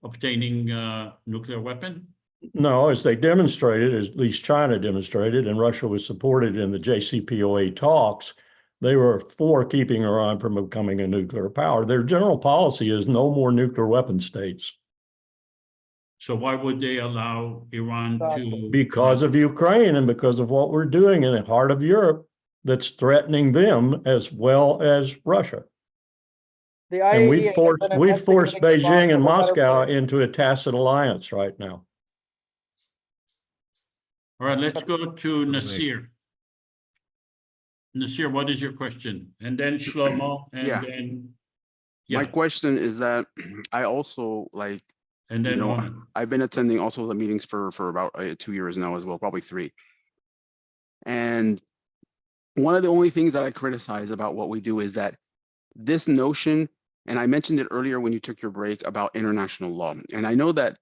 obtaining nuclear weapon? No, as they demonstrated, at least China demonstrated, and Russia was supported in the JCPOA talks, they were for keeping Iran from becoming a nuclear power. Their general policy is no more nuclear weapon states. So why would they allow Iran to? Because of Ukraine and because of what we're doing in the heart of Europe that's threatening them as well as Russia. The And IAEA we've has forced been Beijing investigating Iran and for the better Moscow part of- into a tacit alliance right now. All right, let's go to Nasir. Nasir, what is your question? And then Shlomo, and Yeah. then, My yeah, question is that I also like, and then you know, Onan. I've been attending also the meetings for about 2 years now as well, probably 3. And one of the only things that I criticize about what we do is that this notion, and I mentioned it earlier when you took your break about international law. And I know that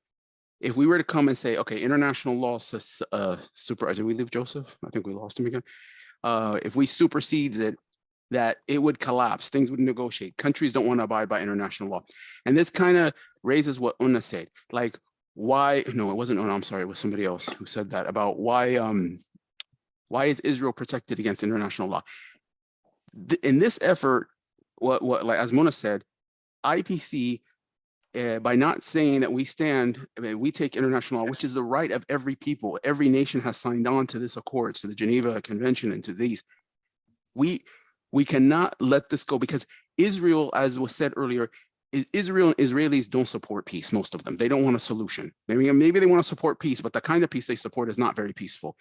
if we were to come and say, okay, international law, did we leave Joseph? I think we lost him again. If we supersedes it, that it would collapse, things would negotiate. Countries don't want to abide by international law. And this kind of raises what Una said, like why, no, it wasn't Una, I'm sorry, it was somebody else who said that about why is Israel protected against international law? In this effort, what like as Mona said, IPC, by not saying that we stand, I mean, we take international law, which is the right of every people. Every nation has signed on to this accord, to the Geneva Convention and to these. We cannot let this go because Israel, as was said earlier, Israel and Israelis don't support peace, most of them. They don't want a solution. Maybe they want to support peace, but the kind of peace they support is not very peaceful.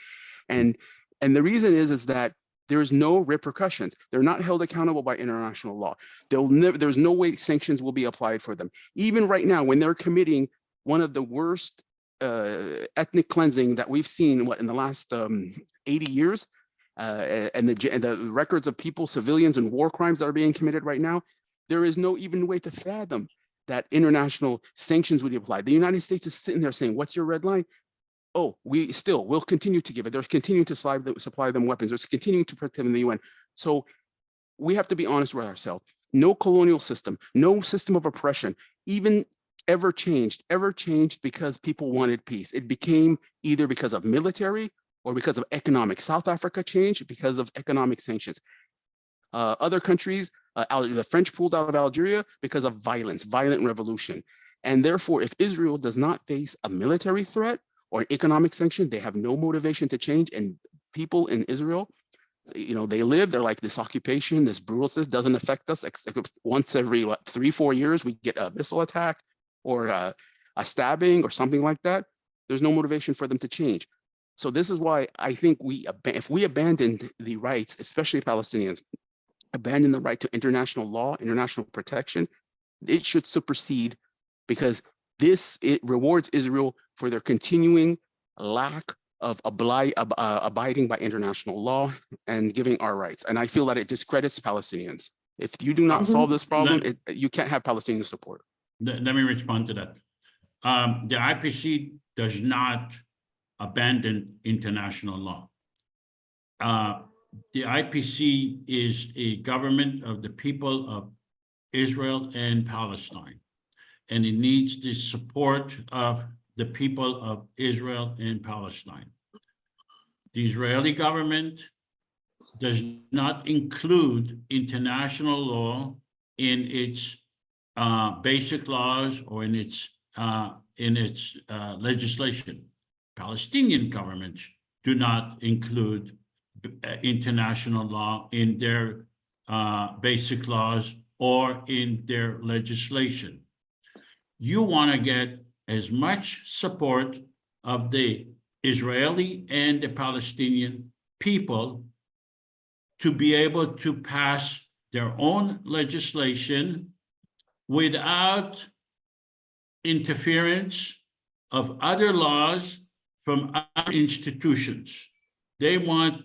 And the reason is that there's no repercussions. They're not held accountable by international law. There's no way sanctions will be applied for them. Even right now, when they're committing one of the worst ethnic cleansing that we've seen in the last 80 years, and the records of people, civilians, and war crimes that are being committed right now, there is no even way to fathom that international sanctions would be applied. The United States is sitting there saying, what's your red line? Oh, we'll continue to give it. They're continuing to supply them weapons. They're continuing to protect them in the UN. So we have to be honest with ourselves. No colonial system, no system of oppression, even ever changed because people wanted peace. It became either because of military or because of economic. South Africa changed because of economic sanctions. Other countries, the French pulled out of Algeria because of violence, violent revolution. And therefore, if Israel does not face a military threat or economic sanction, they have no motivation to change. And people in Israel, you know, they're like, this occupation, this brutalness doesn't affect us. Except once every 3-4 years, we get a missile attack or a stabbing or something like that. There's no motivation for them to change. So this is why I think if we abandon the rights, especially Palestinians, abandon the right to international law, international protection, it should supersede, because it rewards Israel for their continuing lack of abiding by international law and giving our rights. And I feel that it discredits Palestinians. If you do not solve this problem, you can't have Palestinian support. Let me respond to that. The IPC does not abandon international law. The IPC is a government of the people of Israel and Palestine, and it needs the support of the people of Israel and Palestine. The Israeli government does not include international law in its basic laws or in its legislation. Palestinian governments do not include international law in their basic laws or in their legislation. You want to get as much support of the Israeli and the Palestinian people to be able to pass their own legislation without interference of other laws from other institutions. They want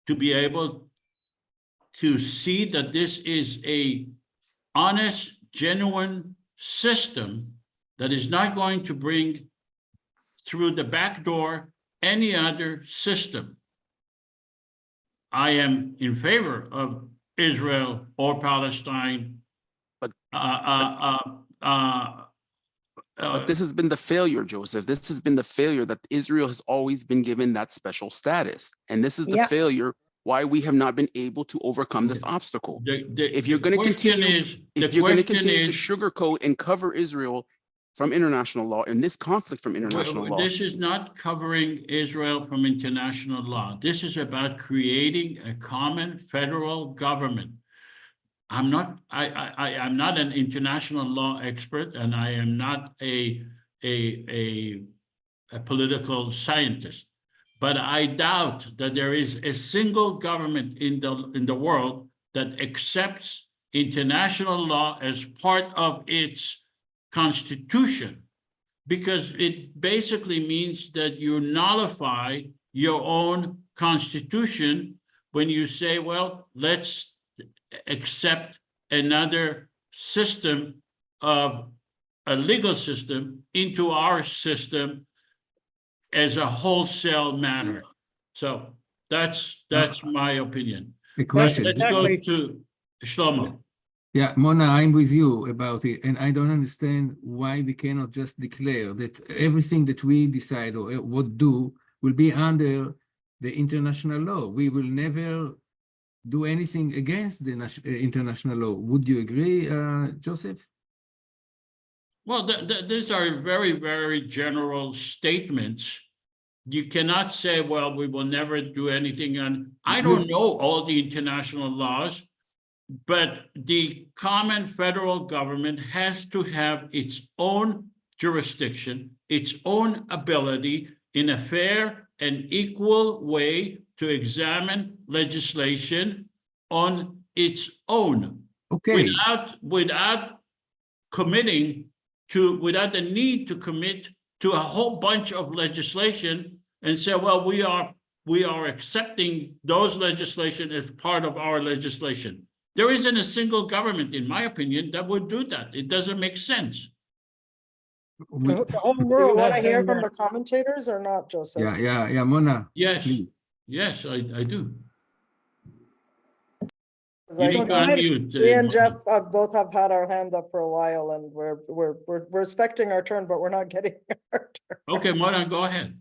to be able to see that this is a honest, genuine system that is not going to bring through the back door any other system. I am in favor of Israel or Palestine But this has been the failure, Joseph. This has been the failure that Israel has always been given that special status. And this is the Yeah. failure why we have not been able to overcome this obstacle. If you're going to continue, to sugarcoat and cover Israel from international law and this conflict from international law. This is not covering Israel from international law. This is about creating a common federal government. I'm not an international law expert, and I am not a political scientist. But I doubt that there is a single government in the world that accepts international law as part of its constitution, because it basically means that you nullify your own constitution when you say, well, let's accept another system of a legal system into our system as a wholesale matter. So that's my opinion. A question. Let's go to Shlomo. Yeah, Mona, I'm with you about it, and I don't understand why we cannot just declare that everything that we decide or what do will be under the international law. We will never do anything against the international law. Would you agree, Joseph? Well, these are very, very general statements. You cannot say, well, we will never do anything. And I don't know all the international laws, but the common federal government has to have its own jurisdiction, its own ability in a fair and equal way to examine legislation on its own. Okay. Without the need to commit to a whole bunch of legislation and say, well, we are accepting those legislation as part of our legislation. There isn't a single government, in my opinion, that would do that. It doesn't make sense. The whole Do you world want to has hear done from that. the commentators or not, Joseph? Yeah, Mona. Yes, please. yes, I do. 'Cause You I need to know unmute. me and Jeff both have had our hand up for a while, and we're expecting our turn, but we're not getting our turn. Okay, Mona, go ahead.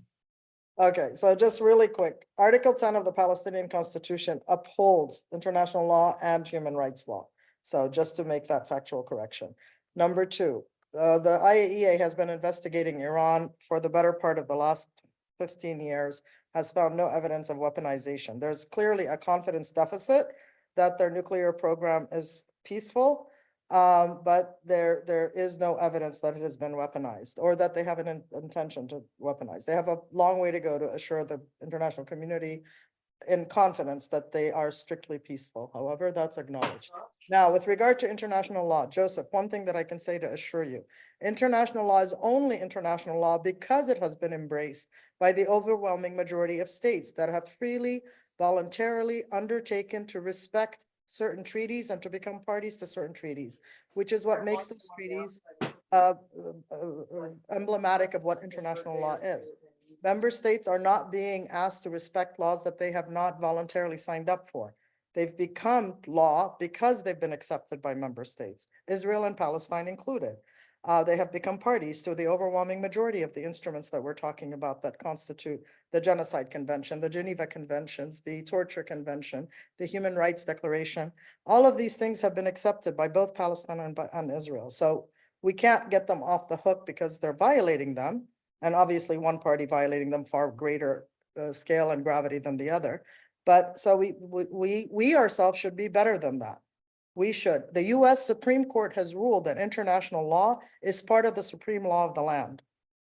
Okay, so just really quick, Article 10 of the Palestinian Constitution upholds international law and human rights law. So just to make that factual correction. Number two, the IAEA has been investigating Iran for the better part of the last 15 years, has found no evidence of weaponization. There's clearly a confidence deficit that their nuclear program is peaceful, but there is no evidence that it has been weaponized or that they have an intention to weaponize. They have a long way to go to assure the international community in confidence that they are strictly peaceful. However, that's acknowledged. Now, with regard to international law, Joseph, one thing that I can say to assure you, international law is only international law because it has been embraced by the overwhelming majority of states that have freely, voluntarily undertaken to respect certain treaties and to become parties to certain treaties, which is what makes those treaties emblematic of what international law is. Member states are not being asked to respect laws that they have not voluntarily signed up for. They've become law because they've been accepted by member states, Israel and Palestine included. They have become parties to the overwhelming majority of the instruments that we're talking about that constitute the Genocide Convention, the Geneva Conventions, the Torture Convention, the Human Rights Declaration. All of these things have been accepted by both Palestine and Israel. So we can't get them off the hook because they're violating them. And obviously one party violating them far greater scale and gravity than the other. But so we ourselves should be better than that. We should. The US Supreme Court has ruled that international law is part of the supreme law of the land.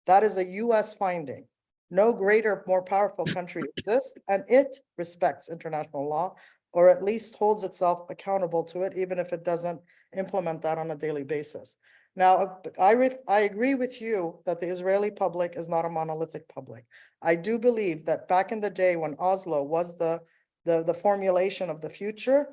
That is a US finding. No greater, more powerful country exists, and it respects international law, or at least holds itself accountable to it, even if it doesn't implement that on a daily basis. Now, I agree with you that the Israeli public is not a monolithic public. I do believe that back in the day when Oslo was the formulation of the future,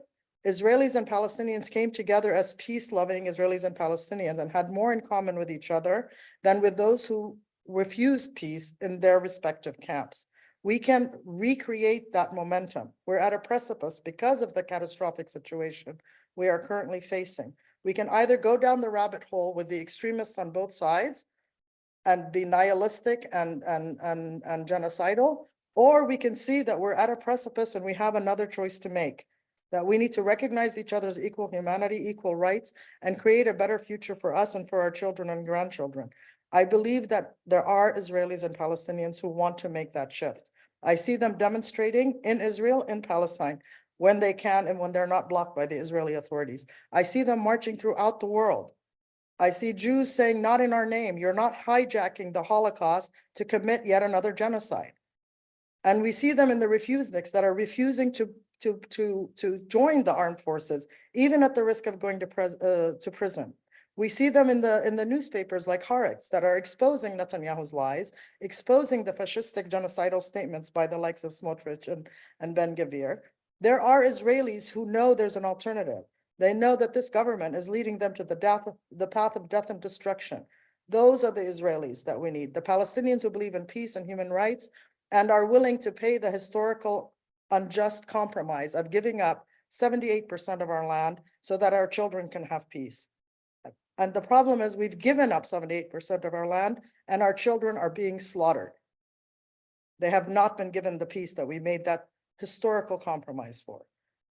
Israelis and Palestinians came together as peace-loving Israelis and Palestinians and had more in common with each other than with those who refused peace in their respective camps. We can recreate that momentum. We're at a precipice because of the catastrophic situation we are currently facing. We can either go down the rabbit hole with the extremists on both sides, and be nihilistic and genocidal, or we can see that we're at a precipice and we have another choice to make, that we need to recognize each other's equal humanity, equal rights, and create a better future for us and for our children and grandchildren. I believe that there are Israelis and Palestinians who want to make that shift. I see them demonstrating in Israel and Palestine when they can and when they're not blocked by the Israeli authorities. I see them marching throughout the world. I see Jews saying, not in our name, you're not hijacking the Holocaust to commit yet another genocide. And we see them in the refuseniks that are refusing to join the armed forces, even at the risk of going to prison. We see them in the newspapers like Haaretz that are exposing Netanyahu's lies, exposing the fascistic genocidal statements by the likes of Smotrich and Ben-Gvir. There are Israelis who know there's an alternative. They know that this government is leading them to the path of death and destruction. Those are the Israelis that we need. The Palestinians who believe in peace and human rights and are willing to pay the historical unjust compromise of giving up 78% of our land so that our children can have peace. And the problem is we've given up 78% of our land and our children are being slaughtered. They have not been given the peace that we made that historical compromise for.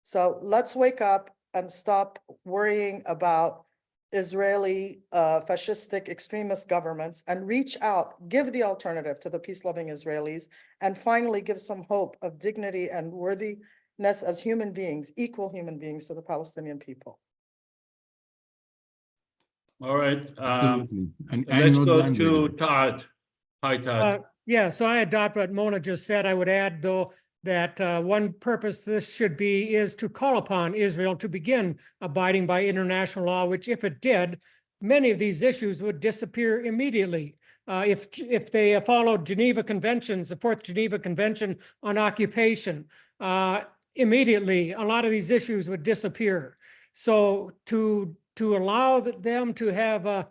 So let's wake up and stop worrying about Israeli fascistic extremist governments and reach out, give the alternative to the peace-loving Israelis, and finally give some hope of dignity and worthiness as human beings, equal human beings to the Palestinian people. All right. Absolutely. And Let's I'm not go done to with it. Todd. Hi, Todd. Yeah, so I adopt what Mona just said. I would add, though, that one purpose this should be is to call upon Israel to begin abiding by international law, which if it did, many of these issues would disappear immediately. If they followed Geneva Conventions, the Fourth Geneva Convention on Occupation, immediately a lot of these issues would disappear. So to allow them to have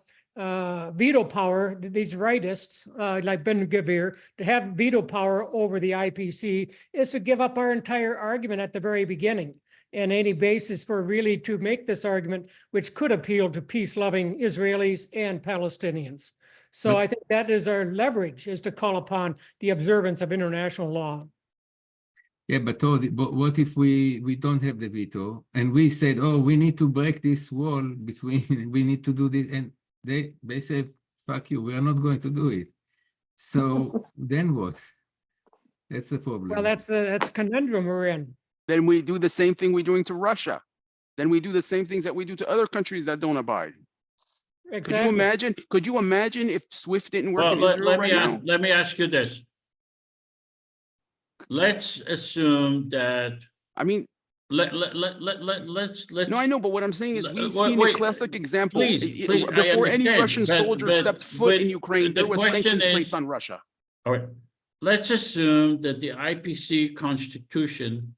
veto power, these rightists like Ben-Gvir, to have veto power over the IPC is to give up our entire argument at the very beginning and any basis for really to make this argument, which could appeal to peace-loving Israelis and Palestinians. So I think that is our leverage, is to call upon the observance of international law. Yeah, but Todd, but what if we don't have the veto and we said, oh, we need to break this wall between, we need to do this, and they say, fuck you, we are not going to do it. So then what? That's the problem. Well, that's a conundrum we're in. Then we do the same thing we're doing to Russia. Then we do the same things that we do to other countries that don't abide. Exactly. Could you imagine if SWIFT didn't work in Israel right now? Let me ask you this. Let's assume that, I mean, let's. no, I know, but what I'm saying is we've Wait, seen wait, a classic example. please, Before any understand, Russian soldier stepped foot in Ukraine, there the was question sanctions is- placed on Russia. All right, let's assume that the IPC constitution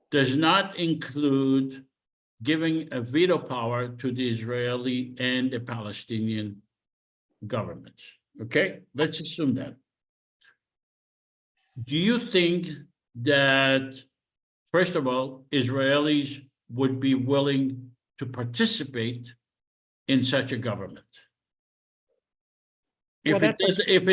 does not include giving a veto power to the Israeli and the Palestinian governments. Okay, let's assume that. Do you think that, first of all, Israelis would be willing to participate in such a government? If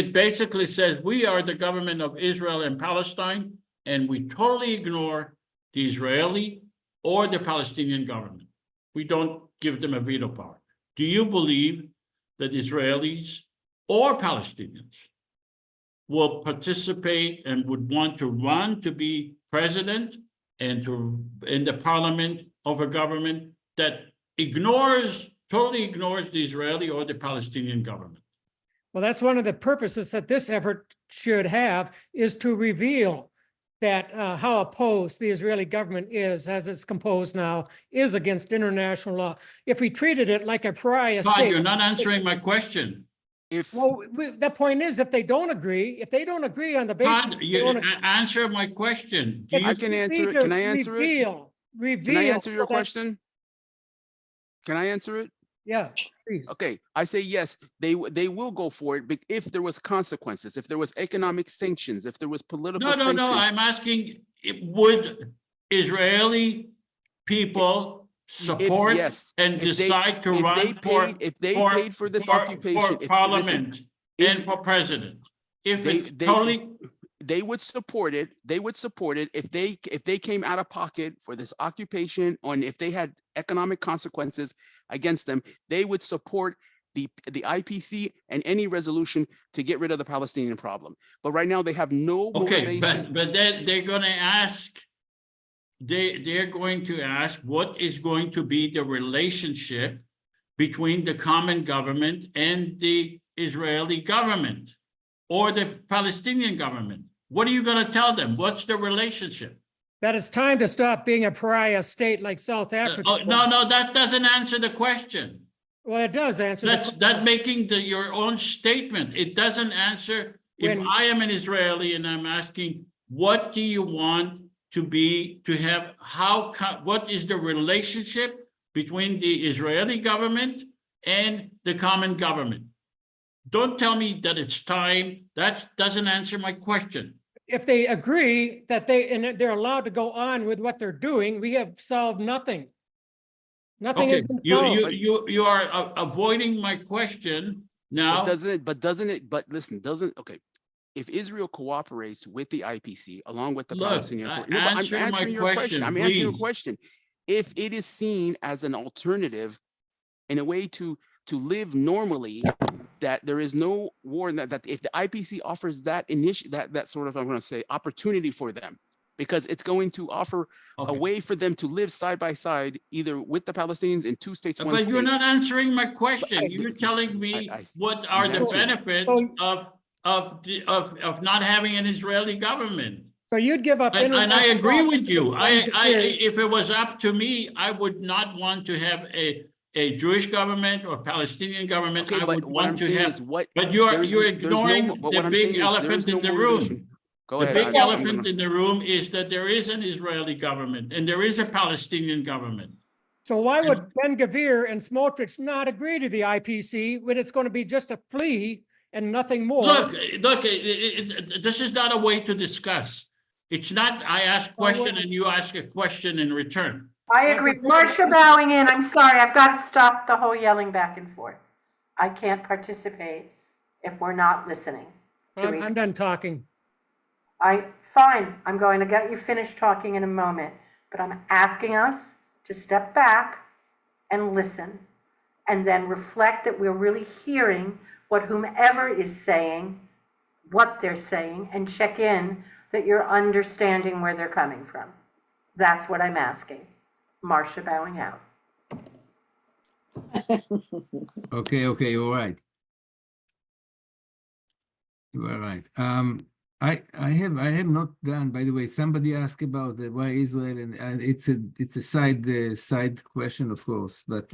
it basically says we are the government of Israel and Palestine, and we totally ignore the Israeli or the Palestinian government, we don't give them a veto power. Do you believe that Israelis or Palestinians will participate and would want to run to be president and in the parliament of a government that totally ignores the Israeli or the Palestinian government? Well, that's one of the purposes that this effort should have, is to reveal that how opposed the Israeli government is, as it's composed now, is against international law. If we treated it like a pariah Todd, state. you're not answering my question. Well, the point is, if they don't agree on the basis. Todd, answer my question. I can answer it. Can I answer it? Reveal. Can I answer your question? Can I answer it? Yeah, please. Okay, I say yes, they will go for it, but if there was consequences, if there was economic sanctions, if there was political sanctions. No, I'm asking, would Israeli people support and decide to run if they paid for this occupation, parliament? Is- and for president. If They- it's they- totally, they would support it. They would support it if they came out of pocket for this occupation, and if they had economic consequences against them, they would support the IPC and any resolution to get rid of the Palestinian problem. But right now they have no okay, motivation. but then they're gonna ask, they're going to ask, what is going to be the relationship between the common government and the Israeli government or the Palestinian government? What are you gonna tell them? What's the relationship? That it's time to stop being a pariah state like South Africa. No, that doesn't answer the question. Well, it does answer. the That's question. making your own statement. It doesn't answer. If When- I am an Israeli and I'm asking, what do you want to have, what is the relationship between the Israeli government and the common government? Don't tell me that it's time. That doesn't answer my question. If they agree that they're allowed to go on with what they're doing, we have solved nothing. Nothing has Okay, been solved. you are avoiding my question now. Okay. If Israel cooperates with the IPC along with the Look, Palestinian Authority, but answer I'm my answering your question. question, I'm answering your please. question. If it is seen as an alternative in a way to live normally, that there is no war, and that if the IPC offers that that sort of, I'm going to say, opportunity for them, because it's going to offer a way for them to live side by side, either with the Palestinians in two states, one But state. you're not answering my question. You're telling me what are the answered. benefits of not having an Israeli government. So you'd give up. And I agree international law with you. to If it was up to me, I would not want to have a Jewish government or Palestinian government. Okay, I but would what I'm want to saying have, is what. but you're there's no- ignoring but the what I'm saying big is there is elephant no in the motivation. room. Go The ahead. big I'm elephant gonna- in the room is that there is an Israeli government and there is a Palestinian government. So why would Ben Gvir and Smotrich not agree to the IPC when it's going to be just a plea and nothing more? Look, this is not a way to discuss. It's not, I ask question and you ask a question in return. I agree. Marcia bowing in. I'm sorry. I've got to stop the whole yelling back and forth. I can't participate if we're not listening. I'm done talking. Fine. I'm going to get you finished talking in a moment, but I'm asking us to step back and listen and then reflect that we're really hearing what whomever is saying, what they're saying, and check in that you're understanding where they're coming from. That's what I'm asking. Marcia bowing out. Okay, all right. You are right. I have not done. By the way, somebody asked about why Israel, and it's a side question, of course. But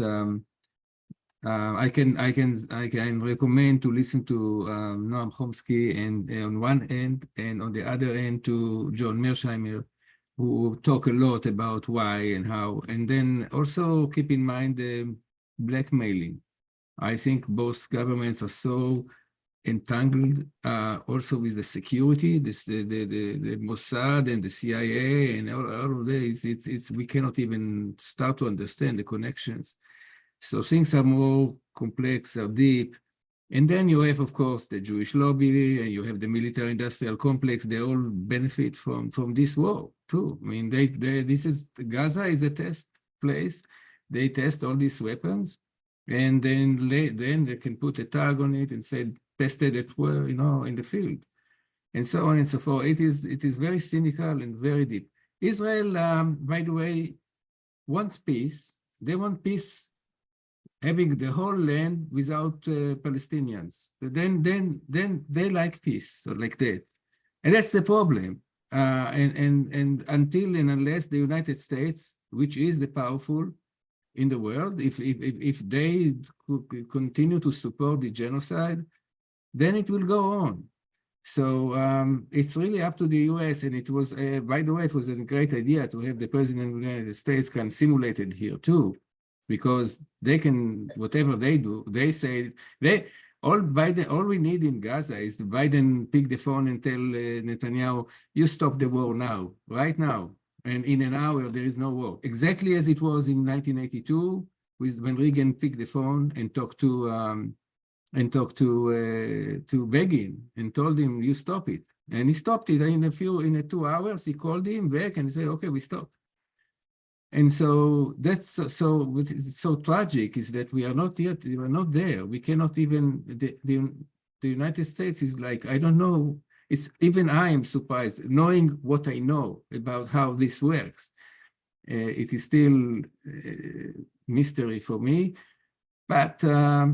I can recommend to listen to Noam Chomsky, and on one end, and on the other end to John Mearsheimer, who talk a lot about why and how, and then also keep in mind the blackmailing. I think both governments are so entangled also with the security, the Mossad and the CIA and all of this. It's we cannot even start to understand the connections. So things are more complex, are deep. And then you have, of course, the Jewish lobby, and you have the military-industrial complex. They all benefit from this war too. I mean, Gaza is a test place. They test all these weapons, and then they can put a tag on it and say tested it well, in the field, and so on and so forth. It is very cynical and very deep. Israel, by the way, wants peace. They want peace, having the whole land without Palestinians. Then they like peace, so like that, and that's the problem. And until and unless the United States, which is the powerful in the world, if they continue to support the genocide, then it will go on. So it's really up to the US, and it was, by the way, it was a great idea to have the President of the United States kind of simulated here too, because they can, whatever they do, they say, all we need in Gaza is the Biden pick the phone and tell Netanyahu, you stop the war now, right now. And in an hour, there is no war. Exactly as it was in 1982, when Reagan picked the phone and talked to and talked to Begin and told him, you stop it. And he stopped it in 2 hours. He called him back and said, okay, we stopped. And so that's what is so tragic is that we are not yet, we are not there. We cannot even, the United States is like, I don't know, it's even I am surprised knowing what I know about how this works. It is still mystery for me, but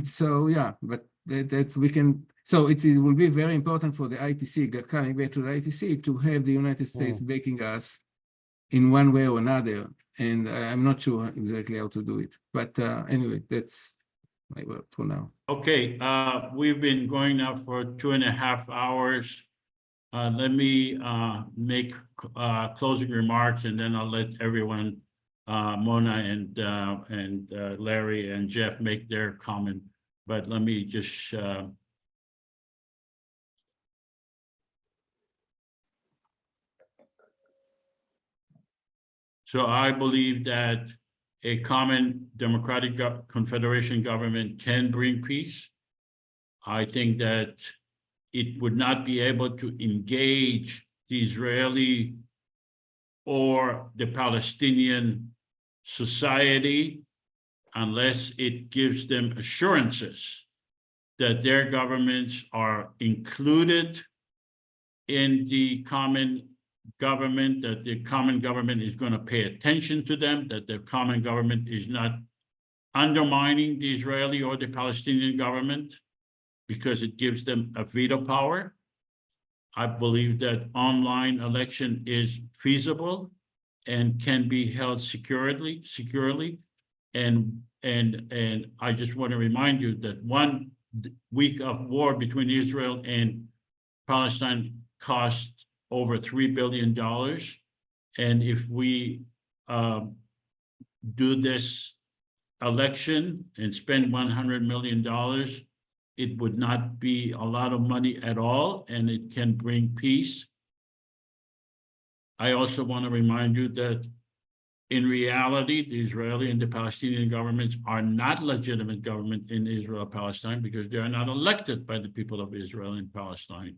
so yeah, but that we can, so it will be very important for the IPC, coming back to the IPC, to have the United States backing us in one way or another. And I'm not sure exactly how to do it. But anyway, that's my word for now. Okay, we've been going now for 2.5 hours. Let me make closing remarks, and then I'll let everyone, Mona and Larry and Jeff, make their comment. But let me just so I believe that a common democratic confederation government can bring peace. I think that it would not be able to engage the Israeli or the Palestinian society unless it gives them assurances that their governments are included in the common government, that the common government is going to pay attention to them, that the common government is not undermining the Israeli or the Palestinian government because it gives them a veto power. I believe that online election is feasible and can be held securely. And I just want to remind you that 1 week of war between Israel and Palestine cost over $3 billion. And if we do this election and spend $100 million, it would not be a lot of money at all, and it can bring peace. I also want to remind you that in reality, the Israeli and the Palestinian governments are not legitimate government in Israel, Palestine, because they are not elected by the people of Israel and Palestine.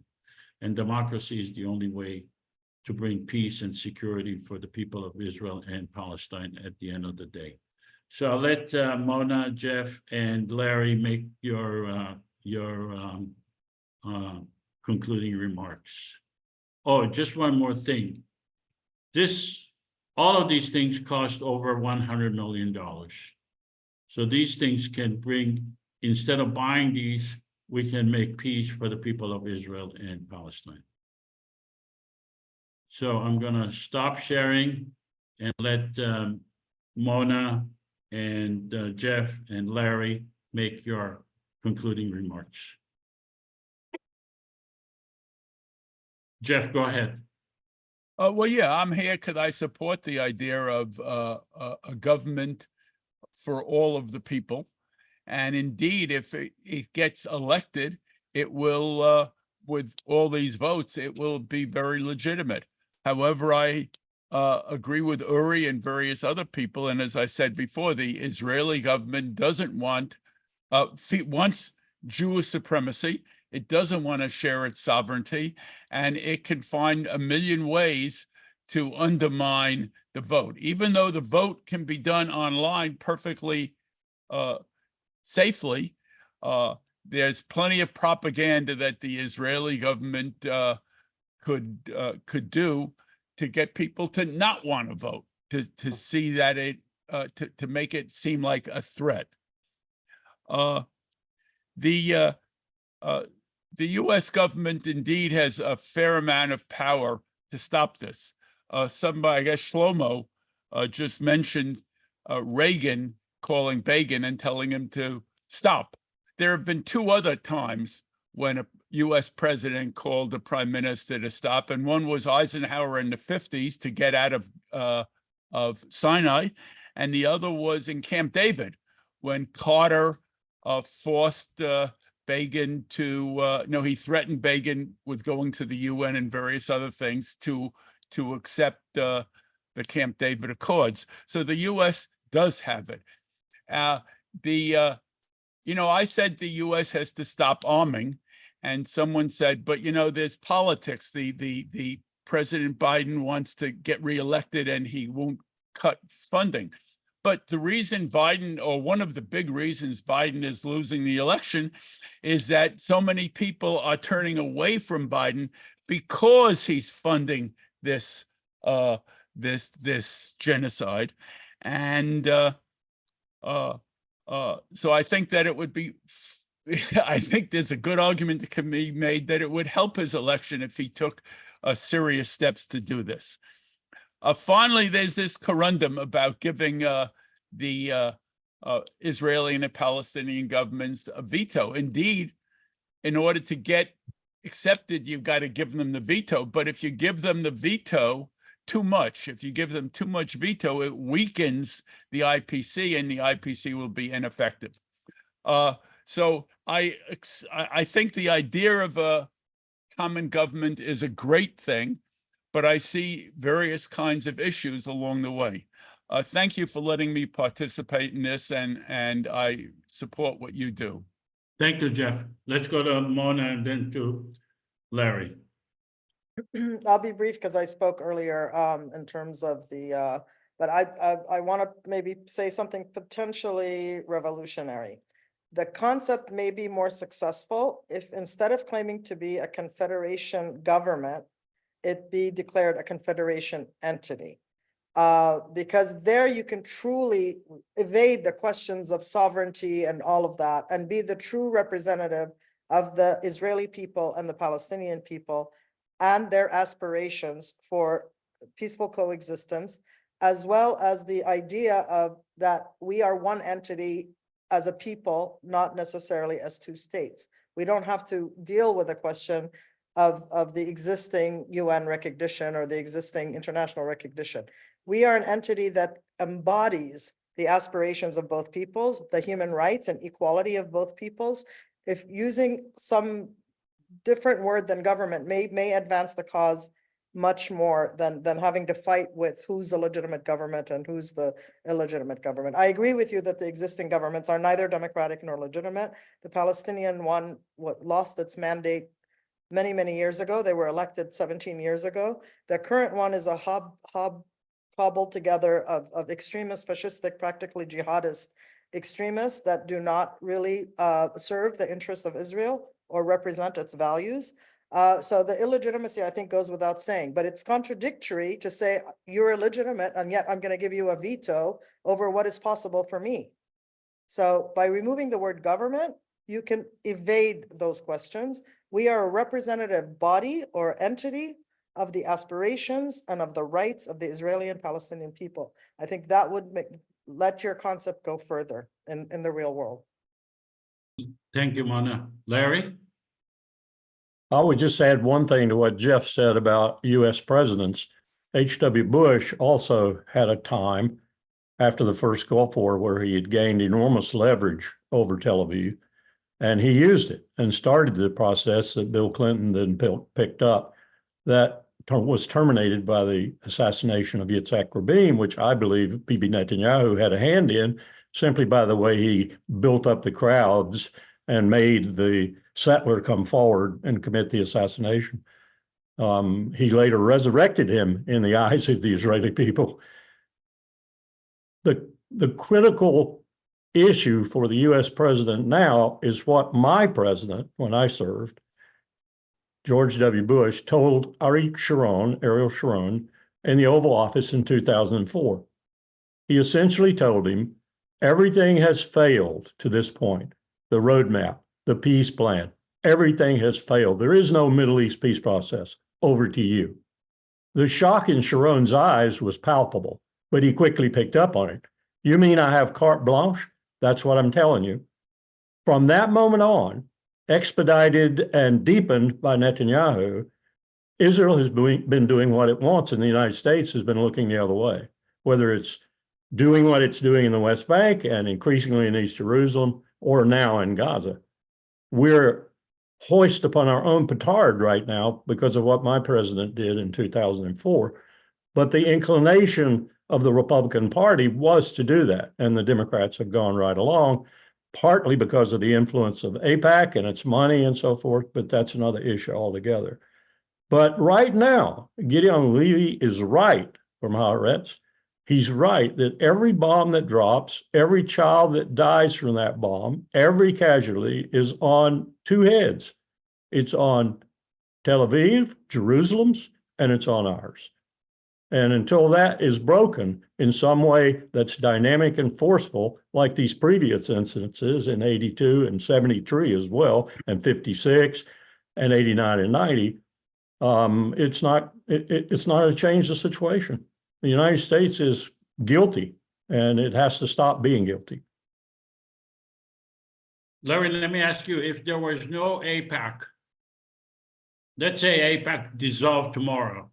And democracy is the only way to bring peace and security for the people of Israel and Palestine at the end of the day. So I'll let Mona, Jeff, and Larry make your concluding remarks. Oh, just one more thing. All of these things cost over $100 million. So these things can bring, instead of buying these, we can make peace for the people of Israel and Palestine. So I'm going to stop sharing and let Mona and Jeff and Larry make your concluding remarks. Jeff, go ahead. Well, yeah, I'm here because I support the idea of a government for all of the people. And indeed, if it gets elected, it will, with all these votes, it will be very legitimate. However, I agree with Uri and various other people. And as I said before, the Israeli government doesn't want, wants Jewish supremacy. It doesn't want to share its sovereignty, and it can find a million ways to undermine the vote. Even though the vote can be done online perfectly safely, there's plenty of propaganda that the Israeli government could do to get people to not want to vote, to see that it to make it seem like a threat. The U.S. government indeed has a fair amount of power to stop this. Somebody, I guess Shlomo, just mentioned Reagan calling Begin and telling him to stop. There have been 2 other times when a U.S. president called the prime minister to stop, and one was Eisenhower in the 50s to get out of Sinai, and the other was in Camp David when Carter forced Begin to, no, he threatened Begin with going to the UN and various other things to accept the Camp David Accords. So the U.S. does have it. you know, I said the US has to stop arming, and someone said, but you know, there's politics. The President Biden wants to get reelected and he won't cut funding. But the reason Biden, or one of the big reasons Biden is losing the election, is that so many people are turning away from Biden because he's funding this this genocide. And so I think that it would be, I think there's a good argument that can be made that it would help his election if he took serious steps to do this. Finally, there's this corundum about giving the Israeli and the Palestinian governments a veto. Indeed, in order to get accepted, you've got to give them the veto. But if you give them the veto too much, if you give them too much veto, it weakens the IPC, and the IPC will be ineffective. So I think the idea of a common government is a great thing, but I see various kinds of issues along the way. Thank you for letting me participate in this, and I support what you do. Thank you, Jeff. Let's go to Mona and then to Larry. I'll be brief because I spoke earlier in terms of the, but I want to maybe say something potentially revolutionary. The concept may be more successful if instead of claiming to be a confederation government, it be declared a confederation entity. Because there you can truly evade the questions of sovereignty and all of that, and be the true representative of the Israeli people and the Palestinian people and their aspirations for peaceful coexistence, as well as the idea of that we are one entity as a people, not necessarily as two states. We don't have to deal with the question of the existing UN recognition or the existing international recognition. We are an entity that embodies the aspirations of both peoples, the human rights and equality of both peoples. If using some different word than government may advance the cause much more than having to fight with who's the legitimate government and who's the illegitimate government. I agree with you that the existing governments are neither democratic nor legitimate. The Palestinian one lost its mandate many, many years ago. They were elected 17 years ago. The current one is a cobbled together of extremist, fascistic, practically jihadist extremists that do not really serve the interests of Israel or represent its values. So the illegitimacy, I think, goes without saying, but it's contradictory to say you're illegitimate and yet I'm going to give you a veto over what is possible for me. So by removing the word government, you can evade those questions. We are a representative body or entity of the aspirations and of the rights of the Israeli and Palestinian people. I think that would let your concept go further in the real world. Thank you, Mona. Larry? I would just add one thing to what Jeff said about US presidents. H.W. Bush also had a time after the first Gulf War where he had gained enormous leverage over Tel Aviv, and he used it and started the process that Bill Clinton then picked up that was terminated by the assassination of Yitzhak Rabin, which I believe Bibi Netanyahu had a hand in simply by the way he built up the crowds and made the settler come forward and commit the assassination. He later resurrected him in the eyes of the Israeli people. The critical issue for the US president now is what my president, when I served, George W. Bush, told Ariel Sharon, in the Oval Office in 2004. He essentially told him, everything has failed to this point. The roadmap, the peace plan, everything has failed. There is no Middle East peace process. Over to you. The shock in Sharon's eyes was palpable, but he quickly picked up on it. You mean I have carte blanche? That's what I'm telling you. From that moment on, expedited and deepened by Netanyahu, Israel has been doing what it wants, and the United States has been looking the other way, whether it's doing what it's doing in the West Bank and increasingly in East Jerusalem, or now in Gaza. We're hoist upon our own petard right now because of what my president did in 2004. But the inclination of the Republican Party was to do that, and the Democrats have gone right along. partly because of the influence of AIPAC and its money and so forth, but that's another issue altogether. But right now, Gideon Levy is right from Haaretz. He's right that every bomb that drops, every child that dies from that bomb, every casualty is on two heads. It's on Tel Aviv, Jerusalem's, and it's on ours. And until that is broken in some way that's dynamic and forceful, like these previous incidences in 82 and 73 as well, and 56 and 89 and 90, it's not a change the situation. The United States is guilty, and it has to stop being guilty. Larry, let me ask you, if there was no AIPAC, let's say AIPAC dissolved tomorrow,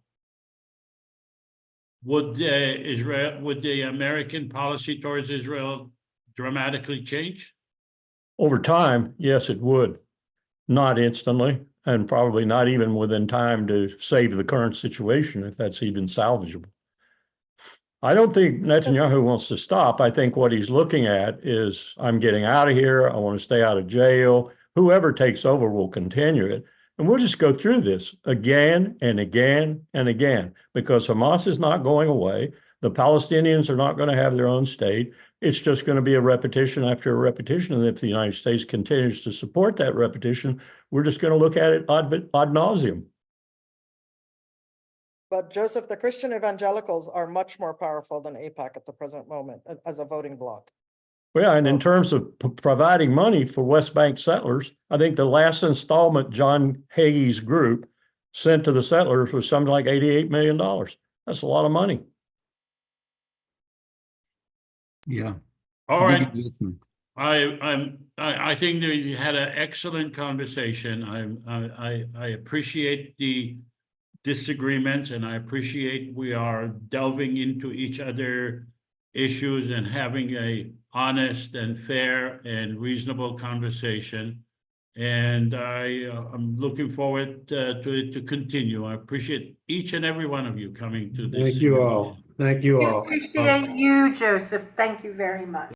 would the American policy towards Israel dramatically change? Over time, yes, it would. Not instantly, and probably not even within time to save the current situation, if that's even salvageable. I don't think Netanyahu wants to stop. I think what he's looking at is, I'm getting out of here. I want to stay out of jail. Whoever takes over will continue it. And we'll just go through this again and again and again, because Hamas is not going away. The Palestinians are not going to have their own state. It's just going to be a repetition after a repetition. And if the United States continues to support that repetition, we're just going to look at it ad nauseum. But Joseph, the Christian evangelicals are much more powerful than AIPAC at the present moment as a voting bloc. Yeah, and in terms of providing money for West Bank settlers, I think the last installment John Hagee's group sent to the settlers was something like $88 million. That's a lot of money. Yeah. All right. Big investment. I think that you had an excellent conversation. I appreciate the disagreements, and I appreciate we are delving into each other issues and having a honest and fair and reasonable conversation. And I'm looking forward to it to continue. I appreciate each and every one of you coming to this. Thank you all. Thank you all. Appreciate you, Joseph. Thank you very much.